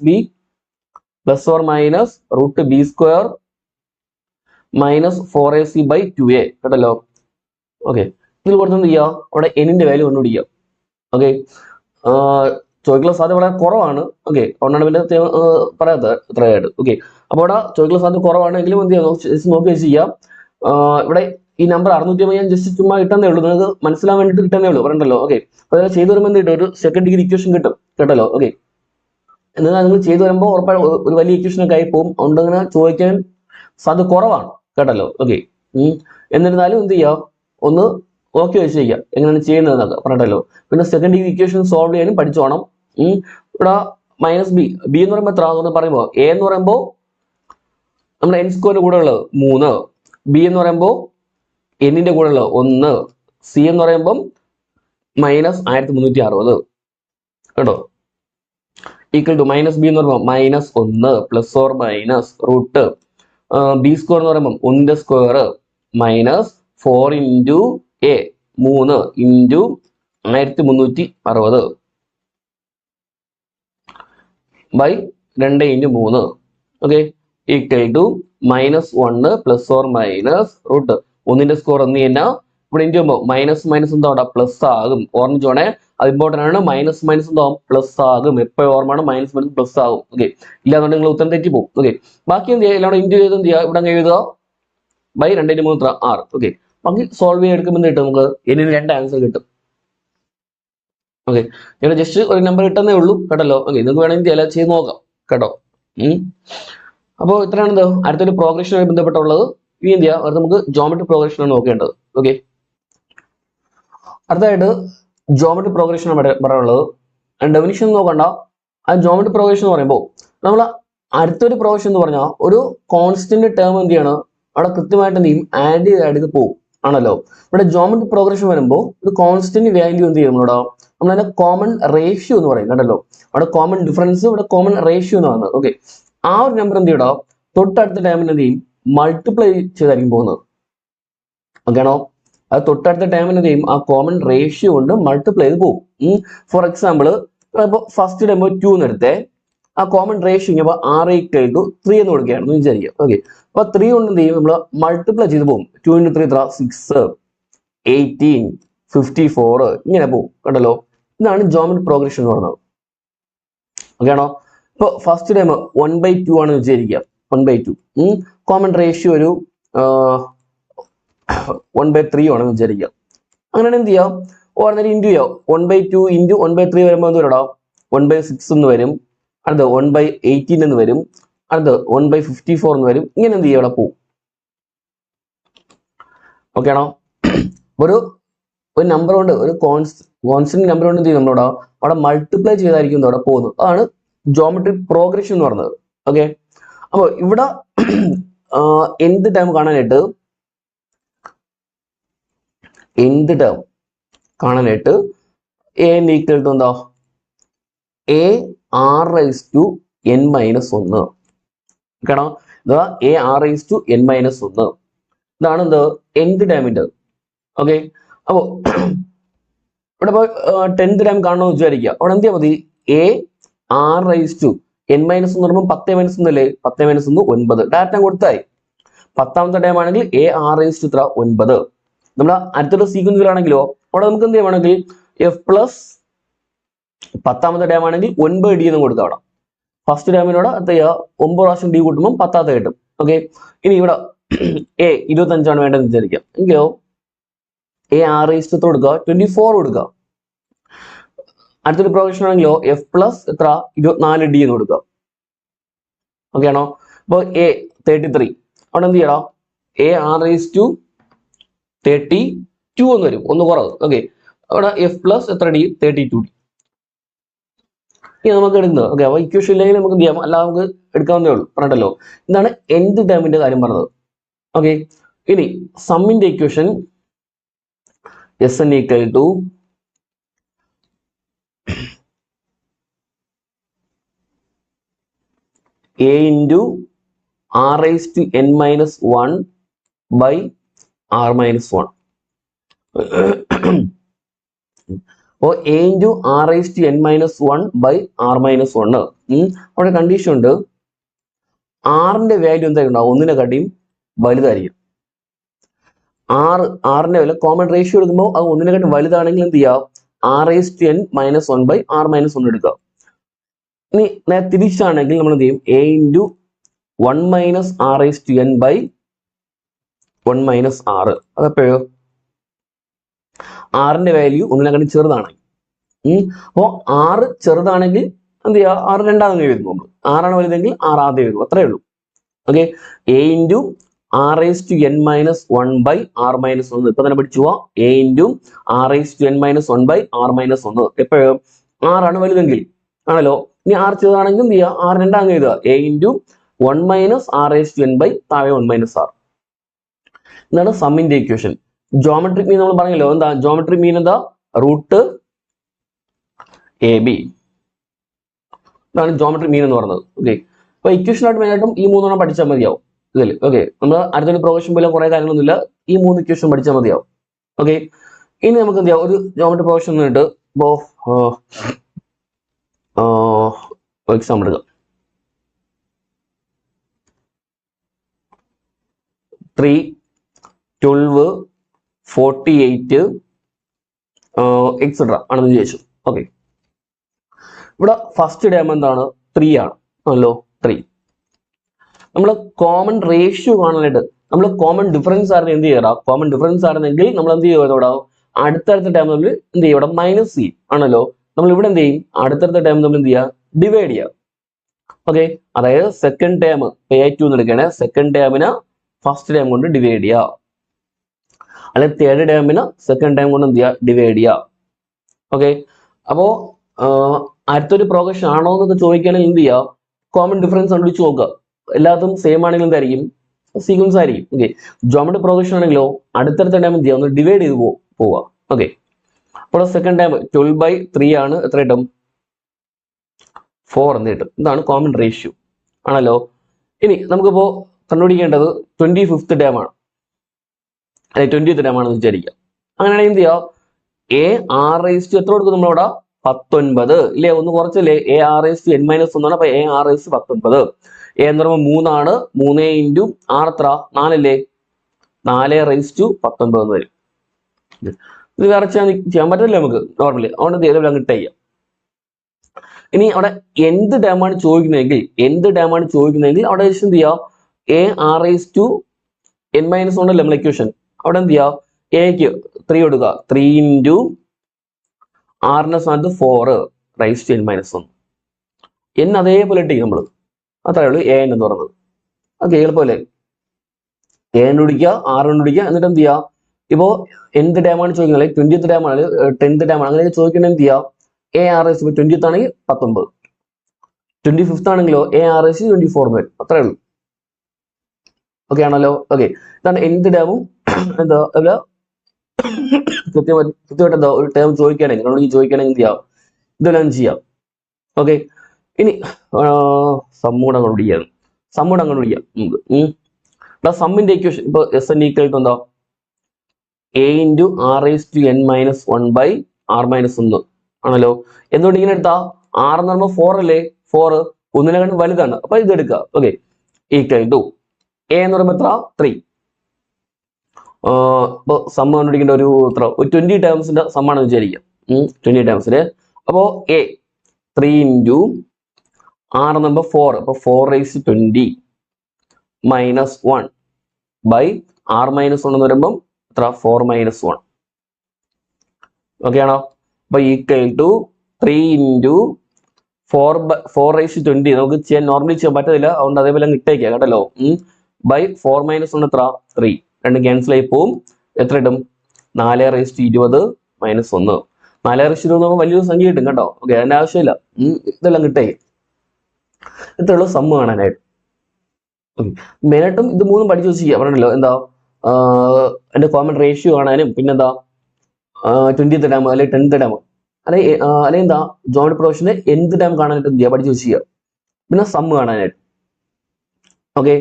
-b ± √b² - 4ac/2a കേട്ടല്ലോ. ഓക്കെ, ഇതിൽ കൊടുത്ത് എന്ത് ചെയ്യുക, അവിടെ n-ന്റെ വാല്യൂ കണ്ടുപിടിക്കുക. ഓക്കെ, ചോദിക്കുന്ന സാധ്യത വളരെ കുറവാണ്. ഓക്കെ, അതുകൊണ്ടാണ് പിന്നെ പറയാത്തത് ഇത്രയായിട്ട്. ഓക്കെ, അപ്പോൾ ഇവിടെ ചോദിക്കുന്ന സാധ്യത കുറവാണെങ്കിലും എന്ത് ചെയ്യാം, നോക്കി വെച്ച് ചെയ്യാം. ഇവിടെ ഈ നമ്പർ 680 ഞാൻ ജസ്റ്റ് ചുമ്മാ ഇട്ടെന്നേ ഉള്ളൂ, നിങ്ങൾക്ക് മനസ്സിലാൻ വേണ്ടിയിട്ട് ഇട്ടെന്നേ ഉള്ളൂ, പറഞ്ഞല്ലോ. ഓക്കെ, അപ്പോൾ അത് ചെയ്ത് വരുമ്പോൾ എന്ത് കിട്ടും, ഒരു സെക്കൻഡ് ഡിഗ്രി ഇക്വേഷൻ കിട്ടും കേട്ടല്ലോ. ഓക്കെ, എന്നാൽ നിങ്ങൾ ചെയ്തു വരുമ്പോൾ ഉറപ്പായും ഒരു വലിയ ഇക്വേഷനൊക്കെ ആയി പോകും. അതുകൊണ്ട് അങ്ങനെ ചോദിക്കാൻ സാധ്യത കുറവാണ് കേട്ടല്ലോ. ഓക്കെ, എന്നിരുന്നാലും എന്ത് ചെയ്യാം, ഒന്ന് നോക്കി വെച്ചിരിക്കുക എങ്ങനെയാണ് ചെയ്യുന്നതെന്നൊക്കെ പറഞ്ഞിട്ടല്ലോ. പിന്നെ സെക്കൻഡ് ഡിഗ്രി ഇക്വേഷൻ സോൾവ് ചെയ്യാനും പഠിച്ചോണം. ഇവിടെ -b എന്ന് പറയുമ്പോൾ എത്ര എന്ന് പറയുമ്പോൾ a എന്ന് പറയുമ്പോൾ നമ്മുടെ n² കൂടെ ഉള്ളത് 3, b എന്ന് പറയുമ്പോൾ n-ന്റെ കൂടെ ഉള്ളത് 1, c എന്ന് പറയുമ്പോൾ -1360 കേട്ടോ. ഈക്വൽ ടു -b എന്ന് പറയുമ്പോൾ -1 ± √b² എന്ന് പറയുമ്പോൾ 1² -4 × a 3 × 1360 by 2 × 3. Okay, equal to -1 ± √1-ന്റെ സ്കോർ എന്ന് തന്നെ ഇവിടെ ഇൻറ്റു ചെയ്യുമ്പോൾ മൈനസ് എന്താ പ്ലസ് ആകും. ഓർമ്മിച്ചോണേ, അത് ഇമ്പോർട്ടൻ്റ് ആണ്. മൈനസ് എന്താവും, പ്ലസ് ആകും. എപ്പോഴും ഓർമ്മയാണ്, മൈനസ് പ്ലസ് ആകും. ഓക്കെ, ഇല്ലാന്നുണ്ടെങ്കിൽ നിങ്ങൾ ഉത്തരം തെറ്റി പോകും. ഓക്കെ, ബാക്കി എന്ത് ചെയ്യുക, ഇവിടെ ഇൻറ്റു ചെയ്ത് എന്ത് ചെയ്യുക, ഇവിടെ എഴുതുക ബൈ 2 × 3 6. ഓക്കെ, ബാക്കി സോൾവ് ചെയ്തെടുക്കുമ്പോൾ കിട്ടും നമുക്ക് n-ന് 2 ആൻസർ കിട്ടും. ഓക്കെ, ഞാൻ ജസ്റ്റ് ഒരു നമ്പർ കിട്ടുന്നേ ഉള്ളൂ കേട്ടല്ലോ. ഓക്കെ, നിങ്ങൾക്ക് വേണമെങ്കിൽ എല്ലാം ചെയ്ത് നോക്കാം കേട്ടോ. അപ്പോൾ ഇത്രയാണ് എന്ത് അടുത്തൊരു പ്രോഗ്രഷനുമായി ബന്ധപ്പെട്ടുള്ളത്. ഇനി എന്ത് ചെയ്യുക, നമുക്ക് ജോമെട്രി പ്രോഗ്രഷൻ ആണ് നോക്കേണ്ടത്. ഓക്കെ, അടുത്തതായിട്ട് ജോമെട്രി പ്രോഗ്രഷൻ ആണ് പറയാനുള്ളത്. ഡെഫിനിഷൻ നോക്കണ്ട. ആ ജോമെട്രി പ്രോഗ്രഷൻ എന്ന് പറയുമ്പോൾ നമ്മൾ അടുത്തൊരു പ്രോഗ്രഷൻ എന്ന് പറഞ്ഞാൽ ഒരു കോൺസ്റ്റന്റ് ടേം എന്ത് ചെയ്യണം, അവിടെ കൃത്യമായിട്ട് എന്ത് ചെയ്യും, ആഡ് ചെയ്ത് പോകും ആണല്ലോ. ഇവിടെ ജോമെട്രി പ്രോഗ്രഷൻ വരുമ്പോൾ ഒരു കോൺസ്റ്റന്റ് വാല്യൂ എന്ത് ചെയ്യും, നമ്മളതിന്റെ കോമൺ റേഷ്യോ എന്ന് പറയും കേട്ടല്ലോ. അവിടെ കോമൺ ഡിഫറൻസ്, ഇവിടെ കോമൺ റേഷ്യോ എന്ന് പറയുന്നത്. ഓക്കെ, ആ ഒരു നമ്പർ എന്ത് ചെയ്യണം, തൊട്ടടുത്ത ടൈമിന് എന്ത് ചെയ്യും, മൾട്ടിപ്ലൈ ചെയ്തായിരിക്കും പോകുന്നത്. ഓക്കെ ആണോ? അത് തൊട്ടടുത്ത ടൈമിന് എന്ത് ചെയ്യും, ആ കോമൺ റേഷ്യോ കൊണ്ട് മൾട്ടിപ്ലൈ ചെയ്ത് പോകും. ഫോർ എക്സാമ്പിൾ, ഇപ്പോൾ ഫസ്റ്റ് ടൈം 2 എന്ന് എടുത്തേ, ആ കോമൺ റേഷ്യോ ഇപ്പോൾ R=3 എന്ന് കൊടുക്കുകയാണെന്ന് വിചാരിക്കുക. ഓക്കെ, അപ്പൊ 3 കൊണ്ട് എന്ത് ചെയ്യും, നമ്മൾ മൾട്ടിപ്ലൈ ചെയ്ത് പോകും. 2 × 3 6, 18, 54 ഇങ്ങനെ പോകും കേട്ടല്ലോ. ഇതാണ് ജോമെട്രി പ്രോഗ്രഷൻ എന്ന് പറയുന്നത്. ഓക്കെ ആണോ? ഇപ്പൊ ഫസ്റ്റ് ടൈം 1/2 ആണ് വിചാരിക്കുക. 1/2 കോമൺ റേഷ്യോ ഒരു 1/3 ആണ് വിചാരിക്കുക. അങ്ങനെ എന്ത് ചെയ്യാം, ഓർഡിനറി ഇൻറ്റു ചെയ്യാം. 1/2 × 1/3 വരുമ്പോൾ എന്ത് വരടാ, 1/6 എന്ന് വരും. അടുത്ത് 1/18 എന്ന് വരും. അടുത്ത് 1/54 എന്ന് വരും. ഇങ്ങനെ എന്ത് ചെയ്യുക, അവിടെ പോകും. ഓക്കെ ആണോ? ഒരു നമ്പർ കൊണ്ട്, ഒരു കോൺസ്റ്റന്റ് നമ്പർ കൊണ്ട് എന്ത് ചെയ്യും, നമ്മളവിടെ അവിടെ മൾട്ടിപ്ലൈ ചെയ്തായിരിക്കും അവിടെ പോകുന്നത്. അതാണ് ജോമെട്രി പ്രോഗ്രഷൻ എന്ന് പറയുന്നത്. ഓക്കെ, അപ്പോൾ ഇവിടെ എന്ത് ടൈം കാണാനായിട്ട്, എന്ത് ടേം കാണാനായിട്ട് a ഈക്വൽ ടു എന്താ, AR⁻n−1. കേട്ടോ, ഇതാ AR⁻n−1. ഇതാണ് എന്ത് nth ടൈമിന്റെ. ഓക്കെ, അപ്പോ ഇവിടെ ഇപ്പോൾ 10th ടൈം കാണണമെന്ന് വിചാരിക്കുക. അവിടെ എന്ത് ചെയ്യാൽ മതി, AR⁻n−1 പറയുമ്പോൾ 10−1 അല്ലേ, 10−1 9 ഡയറക്റ്റ് കൊടുത്തായി. 10ാമത്തെ ടൈം ആണെങ്കിൽ AR⁻9. നമ്മുടെ അടുത്തുള്ള സീക്വൻസിലാണെങ്കിലോ അവിടെ നമുക്ക് എന്ത് ചെയ്യുവാണെങ്കിൽ F പ്ലസ് 10ാമത്തെ ടൈം ആണെങ്കിൽ 9D എന്ന് കൊടുക്കാം. അവിടെ ഫസ്റ്റ് ടൈമിനോട് എന്ത് ചെയ്യുക, 9 പ്രാവശ്യം D കൂട്ടുമ്പോൾ 10ാമത്തെ കിട്ടും. ഓക്കെ, ഇനി ഇവിടെ A25 ആണ് വേണ്ടതെന്ന് വിചാരിക്കാം. എങ്കിലോ AR⁻3 കൊടുക്കുക, 24 കൊടുക്കുക. അടുത്തൊരു പ്രോഗ്രഷൻ ആണെങ്കിലോ F പ്ലസ് എത്ര 24D എന്ന് കൊടുക്കുക. ഓക്കെ ആണോ? അപ്പോൾ A33 അവിടെ എന്ത് ചെയ്യണം, AR⁻32 എന്ന് വരും, ഒന്ന് കുറവ്. ഓക്കെ, അവിടെ F പ്ലസ് എത്ര D, 32D. ഇനി നമുക്ക് എടുക്കുന്നത്. ഓക്കെ, അപ്പൊ ഇക്വേഷൻ ഇല്ലെങ്കിൽ നമുക്ക് എന്ത് ചെയ്യാം, അല്ലാതെ നമുക്ക് എടുക്കാവുന്നേ ഉള്ളൂ പറഞ്ഞല്ലോ. എന്താണ് nth ടൈമിന്റെ കാര്യം പറഞ്ഞത്. ഓക്കെ, ഇനി സമ്മിന്റെ equation Sn equal to A × R⁻n−1 by R⁻1. അപ്പോൾ A × R⁻n−1 by R⁻1. അവിടെ കണ്ടീഷൻ ഉണ്ട്, ആറിന്റെ വാല്യൂ എന്തായിട്ടുണ്ടാവും, ഒന്നിനെക്കാട്ടിയും വലുതായിരിക്കും. ആറിന്റെ വാല്യൂ കോമൺ റേഷ്യോ എടുക്കുമ്പോൾ അത് ഒന്നിനെക്കാട്ടി വലുതാണെങ്കിൽ എന്ത് ചെയ്യാം, R⁻n−1 by R⁻1 എടുക്കാം. ഇനി നേരെ തിരിച്ചാണെങ്കിൽ നമ്മൾ എന്ത് ചെയ്യും, A × 1 - R⁻n by 1 - R. അതെപ്പോഴോ ആറിന്റെ വാല്യൂ ഒന്നിനെക്കാട്ടി ചെറുതാണ്. അപ്പോൾ 6 ചെറുതാണെങ്കിൽ എന്ത് ചെയ്യുക, 6 രണ്ടാമത് എഴുതും. നമ്മൾ 6 വലുതെങ്കിൽ 6 ആദ്യം എഴുതും, അത്രേ ഉള്ളൂ. Okay, A × R⁻n−1 by R⁻1. ഇപ്പൊ തന്നെ പഠിച്ചു പോവാ. A × R⁻n−1 by R⁻1 എപ്പോഴും 6 വലുതെങ്കിൽ ആണല്ലോ. ഇനി 6 ചെറുതാണെങ്കിൽ എന്ത് ചെയ്യുക, 6 രണ്ടാമത് എഴുതുക. A × 1 - R⁻n by താഴെ 1 - R. ഇതാണ് സമ്മിന്റെ ഇക്വേഷൻ. ജോമെട്രിക് മീൻ നമ്മൾ പറഞ്ഞല്ലോ, എന്താ ജോമെട്രിക് മീൻ, എന്താ √AB. ഇതാണ് ജോമെട്രിക് മീൻ എന്ന് പറയുന്നത്. ഓക്കെ, അപ്പൊ ഇക്വേഷനായിട്ട് മെയിനായിട്ടും ഈ 3 പഠിച്ചാൽ മതിയാവും ഇതിൽ. ഓക്കെ, നമ്മൾ അടുത്തൊരു പ്രോഗ്രഷൻ പോലെ കുറെ കാര്യങ്ങളൊന്നുമില്ല, ഈ 3 ഇക്വേഷൻ പഠിച്ചാൽ മതിയാവും. ഓക്കെ, ഇനി നമുക്ക് എന്ത് ചെയ്യാം, ഒരു ജോമെട്രി പ്രോഗ്രഷൻ വന്നിട്ട് ഇപ്പോ എക്സാമ്പിൾ എടുക്കാം. 3, 12, 48 എക്സെട്ര ആണെന്ന് വിചാരിച്ചു. ഓക്കെ, ഇവിടെ ഫസ്റ്റ് ടേം എന്താണ്, 3 ആണ് ആണല്ലോ. 3 നമ്മൾ കോമൺ റേഷ്യോ കാണാനായിട്ട്, നമ്മൾ കോമൺ ഡിഫറൻസ് ആയിരുന്നു എന്ത് ചെയ്യാം, കോമൺ ഡിഫറൻസ് ആയിരുന്നെങ്കിൽ നമ്മൾ എന്ത് ചെയ്യുക, ഇവിടെ അടുത്തടുത്ത ടേം തമ്മിൽ എന്ത് ചെയ്യും ഇവിടെ മൈനസ് ചെയ്യും ആണല്ലോ. നമ്മൾ ഇവിടെ എന്ത് ചെയ്യും അടുത്തടുത്ത ടേം തമ്മിൽ എന്ത് ചെയ്യുക ഡിവൈഡ് ചെയ്യുക. ഓക്കെ, അതായത് സെക്കൻഡ് ടേം A2 എന്ന് എടുക്കുകയാണ്, സെക്കൻഡ് ടേമിന് ഫസ്റ്റ് ടേം കൊണ്ട് ഡിവൈഡ് ചെയ്യുക, അല്ലെങ്കിൽ തേർഡ് ടേമിന് സെക്കൻഡ് ടേം കൊണ്ട് എന്ത് ചെയ്യുക ഡിവൈഡ് ചെയ്യുക. ഓക്കെ, അപ്പോ അടുത്തൊരു പ്രോഗ്രഷൻ ആണോ എന്നൊക്കെ ചോദിക്കുകയാണെങ്കിൽ എന്ത് ചെയ്യുക കോമൺ ഡിഫറൻസ് കണ്ടുപിടിച്ച് നോക്കുക. എല്ലാത്തും സെയിം ആണെങ്കിൽ എന്തായിരിക്കും സീക്വൻസ് ആയിരിക്കും. ഓക്കെ, ജോമെട്രി പ്രോഗ്രഷൻ ആണെങ്കിലോ അടുത്തടുത്ത ടൈം എന്ത് ചെയ്യുക ഒന്ന് ഡിവൈഡ് ചെയ്ത് പോവുക. ഓക്കെ, അപ്പോൾ സെക്കൻഡ് ടൈം 12/3 ആണ്, എത്ര കിട്ടും 4 എന്ന് കിട്ടും. ഇതാണ് കോമൺ റേഷ്യോ ആണല്ലോ. ഇനി നമുക്കിപ്പോ കണ്ടുപിടിക്കേണ്ടത് 25th ടൈം ആണ്, അല്ലെ 20th ടൈം ആണെന്ന് വിചാരിക്കുക. അങ്ങനെയാണെങ്കിൽ എന്ത് ചെയ്യുക A6 എത്ര കൊടുക്കും നമ്മളിവിടെ 19 ഇല്ലേ, ഒന്ന് കുറച്ചല്ലേ A6n-1 ആണ്. അപ്പൊ A6-19, A എന്ന് പറയുമ്പോൾ 3 ആണ്, 3 × 6 എത്ര 4 അല്ലേ, 4/19 എന്ന് വരും. ഇത് വേറെ ചെയ്യാൻ പറ്റില്ല നമുക്ക് നോർമലി, അതുകൊണ്ട് ഇതെല്ലാം കിട്ടുക ചെയ്യാം. ഇനി അവിടെ എന്ത് ടേമാണ് ചോദിക്കുന്നതെങ്കിൽ അവിടെ എന്ത് ചെയ്യാം A6n-1 അല്ലേ നമ്മൾ ഇക്വേഷൻ, അവിടെ എന്ത് ചെയ്യാം എക്ക് 3 കൊടുക്കുക, 3 × 6 സ്ഥാനത്ത് 4/n-1 n അതേപോലെ ഇട്ടേക്കും നമ്മൾ, അത്രേ ഉള്ളൂ an എന്ന് പറയുന്നത്. ഓക്കെ, എളുപ്പമല്ലേ, a കണ്ടുപിടിക്കുക 6 കണ്ടുപിടിക്കുക, എന്നിട്ട് എന്ത് ചെയ്യുക ഇപ്പോ എന്ത് ടൈമാണ് ചോദിക്കുന്നത്, 20th ടൈം ആണ് 10th ടൈം ആണ് അങ്ങനെ ചോദിക്കുന്നത് എന്ത് ചെയ്യുക A6 20th ആണെങ്കിൽ 19, 25th ആണെങ്കിലോ A6 24 വരും, അത്രേ ഉള്ളൂ. ഓക്കെ ആണല്ലോ. ഓക്കെ, ഇതാണ് എന്ത് ടേമും എന്താ കൃത്യമായിട്ട് എന്താ ഒരു ടേം ചോദിക്കുകയാണെങ്കിൽ എന്ത് ചെയ്യാം ഇതെല്ലാം ചെയ്യാം. ഓക്കെ, ഇനി സമ്മൂടെ കണ്ടുപിടിക്കാം നമുക്ക്. സമ്മിന്റെ ഇക്വേഷൻ ഇപ്പൊ Sn = എന്താ A × R(n-1/r-1) ആണല്ലോ. എന്തുകൊണ്ട് ഇങ്ങനെ എടുത്താ 6 എന്ന് പറയുമ്പോൾ 4 അല്ലേ, 4 ഒന്നിനെക്കാളും വലുതാണ്, അപ്പൊ ഇത് എടുക്കുക. ഓക്കെ, = A എന്ന് പറയുമ്പോൾ എത്ര 3. ഇപ്പൊ സമ്മ് കണ്ടുപിടിക്കേണ്ട ഒരു 20 ടേംസിന്റെ സമ്മാണെന്ന് വിചാരിക്കാം, 20 ടേംസിന്. അപ്പോ A 3 × R എന്ന് പറയുമ്പോൾ 4, അപ്പൊ 4/20 - 1/r-1 എന്ന് പറയുമ്പോൾ എത്ര 4-1. ഓക്കെ ആണോ. അപ്പൊ = 3 × 4/20 നമുക്ക് നോർമലി ചെയ്യാൻ പറ്റത്തില്ല, അതുകൊണ്ട് അതേപോലെ ഇട്ടേക്കാം കേട്ടല്ലോ. 4-1 എത്ര 3, രണ്ട് ക്യാൻസൽ ആയി പോവും, എത്ര കിട്ടും 4/20 - 1. 4/20 വലിയൊരു സംഖ്യ കിട്ടും കേട്ടോ. ഓക്കെ, അതിന്റെ ആവശ്യമില്ല, ഇതെല്ലാം കിട്ടേ. ഇത്രയുള്ളൂ സമ്മ് കാണാനായിട്ട്. മെയിനായിട്ടും ഇത് മൂന്നും പഠിച്ചു വെച്ചിരിക്കുക പറഞ്ഞല്ലോ. എന്താ എന്റെ കോമൺ റേഷ്യോ കാണാനും, പിന്നെന്താ 20th ടൈം അല്ലെങ്കിൽ 10th ടൈം അല്ലെങ്കിൽ എന്താ ജോയിന്റ് പ്രൊഫഷന് എന്ത് ടൈം കാണാനായിട്ട് എന്ത് ചെയ്യുക പഠിച്ചു വെച്ചിരിക്കുക, പിന്നെ സമ്മ് കാണാനായിട്ട്. ഓക്കെ,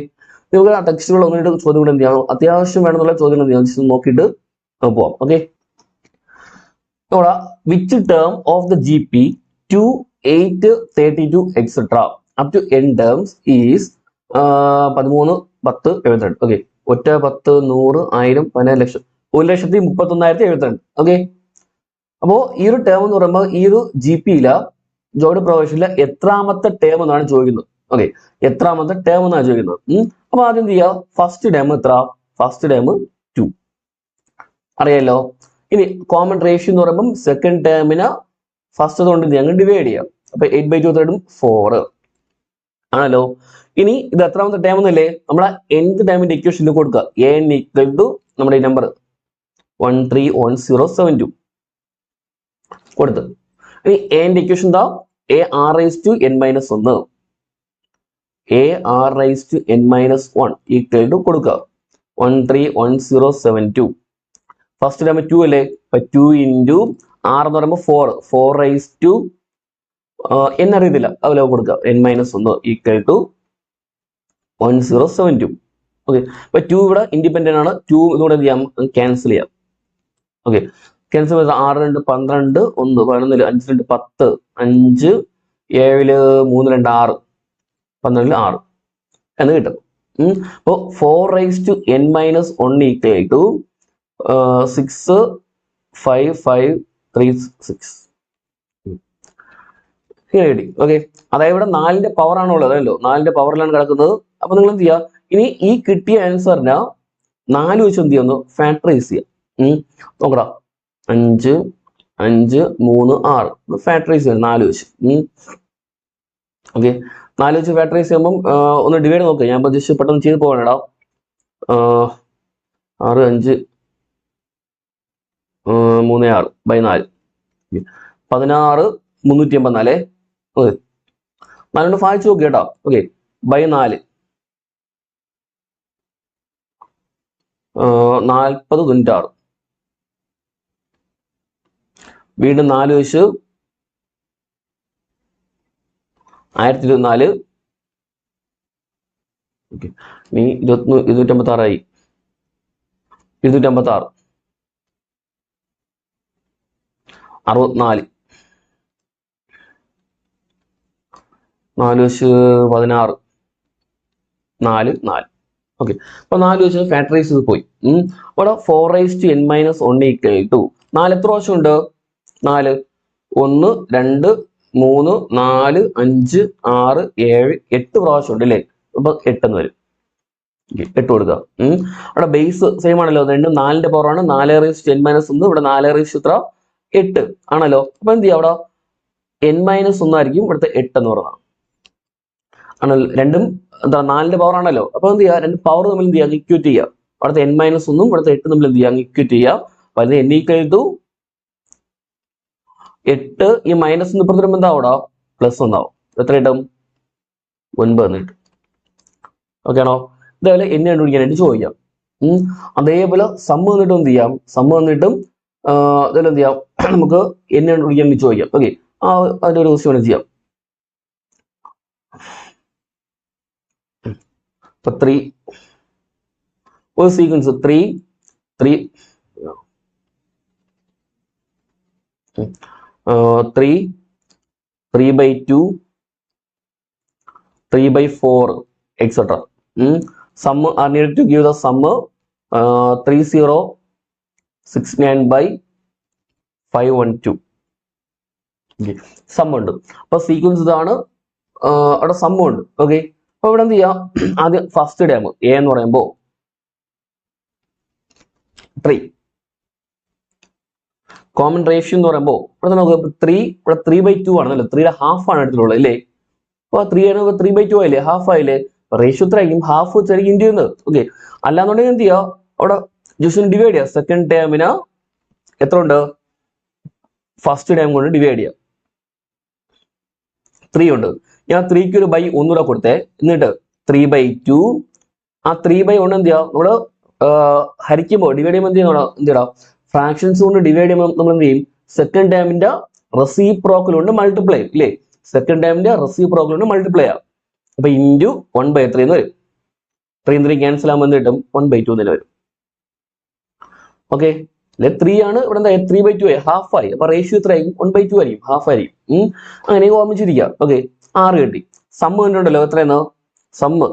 നിങ്ങൾക്ക് ആ ടെക്സ്റ്റുകൾ ഒന്നിട്ട് ചോദ്യങ്ങൾ എന്ത് ചെയ്യണം, അത്യാവശ്യം വേണമെന്നുള്ള ചോദ്യങ്ങൾ എന്ത് ചെയ്യാം നോക്കിയിട്ട് പോവാം. Okay, which term of the GP 2, 8, 32 etc. up to n terms is 13, 10, 72. Okay, 1, 10, 100, 1000, 10,00,000, 1,31,072. Okay, അപ്പോ ഈ ഒരു ടേം എന്ന് പറയുമ്പോൾ ഈ ഒരു GPയിലെ ജോയിന്റ് പ്രൊഫഷനിലെ എത്രാമത്തെ ടേം എന്നാണ് ചോദിക്കുന്നത്. ഓക്കെ, എത്രാമത്തെ ടേം എന്നാണ് ചോദിക്കുന്നത്. അപ്പൊ ആദ്യം എന്ത് ചെയ്യുക ഫസ്റ്റ് ടേം എത്ര, ഫസ്റ്റ് ടേം 2 അറിയാലോ. ഇനി കോമൺ റേഷ്യോ എന്ന് പറയുമ്പോൾ സെക്കൻഡ് ടേമിന് ഫസ്റ്റ് കൊണ്ട് ഞങ്ങൾ ഡിവൈഡ് ചെയ്യാം, അപ്പൊ 8/2 4 ആണല്ലോ. ഇനി ഇത് എത്രാമത്തെ ടേം എന്നല്ലേ നമ്മളെ nth ടേമിന്റെ ഇക്വേഷനിൽ കൊടുക്കുക, n = നമ്മുടെ ഈ നമ്പർ 131072 കൊടുത്ത്. ഇനി ന്റെ ഇക്വേഷൻ എന്താ AR(n-1) AR(n-1) = കൊടുക്കുക 131072. ഫസ്റ്റ് ടൈം 2 അല്ലേ, 2 × R എന്ന് പറയുമ്പോൾ 4 n അറിയത്തില്ല, അതുപോലെ കൊടുക്കുക n-1 = 1072. ഓക്കെ, അപ്പൊ 2 ഇവിടെ ഇൻഡിപെൻഡന്റ് ആണ്, 2 ഇതുകൂടെ എന്ത് ചെയ്യാം ക്യാൻസൽ ചെയ്യാം. ഓക്കെ, ക്യാൻസൽ ചെയ്താൽ 6 × 2 12, 1 11, 5 × 2 10, 5 7 3 2 6, 12 6 എന്ന് കിട്ടും. അപ്പോ 4(n-1) = 65536 കിട്ടി. ഓക്കെ, അതായത് ഇവിടെ 4ന്റെ പവർ ആണോ ഉള്ളത്, അതല്ലോ 4ന്റെ പവറിലാണ് കിടക്കുന്നത്. അപ്പൊ നിങ്ങൾ എന്ത് ചെയ്യുക ഇനി ഈ കിട്ടിയ ആൻസറിനെ 4 വെച്ച് എന്ത് ചെയ്യുന്നു ഫാക്ടറൈസ് ചെയ്യാം. നോക്കടാ 5 5 3 6 ഫാക്ടറൈസ് ചെയ്യണം 4 വെച്ച്. ഓക്കെ 4 വെച്ച് ഫാക്ടറൈസ് ചെയ്യുമ്പം ഒന്ന് ഡിവൈഡ് നോക്കുക. ഞാൻ ജസ്റ്റ് പെട്ടെന്ന് ചെയ്ത് പോകണേടാ. 6 5 3 6 ബൈ 4 16 384. ഓക്കെ 4 കൊണ്ട് ഭാഗിച്ച് നോക്കുക കേട്ടോ. Okay bye 4 40 96. വീണ്ടും 4 വെച്ച് 1024. ഓക്കെ ഇനി 256 ആയി. 256 64. 4 വെച്ച് 16 4 4. ഓക്കെ അപ്പൊ 4 വെച്ച് ഫാക്ടറൈസ് ചെയ്ത് പോയി. അവിടെ 4n-1 ഈക്വൽ ടു 4 എത്ര പ്രാവശ്യം ഉണ്ട്? 4 1 2 3 4 5 6 7 8 പ്രാവശ്യം ഉണ്ട് അല്ലേ? അപ്പൊ 8 എന്ന് വരും. 8 കൊടുക്കുക. അവിടെ ബേസ് സെയിം ആണല്ലോ, രണ്ടും 4ന്റെ പവറാണ്. 4n-1 ഇവിടെ 4 എത്ര 8 ആണല്ലോ. അപ്പൊ എന്ത് ചെയ്യാം, അവിടെ n-1 ആയിരിക്കും ഇവിടുത്തെ 8 എന്ന് പറയുന്നത് ആണല്ലോ. രണ്ടും എന്താ 4ന്റെ പവർ ആണല്ലോ. അപ്പൊ എന്ത് ചെയ്യുക, രണ്ട് പവർ തമ്മിൽ എന്ത് ചെയ്യുക, ഇക്വേറ്റ് ചെയ്യുക. അവിടുത്തെ n-1 ഇവിടുത്തെ 8 തമ്മിൽ എന്ത് ചെയ്യുക, ഇക്വേറ്റ് ചെയ്യുക. അപ്പൊ അതിന് n ഈക്വൽ ടു 8 ഈ മൈനസ് ഇപ്പുറത്ത് വരുമ്പോൾ എന്താ അവിടെ പ്ലസ് ഒന്നാവും. എത്ര കിട്ടും? 9 എന്ന് കിട്ടും. ഓക്കെ ആണോ? ഇതേപോലെ n കണ്ടുപിടിക്കാനായിട്ട് ചോദിക്കാം. അതേപോലെ സമ്മ് വന്നിട്ടും എന്ത് ചെയ്യാം, സമ്മ് വന്നിട്ടും ഇതേപോലെ എന്ത് ചെയ്യാം, നമുക്ക് n കണ്ടുപിടിക്കാൻ വേണ്ടി ചോദിക്കാം. ഓക്കെ അതിന്റെ ഒരു ക്വസ്റ്റ്യൻ ചെയ്യാം. ഇപ്പൊ 3 ഒരു sequence 3 3 3/2 3/4 etc. Sum are needed to give the sum 3069/512. Okay. Sum ഉണ്ട്. അപ്പൊ സീക്വൻസ് ഇതാണ്, അവിടെ സം ഉണ്ട്. ഓക്കെ അപ്പൊ ഇവിടെ എന്ത് ചെയ്യാം, ആദ്യം ഫസ്റ്റ് ടേം എ എന്ന് പറയുമ്പോ 3. കോമൺ റേഷ്യോ എന്ന് പറയുമ്പോൾ ഇവിടെ നമുക്ക് 3 ഇവിടെ 3/2 ആണല്ലോ, 3യുടെ ഹാഫ് ആണ് എടുത്തിട്ടുള്ളത് അല്ലേ? അപ്പൊ 3/2 ആയില്ലേ, ഹാഫ് ആയില്ലേ? റേഷ്യോ എത്ര ആയിരിക്കും? ഹാഫ് വെച്ചായിരിക്കും ഇൻറ്റു ചെയ്യുന്നത്. ഓക്കെ അല്ലാന്നുണ്ടെങ്കിൽ എന്ത് ചെയ്യാം, അവിടെ ജസ്റ്റ് ഡിവൈഡ് ചെയ്യാം. സെക്കൻഡ് ടേമിന് എത്ര ഉണ്ട്, ഫസ്റ്റ് ടേം കൊണ്ട് ഡിവൈഡ് ചെയ്യാം. 3 ഉണ്ട്. ഞാൻ 3ക്ക് ഒരു ബൈ ഒന്നുകൂടെ കൊടുത്തേ, എന്നിട്ട് 3/2 ആ 3/1 എന്ത് ചെയ്യാം, നമ്മള് ഹരിക്കുമ്പോൾ ഡിവൈഡ് ചെയ്യുമ്പോൾ എന്ത് ചെയ്യണം, എന്ത് ചെയ്യണം, ഫ്രാക്ഷൻസ് കൊണ്ട് ഡിവൈഡ് ചെയ്യുമ്പോൾ നമ്മൾ എന്ത് ചെയ്യും, സെക്കൻഡ് ടേമിന്റെ റെസിപ്രോക്കൽ കൊണ്ട് മൾട്ടിപ്ലൈ ചെയ്യും ഇല്ലേ? സെക്കൻഡ് ടേമിന്റെ റെസിപ്രോക്കൽ കൊണ്ട് മൾട്ടിപ്ലൈ ചെയ്യാം. അപ്പൊ ഇൻറ്റു 1/3 എന്ന് വരും. 3 3 ക്യാൻസൽ ആകുമ്പോൾ എന്ത് കിട്ടും, 1/2 എന്ന് വരും. ഓക്കെ 3 ആണ് ഇവിടെ എന്താ 3/2 ആയി, ഹാഫ് ആയി. അപ്പൊ റേഷ്യോ എത്ര ആയിരിക്കും, 1/2 ആയിരിക്കും, ഹാഫ് ആയിരിക്കും. അങ്ങനെ ഓർമ്മിച്ചിരിക്കുക. ഓക്കെ 6 കിട്ടി. സമ്മ് കണ്ടുണ്ടല്ലോ, എത്രയെന്ന് സമ്മ്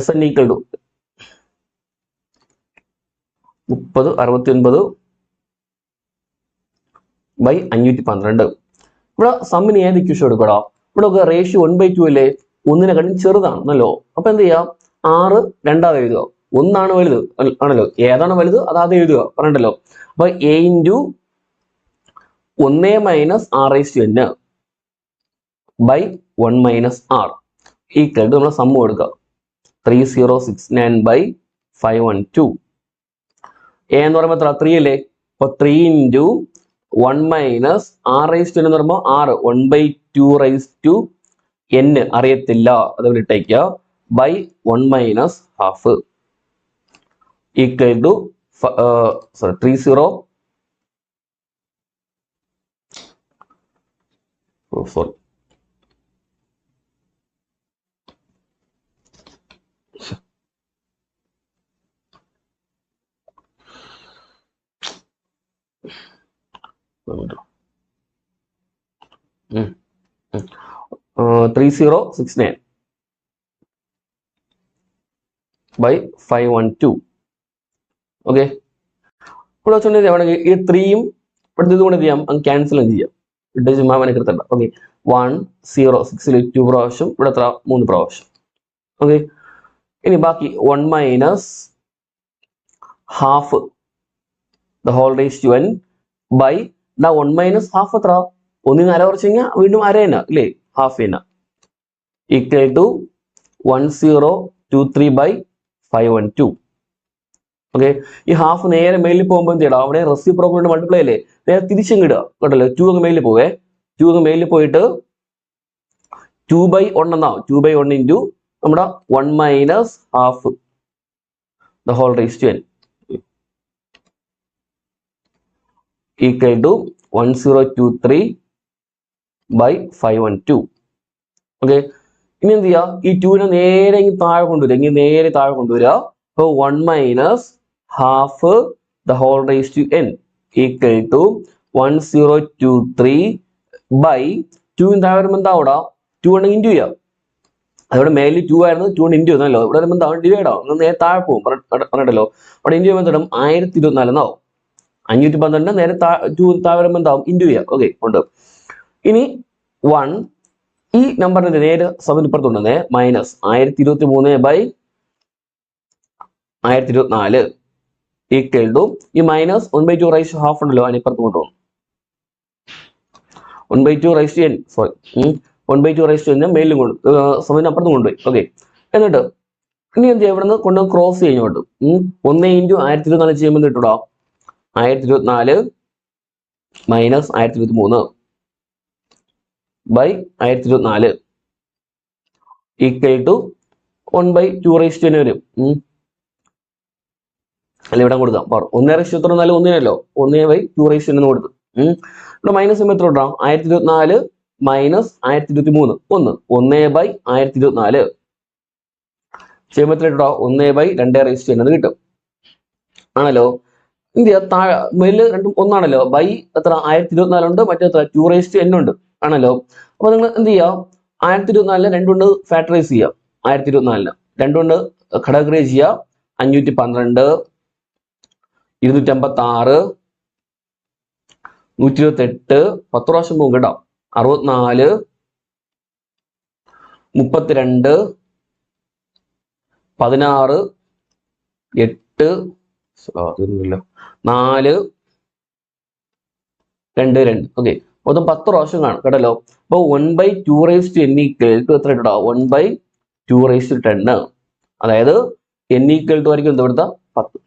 SN ഈക്വൽ ടു 3069/512. ഇവിടെ സമ്മിന് ഏത് ഇക്വേഷൻ എടുക്കടാ, ഇവിടെ റേഷ്യോ 1/2 അല്ലേ, 1-നെക്കാളും ചെറുതാണല്ലോ. അപ്പൊ എന്ത് ചെയ്യാം, 6 രണ്ടാമത് എഴുതുക, 1 വലുത് ആണല്ലോ, ഏതാണ് വലുത് അതാദ്യം എഴുതുക പറഞ്ഞിട്ടല്ലോ. അപ്പൊ a × 1 - RN/1 - R equal to നമ്മൾ സമ്മ് കൊടുക്കുക 3069/512. a എന്ന് പറയുമ്പോൾ എത്ര 3 അല്ലേ, അപ്പൊ 3 × 1 - R/n എന്ന് പറയുമ്പോൾ 6 1/2n അറിയത്തില്ല, അതുപോലെ ഇട്ടേക്കുക by 1 - ½ equal to 30 sorry Mm. 3069/512. Okay ഇവിടെ വെച്ചോണ്ടെങ്കിൽ ഈ 3യും ഇവിടുത്തെ ഇതുകൊണ്ട് ചെയ്യാം, ക്യാൻസൽ ചെയ്യാം, ഇട്ട് ചുമ്മാ മനക്കെടുത്തണ്ട. ഓക്കെ 1 0 6 2 പ്രാവശ്യം, ഇവിടെ എത്ര 3 പ്രാവശ്യം. ഓക്കെ ഇനി ബാക്കി 1 - ½ the whole raise to n by the 1 minus half എത്ര ഒന്നിന് അര കുറച്ച് കഴിഞ്ഞാൽ വീണ്ടും അര തന്നെ അല്ലേ ഹാഫ് തന്നെ ഈക്വൽ ടു 1023 ബൈ 512. ഓക്കെ ഈ ഹാഫ് നേരെ മേലിൽ പോകുമ്പോൾ എന്ത് ചെയ്യണം അവിടെ റെസിപ്രോക്കൽ കൊണ്ട് മൾട്ടിപ്ലൈ അല്ലേ നേരെ തിരിച്ചങ്ങിടുക കേട്ടല്ലോ 2 അങ്ങ് മേലിൽ പോവേ 2 അങ്ങ് മേലിൽ പോയിട്ട് 2/1 എന്നാവും 2/1 ഇൻറ്റു നമ്മുടെ 1 minus half the whole raise to n equal to 1023 by 512. Okay ഇനി എന്ത് ചെയ്യാ ഈ 2നെ നേരെ താഴെ കൊണ്ടുവരിക ഇങ്ങനെ നേരെ താഴെ കൊണ്ടുവരിക അപ്പോൾ 1 minus half the whole raise to n equal to 1023 by 2 താഴെ വരുമ്പോൾ എന്താ അവിടെ 2 കൊണ്ട് ഇൻറ്റു ചെയ്യാം അവിടെ മേലിൽ 2 ആയിരുന്നു 2 കൊണ്ട് ഇൻറ്റു ചെയ്യുന്നല്ലോ ഇവിടെ വരുമ്പോൾ എന്താ ഡിവൈഡ് ആവും നേരെ താഴെ പോകും പറഞ്ഞിട്ടല്ലോ അവിടെ ഇൻറ്റു ചെയ്യുമ്പോൾ എന്താണ് 1024 എന്നാവും 512 നേരെ 2 താഴെ വരുമ്പോൾ എന്താവും ഇൻറ്റു ചെയ്യാം ഓക്കെ ഉണ്ട് ഇനി 1 ഈ നമ്പറിന്റെ നേരെ സമയം ഇപ്പുറത്തുണ്ടെന്നേ മൈനസ് 1023 ബൈ 1024 ഈക്വൽ ടു ഈ മൈനസ് 1/2 റൈസ് ടു ഹാഫ് ഉണ്ടല്ലോ അതിനിപ്പുറത്ത് കൊണ്ടുപോകും 1/2 raise to n sorry 1/2 raise to n മേലിലും കൊണ്ട് സമയം അപ്പുറത്തും കൊണ്ടുപോയി ഓക്കെ എന്നിട്ട് ഇനി എന്ത് ചെയ്യാം ഇവിടെ നിന്ന് കൊണ്ട് ക്രോസ് കഴിഞ്ഞോട്ട് 1 ഇൻറ്റു 1024 ചെയ്യുമ്പോൾ കിട്ടൂടാ 1024 minus 1023 by 1024 equal to 1/2 raise to n വരും അല്ല ഇവിടെ കൊടുക്കാം 1 റൈസ് ടു 4 ഒന്നിനല്ലോ 1/2 റൈസ് ടു n കൊടുത്തു ഇവിടെ മൈനസ് എത്ര ഇടാം 1024 മൈനസ് 1023 1/1024 ചെയ്യുമ്പോൾ എത്ര ഇട്ടോ 1/2 റൈസ് ടു n എന്ന് കിട്ടും ആണല്ലോ എന്ത് ചെയ്യാ താഴെ മേല് രണ്ടും ഒന്നാണല്ലോ ബൈ എത്ര 1024 ഉണ്ട് മറ്റെത്ര 2 റൈസ് ടു n ഉണ്ട് ആണല്ലോ അപ്പൊ നിങ്ങൾ എന്ത് ചെയ്യാം 1024 രണ്ടുകൊണ്ട് ഫാക്ടറൈസ് ചെയ്യാം 1024 രണ്ടുകൊണ്ട് ഘടകക്രിയ ചെയ്യാം 512 256 128 10 പ്രാവശ്യം പോകും കേട്ടോ 64 32 16 8 4 2 2 ഓക്കെ മൊത്തം 10 പ്രാവശ്യം കാണും കേട്ടല്ലോ അപ്പൊ 1/2 raise to n equal to എത്ര ഇട്ടോ 1/2 റൈസ് ടു 10 അതായത് n ഈക്വൽ ടു ആയിരിക്കും എന്താ ഇവിടുത്തെ 10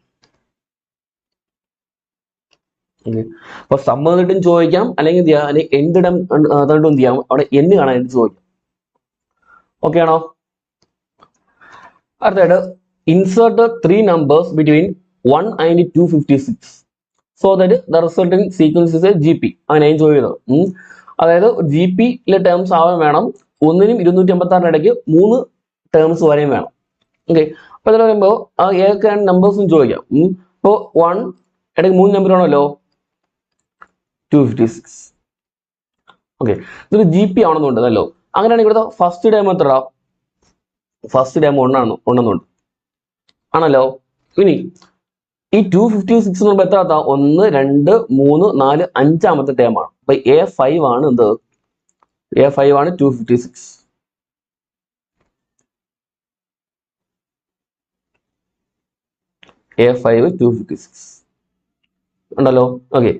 അപ്പൊ സമ്മതിട്ടും ചോദിക്കാം അല്ലെങ്കിൽ എന്ത് ചെയ്യാം അല്ലെങ്കിൽ എന്തിടം അതുകൊണ്ടും എന്ത് ചെയ്യാം അവിടെ n കാണാനായിട്ട് ചോദിക്കാം ഓക്കെ ആണോ അടുത്തായിട്ട് insert 3 numbers between 1 and 256 so that the resulting sequence is A GP അങ്ങനെ ഞാൻ ചോദിക്കുന്നത് അതായത് GP-യിലെ ടേംസ് ആവാൻ വേണം 1-നും 256 ഇടയ്ക്ക് 3 ടേംസ് വരെയും വേണം ഓക്കെ അപ്പൊ ഇതിൽ പറയുമ്പോൾ ആ ഏതൊക്കെയാണ് നമ്പേഴ്സും ചോദിക്കാം ഇപ്പോൾ 1 ഇടയ്ക്ക് 3 നമ്പർ ആണല്ലോ 256 ഓക്കെ ഇതൊരു GP ആണെന്നുണ്ടല്ലോ അങ്ങനെയാണെങ്കിൽ ഇവിടുത്തെ ഫസ്റ്റ് ടേം എത്ര ഫസ്റ്റ് ടേം ഒന്നെന്നുണ്ട് ആണല്ലോ ഇനി ഈ 256 എന്ന് പറയുമ്പോൾ എത്ര 1 2 3 4 5ാമത്തെ ടേം ആണ് അപ്പൊ A5 ആണ് എന്ത് A5 ആണ് 256 A5 256 ഉണ്ടല്ലോ ഓക്കെ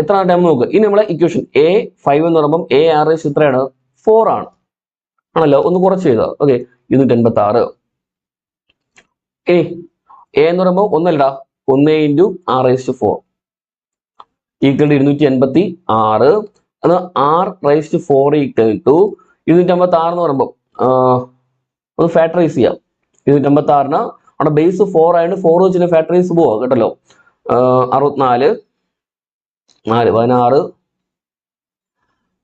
എത്ര ടൈം നോക്ക് ഇനി നമ്മളെ ഇക്വേഷൻ A5 എന്ന് പറയുമ്പോൾ AR എത്രയാണ് 4 ആണ് ആണല്ലോ ഒന്ന് കുറച്ച് ചെയ്താ ഓക്കെ 286 ഇനി A എന്ന് പറയുമ്പോൾ ഒന്നല്ലടാ 1 ഇൻറ്റു R⁴ ഈക്വൽ ടു 286 അത് R⁴ ഈക്വൽ ടു 256 എന്ന് പറയുമ്പോൾ ഒന്ന് ഫാക്ടറൈസ് ചെയ്യാം 256 അവിടെ ബേസ് 4 ആയതുകൊണ്ട് 4 വെച്ചിട്ട് ഫാക്ടറൈസ് പോവാ കേട്ടല്ലോ 64 4 16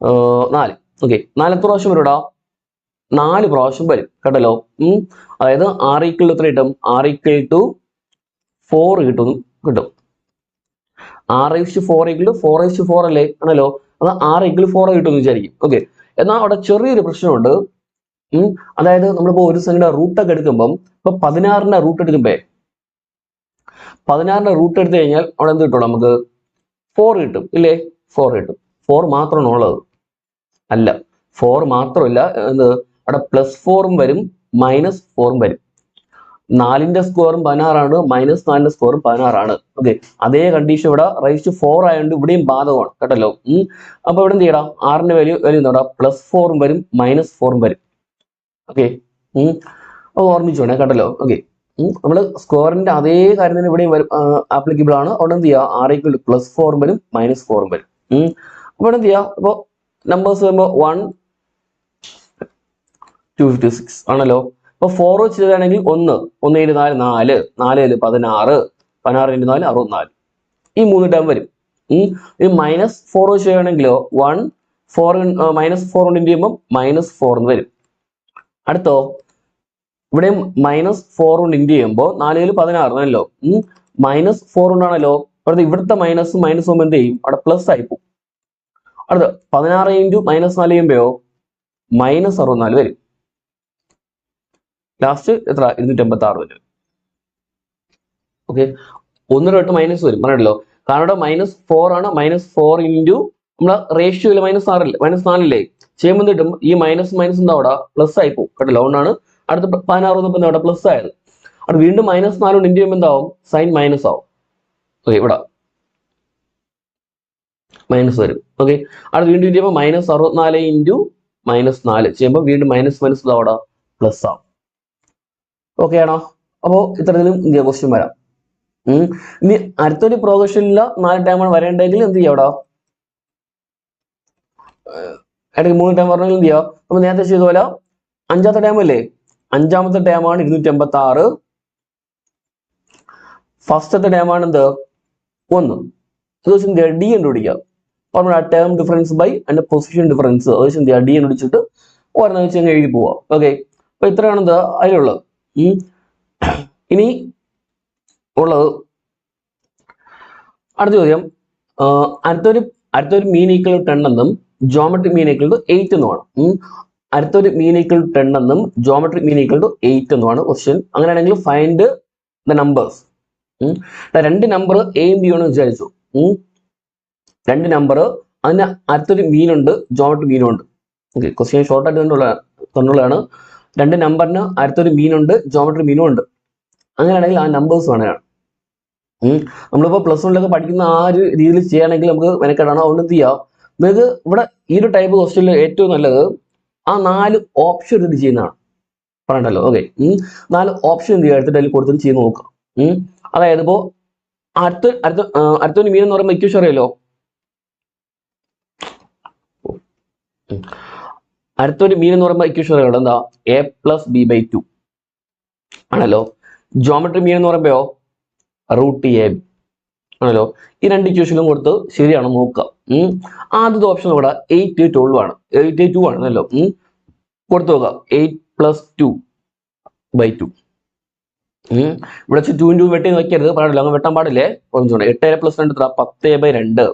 4 ഓക്കെ 4 എത്ര പ്രാവശ്യം വരും 4 പ്രാവശ്യം വരും കേട്ടല്ലോ അതായത് R ഈക്വൽ എത്ര കിട്ടും R ഈക്വൽ ടു 4 കിട്ടും R⁴ ഈക്വൽ ടു 4:4 അല്ലേ ആണല്ലോ അത് R ഈക്വൽ 4 കിട്ടും എന്ന് വിചാരിക്കും ഓക്കെ എന്നാൽ അവിടെ ചെറിയൊരു പ്രശ്നമുണ്ട് അതായത് നമ്മളിപ്പോ ഒരു സംഖ്യയുടെ റൂട്ടൊക്കെ എടുക്കുമ്പം ഇപ്പൊ 16ന്റെ റൂട്ട് എടുക്കുമ്പോ 16ന്റെ റൂട്ട് എടുത്തു കഴിഞ്ഞാൽ അവിടെ എന്ത് കിട്ടും നമുക്ക് 4 കിട്ടും ഇല്ലേ 4 കിട്ടും 4 മാത്രമാണ് ഉള്ളത് അല്ല 4 മാത്രമല്ല എന്ത് അവിടെ +4 വരും -4 വരും 4ന്റെ സ്കോറും 16ആണ്, -4ന്റെ സ്കോറും 16ആണ്. ഓക്കെ, അതേ കണ്ടീഷൻ ഇവിടെ റൈസ് ടു 4 ആയതുകൊണ്ട് ഇവിടെയും ബാധകമാണ് കേട്ടല്ലോ. അപ്പൊ ഇവിടെ എന്ത് ചെയ്യണം, ആറിന്റെ വാല്യൂ എന്താ +4 വരും -4 വരും. ഓക്കെ, അപ്പൊ ഓർമ്മിച്ചോണേ കേട്ടല്ലോ. ഓക്കെ, നമ്മള് സ്കോറിന്റെ അതേ കാര്യം തന്നെ ഇവിടെയും ആപ്ലിക്കബിൾ ആണ്. അവിടെ എന്ത് ചെയ്യുക, r = +4 വരും -4 വരും. അപ്പൊ എന്ത് ചെയ്യുക, അപ്പൊ നമ്പേഴ്സ് വരുമ്പോ 1 256 ആണല്ലോ. അപ്പൊ 4 വെച്ച് ചെയ്താണെങ്കിൽ 1 1 7 4 4 4 7 16 16 × 4 64 ഈ 3 ടേം വരും. ഇത് -4 വെച്ച് ചെയ്യുകയാണെങ്കിലോ 1 4 -4 കൊണ്ട് ചെയ്യുമ്പോൾ -4 എന്ന് വരും. അടുത്തോ ഇവിടെ -4 കൊണ്ട് ഇൻറ്റു ചെയ്യുമ്പോൾ 4 7 16 ആണല്ലോ. -4 കൊണ്ടാണല്ലോ അടുത്ത ഇവിടുത്തെ മൈനസും മൈനസും എന്ത് ചെയ്യും, അവിടെ പ്ലസ് ആയി പോകും. അടുത്ത 16 × -4 ചെയ്യുമ്പോഴോ -64 വരും. ലാസ്റ്റ് എത്ര 286 വരും. ഓക്കെ, 1 തൊട്ട് മൈനസ് വരും പറഞ്ഞല്ലോ, കാരണം ഇവിടെ -4 ആണ്. -4 × നമ്മളെ റേഷ്യോയിൽ -4 ചെയ്യുമ്പോൾ കിട്ടും ഈ മൈനസ് എന്താ അവിടെ പ്ലസ് ആയി പോകും കേട്ടല്ലോ. അതുകൊണ്ടാണ് അടുത്ത 16 വന്നപ്പോൾ അവിടെ പ്ലസ് ആയത്. അവിടെ വീണ്ടും -4 കൊണ്ട് ഇൻറ്റു ചെയ്യുമ്പോൾ എന്താവും, സൈൻ മൈനസ് ആവും. ഓക്കെ, ഇവിടെ മൈനസ് വരും. ഓക്കെ, അവിടെ വീണ്ടും ഇൻറ്റു ചെയ്യുമ്പോൾ -64 × -4 ചെയ്യുമ്പോൾ വീണ്ടും മൈനസ് അവിടെ പ്ലസ് ആവും. ഓക്കെ ആണോ? അപ്പോ ഇത്തരത്തിലും ക്വസ്റ്റ്യൻ വരാം. ഇനി അടുത്തൊരു പ്രോഗ്രഷനില്ല 4 ടൈമാണ് വരേണ്ടെങ്കിൽ എന്ത് ചെയ്യാം, അവിടെ ഇടയ്ക്ക് 3 ടൈം പറഞ്ഞെങ്കിൽ എന്ത് ചെയ്യാം, അപ്പൊ നേരത്തെ ചെയ്ത പോലെ 5ാമത്തെ ടൈം അല്ലേ, 5ാമത്തെ ടൈമാണ് 286. ഫസ്റ്റത്തെ ടൈമാണ് എന്ത് 1. ഇത് വെച്ച് എന്ത് ചെയ്യുക, ഡി കണ്ടുപിടിക്കുക. അപ്പൊ നമ്മൾ ആ ടേം ഡിഫറൻസ് ബൈ അതിന്റെ പൊസിഷൻ ഡിഫറൻസ് അത് വെച്ച് എന്ത് ചെയ്യുക, ഡി കണ്ടുപിടിച്ചിട്ട് ഓരോന്ന് വെച്ച് എഴുതി പോവാം. ഓക്കെ, അപ്പൊ ഇത്രയാണ് എന്ത് അതിലുള്ളത്. ഇനി ഉള്ളത് അടുത്ത ചോദ്യം, അടുത്തൊരു മീൻ ഈക്വൽ ടു 10 എന്നും ജോമെട്രിക് മീൻ ഈക്വൽ ടു 8 എന്നുമാണ്. അടുത്തൊരു മീൻ ഈക്വൽ ടു 10 എന്നും ജോമെട്രിക് മീൻ ഈക്വൽ ടു 8 എന്നുമാണ് ക്വസ്റ്റ്യൻ. അങ്ങനെയാണെങ്കിൽ ഫൈൻഡ് ദ നമ്പേഴ്സ്. 2 നമ്പർ എയും ബി ആണ് വിചാരിച്ചു. 2 നമ്പർ അതിന് അടുത്തൊരു മീനുണ്ട് ജോമെട്രിക് മീനും ഉണ്ട്. ഓക്കെ, ക്വസ്റ്റ്യൻ ഷോർട്ട് ആയിട്ട് തന്നുള്ളതാണ്. 2 നമ്പറിന് അടുത്തൊരു മീനുണ്ട് ജോമെട്രിക് മീനും ഉണ്ട്. അങ്ങനെയാണെങ്കിൽ ആ നമ്പേഴ്സ് വേണമാണ്. നമ്മളിപ്പോ +1 പഠിക്കുന്ന ആ ഒരു രീതിയിൽ ചെയ്യുകയാണെങ്കിൽ നമുക്ക് മെനക്കെടാണ്. അതുകൊണ്ട് എന്ത് ചെയ്യാം, നിങ്ങൾക്ക് ഇവിടെ ഈ ഒരു ടൈപ്പ് ക്വസ്റ്റ്യനിൽ ഏറ്റവും നല്ലത് ആ 4 ഓപ്ഷൻ എടുത്ത് ചെയ്യുന്നതാണ് പറയണ്ടല്ലോ. ഓക്കെ, 4 ഓപ്ഷൻ എന്ത് ചെയ്യുക, എടുത്തിട്ട് അതിൽ കൊടുത്തിട്ട് ചെയ്ത് നോക്കാം. അതായത് ഇപ്പോ അടുത്തൊരു മീൻ എന്ന് പറയുമ്പോൾ ഇക്വേഷൻ അറിയാലോ. അടുത്തൊരു മീൻ എന്ന് പറയുമ്പോൾ ഇക്വേഷൻ അറിയാലോ, എന്താ a + b/2 ആണല്ലോ. ജോമെട്രി മീൻ എന്ന് പറയുമ്പോഴോ √ab ആണല്ലോ. ഈ 2 ഇക്വേഷനും കൊടുത്ത് ശരിയാണോ നോക്കുക. ആദ്യത്തെ ഓപ്ഷൻ ഇവിടെ 8 12 ആണ്, 8 ആണല്ലോ. കൊടുത്തു നോക്കുക 8 + 2/2. ഇവിടെ 2 വെട്ടി നോക്കിയത് പാടില്ല, അങ്ങ് വെട്ടാൻ പാടില്ലേ. 8 + 2 എത്ര 10/2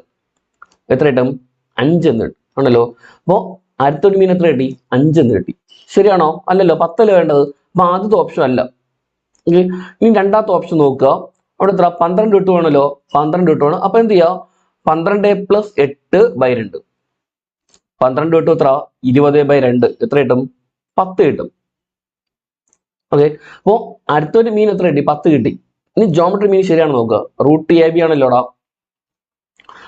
എത്ര കിട്ടും 5 എന്ന് കിട്ടും ആണല്ലോ. അപ്പോ അടുത്തൊരു മീൻ എത്ര കിട്ടി 5 എന്ന് കിട്ടി. ശരിയാണോ? അല്ലല്ലോ, 10 വേണ്ടത്. അപ്പൊ ആദ്യത്തെ ഓപ്ഷൻ അല്ല. ഇനി രണ്ടാമത്തെ ഓപ്ഷൻ നോക്കുക, അവിടെ എത്ര 12 കിട്ടുവാണല്ലോ, 12 കിട്ടുവാണ്. അപ്പൊ എന്ത് ചെയ്യാ 12 + 8/2 12 കിട്ടും എത്ര 20/2 എത്ര കിട്ടും 10 കിട്ടും. ഓക്കെ, അപ്പോ അടുത്തൊരു മീൻ എത്ര കിട്ടി 10 കിട്ടി. ഇനി ജോമെട്രി മീൻ ശരിയാണ് നോക്കുക, √ab ആണല്ലോടാ.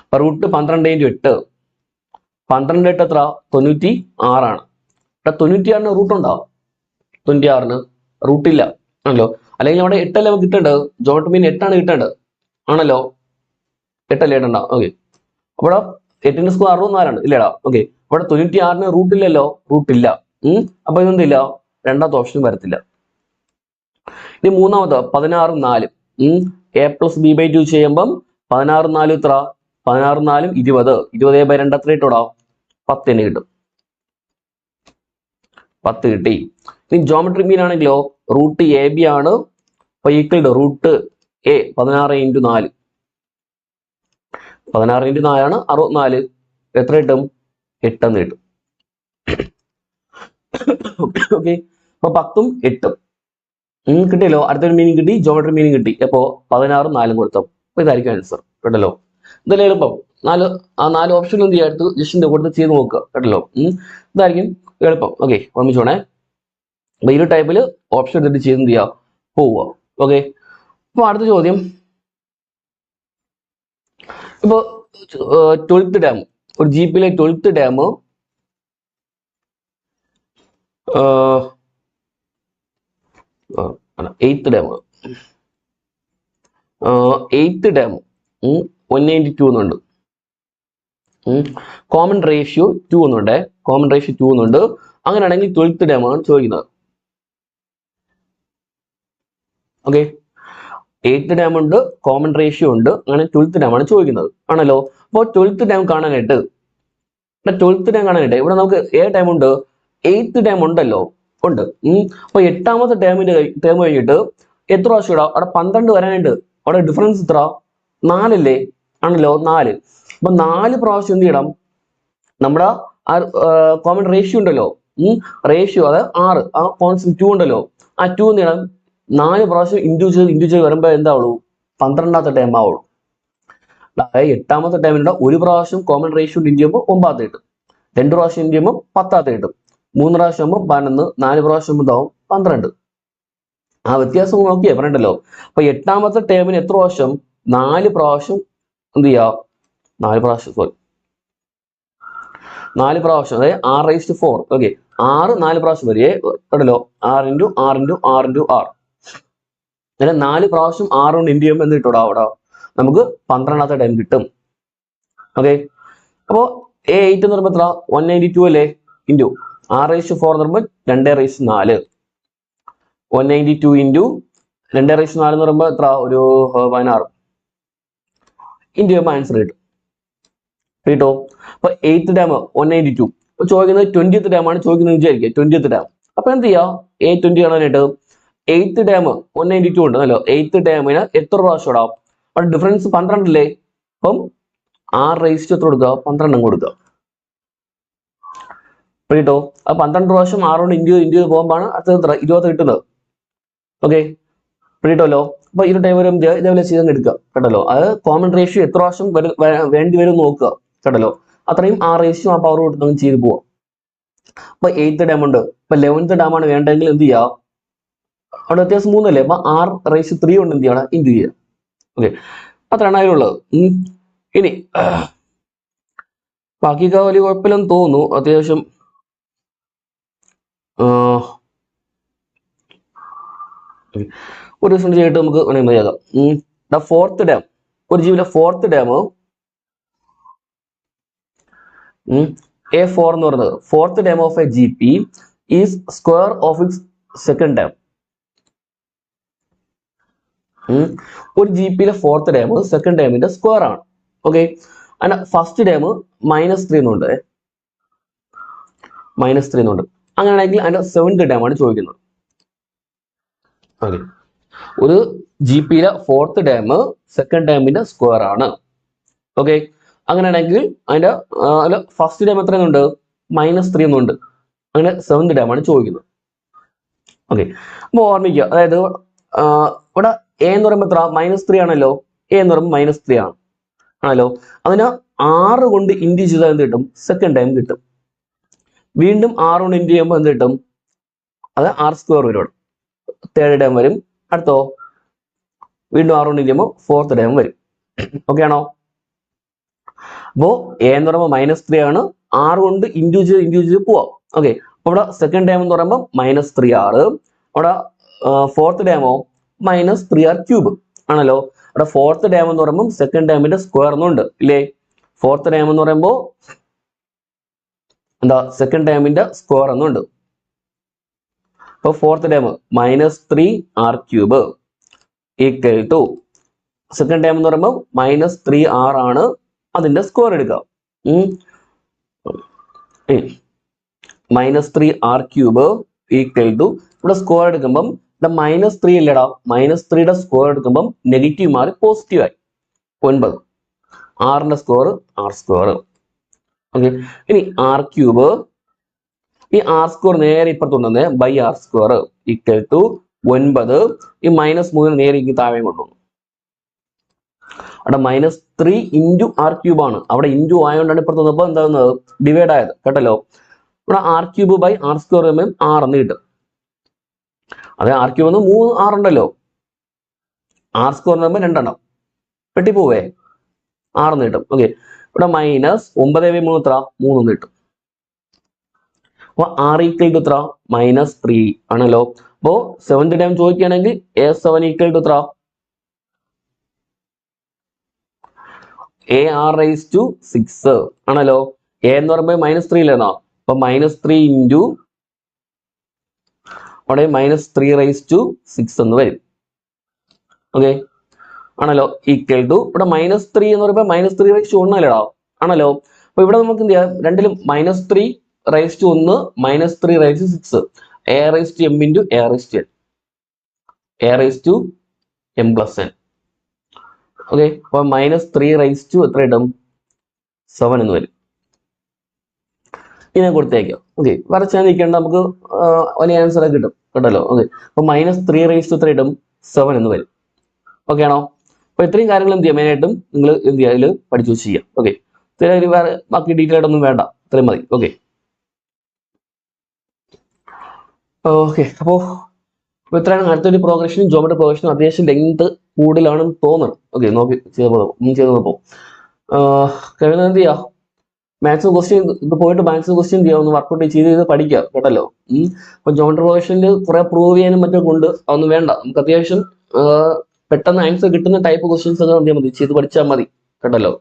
അപ്പൊ √12 × 8 12 8 എത്ര 96 ആണ്. 96 റൂട്ട് ഉണ്ടാവും, 96 റൂട്ടില്ല ആണല്ലോ. അല്ലെങ്കിൽ അവിടെ 8 അല്ലേ നമുക്ക് കിട്ടേണ്ടത്, ജോമെട്രി മീൻ 8 ആണ് കിട്ടേണ്ടത് ആണല്ലോ. 8 അല്ലേ ഇടണ്ട. ഓക്കെ, അവിടെ 8ന്റെ സ്ക്വയർ 64 ഇല്ലേടാ. ഓക്കെ, അവിടെ 96 റൂട്ടില്ലല്ലോ, റൂട്ടില്ല. അപ്പൊ ഇതൊന്നുമില്ല, രണ്ടാമത്തെ ഓപ്ഷൻ വരത്തില്ല. ഇനി മൂന്നാമത്തെ 16 4 a + b/2 ചെയ്യുമ്പം 16 4 എത്ര 16 4 20 20/2 എത്ര കിട്ടൂടാ 10 തന്നെ കിട്ടും. 10 കിട്ടി. ഇനി ജോമെട്രി മീൻ ആണെങ്കിലോ √ab ആണ്. അപ്പൊ ഈക്വൽ ടു √a 16 × 4 16 × 4 ആണ് 64 എത്ര കിട്ടും 8 എന്ന് കിട്ടും. ഓക്കെ, അപ്പൊ 10ഉം 8ഉം കിട്ടിയല്ലോ. അടുത്തൊരു മീനിങ് കിട്ടി, ജോമെട്രി മീനിങ് കിട്ടി. അപ്പോ 16 4 കൊടുത്തോ. അപ്പൊ ഇതായിരിക്കും ആൻസർ കേട്ടല്ലോ. ഇതല്ലേ എളുപ്പം. 4 ഓപ്ഷൻ എന്ത് ചെയ്യാ എടുത്ത് ജസ്റ്റ് കൊടുത്ത് ചെയ്ത് നോക്കുക കേട്ടല്ലോ. ഇതായിരിക്കും എളുപ്പം. ഓക്കെ, ഓർമ്മിച്ചോണേ. അപ്പൊ ഈ ഒരു ടൈപ്പില് ഓപ്ഷൻ എടുത്തിട്ട് ചെയ്ത് എന്ത് ചെയ്യാം പോവുക. ഓക്കെ, അപ്പൊ അടുത്ത ചോദ്യം, ഇപ്പൊ 12th ഡാം, ഒരു ജീപ്പിലെ 12th ഡാം 8th ഡാം 192 എന്നുണ്ട്. കോമൺ റേഷ്യോ 2 എന്നുണ്ട്. കോമൺ റേഷ്യോ 2 എന്നുണ്ട്. അങ്ങനെയാണെങ്കിൽ 12th ഡാം ആണ് ചോദിക്കുന്നത്. ഓക്കെ, 8th ഡാം ഉണ്ട്, കോമൺ റേഷ്യോ ഉണ്ട്, അങ്ങനെ 12th ഡാം ആണ് ചോദിക്കുന്നത് ആണല്ലോ. അപ്പോൾ 12th ഡാം കാണാനായിട്ട് ഇവിടെ നമുക്ക് ഏത് ഡാം ഉണ്ട്? 8th ഡാം ഉണ്ടല്ലോ, ഉണ്ട്. അപ്പൊ 8ാമത്തെ ടേം കഴിഞ്ഞിട്ട് എത്ര പ്രാവശ്യം ഇടാം? അവിടെ 12 വരാനായിട്ട് അവിടെ ഡിഫറൻസ് എത്ര? 4 അല്ലേ? ആണല്ലോ, 4. അപ്പൊ 4 പ്രാവശ്യം എന്ത് ചെയ്യണം? നമ്മുടെ ആ കോമൺ റേഷ്യോ ഉണ്ടല്ലോ, റേഷ്യോ അത് 6, ആ കോൺസ്റ്റന്റ് 2 ഉണ്ടല്ലോ, ആ 2 എന്ത് ചെയ്യണം? 4 പ്രാവശ്യം ഇൻഡു ചെയ്ത് വരുമ്പോ എന്താവുള്ളൂ? 12ാമത്തെ ടൈം ആവുള്ളൂ. അതായത് 8ാമത്തെ ടൈമിലൂടെ ഒരു പ്രാവശ്യം കോമൺ റേഷ്യോ ഇൻഡു ചെയ്യുമ്പോൾ 9 കിട്ടും, 2 പ്രാവശ്യം ഇൻഡു ചെയ്യുമ്പോൾ 10 കിട്ടും, 3 പ്രാവശ്യം ആകുമ്പോൾ 11, 4 പ്രാവശ്യം എന്താവും? 12. ആ വ്യത്യാസം നോക്കിയേ പറഞ്ഞിട്ടല്ലോ. അപ്പൊ 8ാമത്തെ ടേമിന് എത്ര പ്രാവശ്യം? 4 പ്രാവശ്യം എന്ത് ചെയ്യാം? 4 പ്രാവശ്യം, സോറി, 4 പ്രാവശ്യം, അതായത് 6/4. ഓക്കെ, 6 4 പ്രാവശ്യം വരെ കേട്ടല്ലോ, 6 × 6 × 6 × 6. അങ്ങനെ 4 പ്രാവശ്യം 6 കൊണ്ട് ഇൻഡു ചെയ്യുമ്പോൾ എന്ത് കിട്ടൂടാ? അവിടെ നമുക്ക് 12ാമത്തെ ടൈം കിട്ടും. ഓക്കെ, അപ്പോ A8 എന്ന് പറയുമ്പോൾ എത്ര? 192 അല്ലേ? ഇൻറ്റു 6/4 എന്ന് പറയുമ്പോൾ 2/4. 192 ഇൻറ്റു 2/4 എന്ന് പറയുമ്പോൾ എത്ര? ഒരു 16. ഇൻറ്റു ചെയ്യുമ്പോൾ ആൻസർ കിട്ടും കേട്ടോ. അപ്പൊ 8th ഡാം 192, ചോദിക്കുന്നത് 20th ഡാം ആണ് ചോദിക്കുന്നത് വിചാരിക്കുക, 20th ഡാം. അപ്പൊ എന്ത് ചെയ്യാ? A20 കാണാനായിട്ട് 8th ഡാം 192 ഉണ്ട് അല്ലോ, 8th ഡാമിന് എത്ര പ്രാവശ്യം ഇടാം? അവിടെ ഡിഫറൻസ് 12 അല്ലേ? അപ്പം 6 എത്ര കൊടുക്കുക? 12 കൊടുക്കുക കേട്ടോ. അപ്പൊ 12 പ്രാവശ്യം 6 കൊണ്ട് ഇൻഡ്യൂ പോകുമ്പോഴാണ് അടുത്ത എത്ര? 20 കിട്ടുന്നത്. ഓക്കെ, കേട്ടല്ലോ. അപ്പൊ ഈ ടൈം വരും ഇതേപോലെ ചെയ്ത് എടുക്കുക കേട്ടല്ലോ. അത് കോമൺ റേഷ്യോ എത്ര പ്രാവശ്യം വേണ്ടി വരും നോക്കുക കേട്ടല്ലോ. അത്രയും ആ റേഷ്യോ ആ പവർ കൊടുത്ത് നമുക്ക് ചെയ്ത് പോവാം. അപ്പൊ 8th ഡാം ഉണ്ട്, ഇപ്പൊ 11th ഡാം ആണ് വേണ്ടെങ്കിൽ എന്ത് ചെയ്യാം? അവിടെ വ്യത്യാസം 3 അല്ലേ? അപ്പൊ 6/3 കൊണ്ട് എന്ത് ചെയ്യണം? ഇൻഡ്യൂ ചെയ്യുക. ഓക്കെ, അത്രയാണ് അതിലുള്ളത്. ഇനി ബാക്കിയൊക്കെ വലിയ കുഴപ്പമില്ലെന്ന് തോന്നുന്നു, അത്യാവശ്യം. ഒരു ദിവസം ചെയ്തിട്ട് നമുക്ക് മതിയാകാം. 4th ഡാം, ഒരു ജീവിയിലെ 4th ഡാം A4 എന്ന് പറയുന്നത് 4th dam of A GP is square of its second dam. ഒരു GPയിലെ 4th ഡാം സെക്കൻഡ് ഡാമിന്റെ സ്ക്വയർ ആണ്. ഓക്കെ, അതിന്റെ ഫസ്റ്റ് ഡാം -3 എന്നുണ്ട്, -3 എന്നുണ്ട്. അങ്ങനെയാണെങ്കിൽ അതിന്റെ 7th ഡാം ആണ് ചോദിക്കുന്നത്. ഓക്കെ, ഒരു GPയിലെ 4th ഡാം സെക്കൻഡ് ഡാമിന്റെ സ്ക്വയർ ആണ്. ഓക്കെ, അങ്ങനെയാണെങ്കിൽ അതിന്റെ ഫസ്റ്റ് ഡാം എത്ര എന്നുണ്ട്? -3 എന്നുണ്ട്. അങ്ങനെ 7th ഡാം ആണ് ചോദിക്കുന്നത്. ഓക്കെ, അപ്പൊ ഓർമ്മിക്കുക, അതായത് ഇവിടെ A എന്ന് പറയുമ്പോൾ എത്ര? -3 ആണല്ലോ. A എന്ന് പറയുമ്പോൾ -3 ആണ് ആണല്ലോ. അതിന് 6 കൊണ്ട് ഇൻഡ്യൂ ചെയ്താൽ എന്ത് കിട്ടും? സെക്കൻഡ് ടൈം കിട്ടും. വീണ്ടും 6 കൊണ്ട് ഇൻഡ്യൂ ചെയ്യുമ്പോൾ എന്ത് കിട്ടും? അത് R² വരും. 3rd ഡാം വരും. അടുത്തോ വീണ്ടും 6 കൊണ്ട് ഇൻഡ്യൂ ചെയ്യുമ്പോൾ 4th ഡാം വരും. ഓക്കെ ആണോ? അപ്പോ A എന്ന് പറയുമ്പോൾ -3 ആണ്, 6 കൊണ്ട് ഇൻഡ്യൂ ചെയ്ത് പോവാം. ഓക്കെ, അപ്പൊ ഇവിടെ സെക്കൻഡ് ഡാം എന്ന് പറയുമ്പോൾ -3R, അവിടെ 4th ഡാമോ -3R³ ആണല്ലോ. അവിടെ 4th ഡാം എന്ന് പറയുമ്പോൾ സെക്കൻഡ് ഡാമിന്റെ സ്ക്വയർ എന്നുണ്ട് ഇല്ലേ? 4th ഡാം എന്ന് പറയുമ്പോൾ എന്താ? സെക്കൻഡ് ഡാമിന്റെ സ്ക്വയർ എന്നുണ്ട്. അപ്പൊ 4th term -3R³ equal to second term എന്ന് പറയുമ്പോൾ -3R ആണ്, അതിന്റെ സ്ക്വയർ എടുക്കാം. -3R³ ഈക്വൽ ടു ഇവിടെ സ്ക്വയർ എടുക്കുമ്പം -3 അല്ലേടാ, -3യുടെ സ്ക്വയർ എടുക്കുമ്പം നെഗറ്റീവ് മാറി പോസിറ്റീവ് ആയി 9. 6ന്റെ സ്ക്വയർ R². ഓക്കെ, ഇനി R³ ഈ R² നേരെ ഇപ്പുറത്തുണ്ടെന്ന് ബൈ R² ഈക്വൽ ടു 9. ഈ -3 നേരെ ഇങ്ങ് താഴെ കൊണ്ടുവന്നു. അവിടെ -3 ഇൻറ്റു R³ ആണ്, അവിടെ ഇൻറ്റു ആയതുകൊണ്ടാണ് ഇപ്പുറത്ത് വന്നപ്പോൾ എന്താകുന്നത്? ഡിവൈഡ് ആയത് കേട്ടല്ലോ. ഇവിടെ R³ ബൈ R² 6 എന്ന് കിട്ടും. അതെ ആർ ക്യൂബ് എന്ന് 3 ആർ ഉണ്ടല്ലോ, ആർ സ്ക്വയർ എന്ന് പറയുമ്പോൾ 2 വെട്ടിപ്പോവേ 6 എന്ന് കിട്ടും. ഓക്കെ, ഇവിടെ മൈനസ് 9/3 എത്ര 3 എന്ന് കിട്ടും. അപ്പൊ ആർ ഈക്വൽ ടു എത്ര -3 ആണല്ലോ. അപ്പോ 7th ടൈം ചോദിക്കുകയാണെങ്കിൽ A7 ഈക്വൽ ടു എത്ര AR⁻6 ആണല്ലോ. എ എന്ന് പറയുമ്പോൾ -3 അപ്പൊ -3 ഇൻറ്റു അവിടെ -3⁻6 എന്ന് വരും. ഓക്കെ ആണല്ലോ, ഈക്വൽ ടു ഇവിടെ -3 എന്ന് പറയുമ്പോൾ -3⁻1 അല്ലടാ ആണല്ലോ. അപ്പൊ ഇവിടെ നമുക്ക് എന്ത് ചെയ്യാം, രണ്ടിലും -3⁻1 -3⁻6 AM ഇൻറ്റു AM+n. ഓക്കെ, അപ്പൊ -3 എത്ര ഇടും 7 എന്ന് വരും. ഇതിനെ കൊടുത്തേക്കാം. ഓക്കെ, വരച്ചാൽ നിൽക്കേണ്ട, നമുക്ക് വലിയ ആൻസർ ഒക്കെ കിട്ടും കേട്ടല്ലോ. ഓക്കെ, അപ്പൊ -3 എത്ര ഇടും 7 എന്ന് വരും. ഓക്കെ ആണോ? അപ്പൊ ഇത്രയും കാര്യങ്ങൾ എന്ത് ചെയ്യാം, മെയിനായിട്ടും നിങ്ങൾ എന്ത് ചെയ്യുക അതിൽ പഠിച്ചു വെച്ച് ചെയ്യാം. ഓക്കെ, വേറെ ബാക്കി ഡീറ്റെയിൽ ആയിട്ടൊന്നും വേണ്ട, ഇത്രയും മതി. ഓക്കെ ഓക്കെ അപ്പോൾ ഇത്രയാണ് അടുത്തൊരു പ്രോഗ്രഷനും ജോമെട്രി പ്രോഗ്രഷനും അത്യാവശ്യം ലെങ്ത് കൂടുതലാണെന്ന് തോന്നുന്നു. ഓക്കെ, നോക്കി ചെയ്തപ്പോൾ എന്ത് ചെയ്യാം, മാത്സ് ക്വസ്റ്റ്യൻ ഇത് പോയിട്ട് മാത്സ് ക്വസ്റ്റ്യൻ ചെയ്യാം, ഒന്ന് വർക്കൗട്ട് ചെയ്ത് പഠിക്കാം കേട്ടല്ലോ. അപ്പൊ ജോമെട്രി പ്രോഗ്രഷനിൽ കുറെ പ്രൂവ് ചെയ്യാനും മറ്റൊക്കെ ഉണ്ട്, അതൊന്നും വേണ്ട. നമുക്ക് അത്യാവശ്യം പെട്ടെന്ന് ആൻസർ കിട്ടുന്ന ടൈപ്പ് ക്വസ്റ്റ്യൻസ് ഒക്കെ എന്ത് മതി, ചെയ്ത് പഠിച്ചാൽ മതി കേട്ടല്ലോ.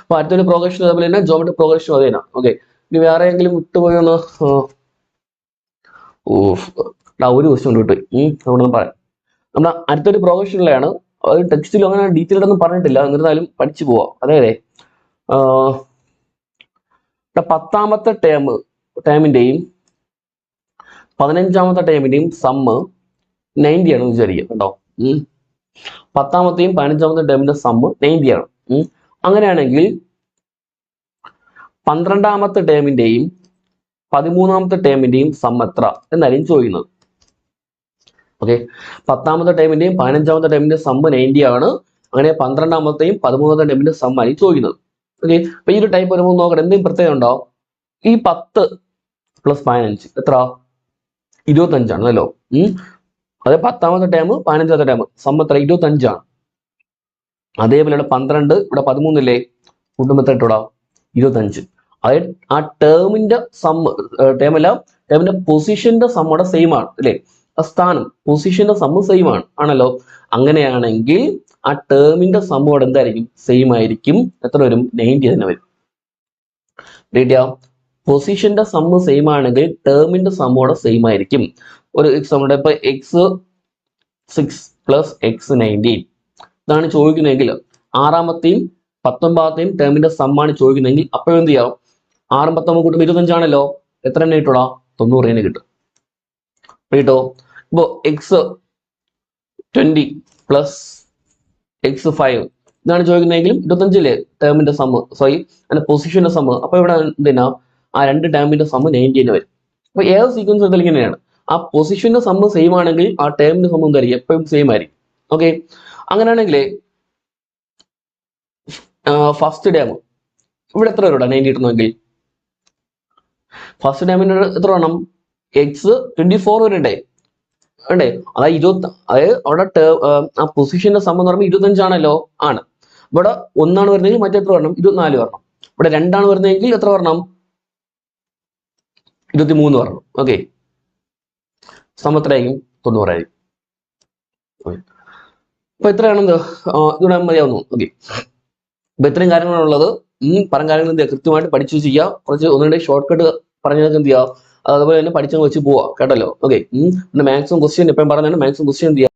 അപ്പൊ അടുത്തൊരു പ്രോഗ്രഷൻ അതുപോലെ തന്നെ ജോമെട്രി പ്രോഗ്രഷനും അതേ. ഓക്കെ, ഇനി വേറെ എങ്കിലും വിട്ടുപോയൊന്ന് ഒരു ക്വസ്റ്റ്യൻ വിട്ടുപോയി, അവിടെ പറയാം. നമ്മുടെ അടുത്തൊരു പ്രോഗ്രഷനിലാണ്, അത് ടെക്സ്റ്റിലും അങ്ങനെ ഡീറ്റെയിൽഡ് ഒന്നും പറഞ്ഞിട്ടില്ല, എന്നിരുന്നാലും പഠിച്ചു പോവാം. അതായത് 10ാമത്തെ ടേമിന്റെയും 15ാമത്തെ ടേമിന്റെയും സമ്മ് 90 ആണ് വിചാരിക്കുക കേട്ടോ. 10ാമത്തെയും 15ാമത്തെ ടേമിന്റെ സമ്മ് 90 ആണ്. അങ്ങനെയാണെങ്കിൽ 12ാമത്തെ ടേമിന്റെയും 13ാമത്തെ ടേമിന്റെയും സമ്മ് എത്ര എന്നായിരിക്കും ചോദിക്കുന്നത്. ഓക്കെ, 10ാമത്തെ ടേമിന്റെയും 15ാമത്തെ ടേമിന്റെയും സമ്മ് 90 ആണ്. അങ്ങനെ 12ാമത്തെയും 13ാമത്തെ ടേമിന്റെ സമ്മ് ആയിരിക്കും ചോദിക്കുന്നത്. ഓക്കെ, അപ്പൊ ഈ ഒരു ടൈപ്പ് വരുമ്പോൾ നോക്കണം, എന്തെങ്കിലും പ്രത്യേകത ഉണ്ടോ? ഈ 10 + 15 എത്ര 25 ആണല്ലോ. അതെ, 10ാമത്തെ ടേം 15ാമത്തെ ടേം സമ്മ് എത്ര 25 ആണ്. അതേപോലെ ഇവിടെ 12 ഇവിടെ 13 ഇല്ലേ, കൂട്ടുമ്പോൾ എത്ര ഇട്ടൂടാ 25. അതായത് ആ ടേമിന്റെ സമ്മ് ടേമല്ല ടേമിന്റെ പൊസിഷന്റെ സമ്മോടെ സെയിം ആണ് അല്ലെ, ആ സ്ഥാനം പൊസിഷന്റെ സമ്മ് സെയിം ആണല്ലോ. അങ്ങനെയാണെങ്കിൽ ആ ടേമിന്റെ സമ്മോടെ എന്തായിരിക്കും, സെയിം ആയിരിക്കും. എത്ര വരും 90 തന്നെ വരും. റെഡിയാ, പൊസിഷന്റെ സമ്മ് സെയിം ആണെങ്കിൽ ടേമിന്റെ സമ്മോടെ സെയിം ആയിരിക്കും. ഒരു എക്സാമ്പിൾ, ഇപ്പൊ x6 + x 90 ഇതാണ് ചോദിക്കുന്നതെങ്കിൽ 6ാമത്തെയും 19ാമത്തെയും ടേമിന്റെ സമ്മാണ് ചോദിക്കുന്നതെങ്കിൽ അപ്പോഴും എന്ത് ചെയ്യാം, 6ഉം 19 കൂട്ടുമ്പോൾ 25 ആണല്ലോ. എത്ര തന്നെ കിട്ടൂടാ 90 തന്നെ കിട്ടും കേട്ടോ. ഇപ്പോ x20 + x5 ഇതാണ് ചോദിക്കുന്നതെങ്കിലും 25 ടേമിന്റെ സമ്മ്, സോറി അതിന്റെ പൊസിഷന്റെ സമ്മ്. അപ്പൊ ഇവിടെ എന്തിനാ ആ രണ്ട് ടേമിന്റെ സമ്മ് 90 തന്നെ വരും. അപ്പൊ ഏത് സീക്വൻസ് എടുത്താലും ഇങ്ങനെയാണ്, ആ പൊസിഷന്റെ സമ്മ് സെയിം ആണെങ്കിൽ ആ ടേമിന്റെ സമ്മ് എന്തായിരിക്കും എപ്പോഴും സെയിം ആയിരിക്കും. ഓക്കെ, അങ്ങനെയാണെങ്കിൽ ഫസ്റ്റ് ടേം ഇവിടെ എത്ര വരും 90 കിട്ടണമെങ്കിൽ, ഫസ്റ്റ് ടേമിന് എത്ര വേണം, x24 വരണ്ടേ വേണ്ടേ. അതായത് അവിടെ ആ പൊസിഷന്റെ സമ്മ് എന്ന് പറയുമ്പോൾ 25 ആണല്ലോ ആണ്. ഇവിടെ 1 ആണ് വരുന്നതെങ്കിൽ മറ്റെത്ര വരണം 24 വരണം. ഇവിടെ 2 ആണ് വരുന്നതെങ്കിൽ എത്ര വരണം 23 വരണം. ഓക്കെ, സമ്മ് എത്രയായിരിക്കും 90 ആയിരിക്കും. അപ്പൊ എത്രയാണ് ഇവിടെ മതിയാവുന്നു. ഓക്കെ, അപ്പൊ ഇത്രയും കാര്യങ്ങളാണുള്ളത്. പറഞ്ഞ കാര്യങ്ങൾ എന്ത് ചെയ്യുക, കൃത്യമായിട്ട് പഠിച്ചു ചെയ്യുക. കുറച്ച് ഒന്നുകൂടെ ഷോർട്ട് കട്ട് പറഞ്ഞതൊക്കെ എന്ത് ചെയ്യുക, അതുപോലെ തന്നെ പഠിച്ചു വെച്ച് പോവാ കേട്ടല്ലോ. ഓക്കെ, പിന്നെ മാക്സിമം ക്വസ്റ്റ്യൻ എപ്പോഴും പറഞ്ഞാണ് മാക്സിമം ക്വസ്റ്റ്യൻ എന്ത് ചെയ്യുക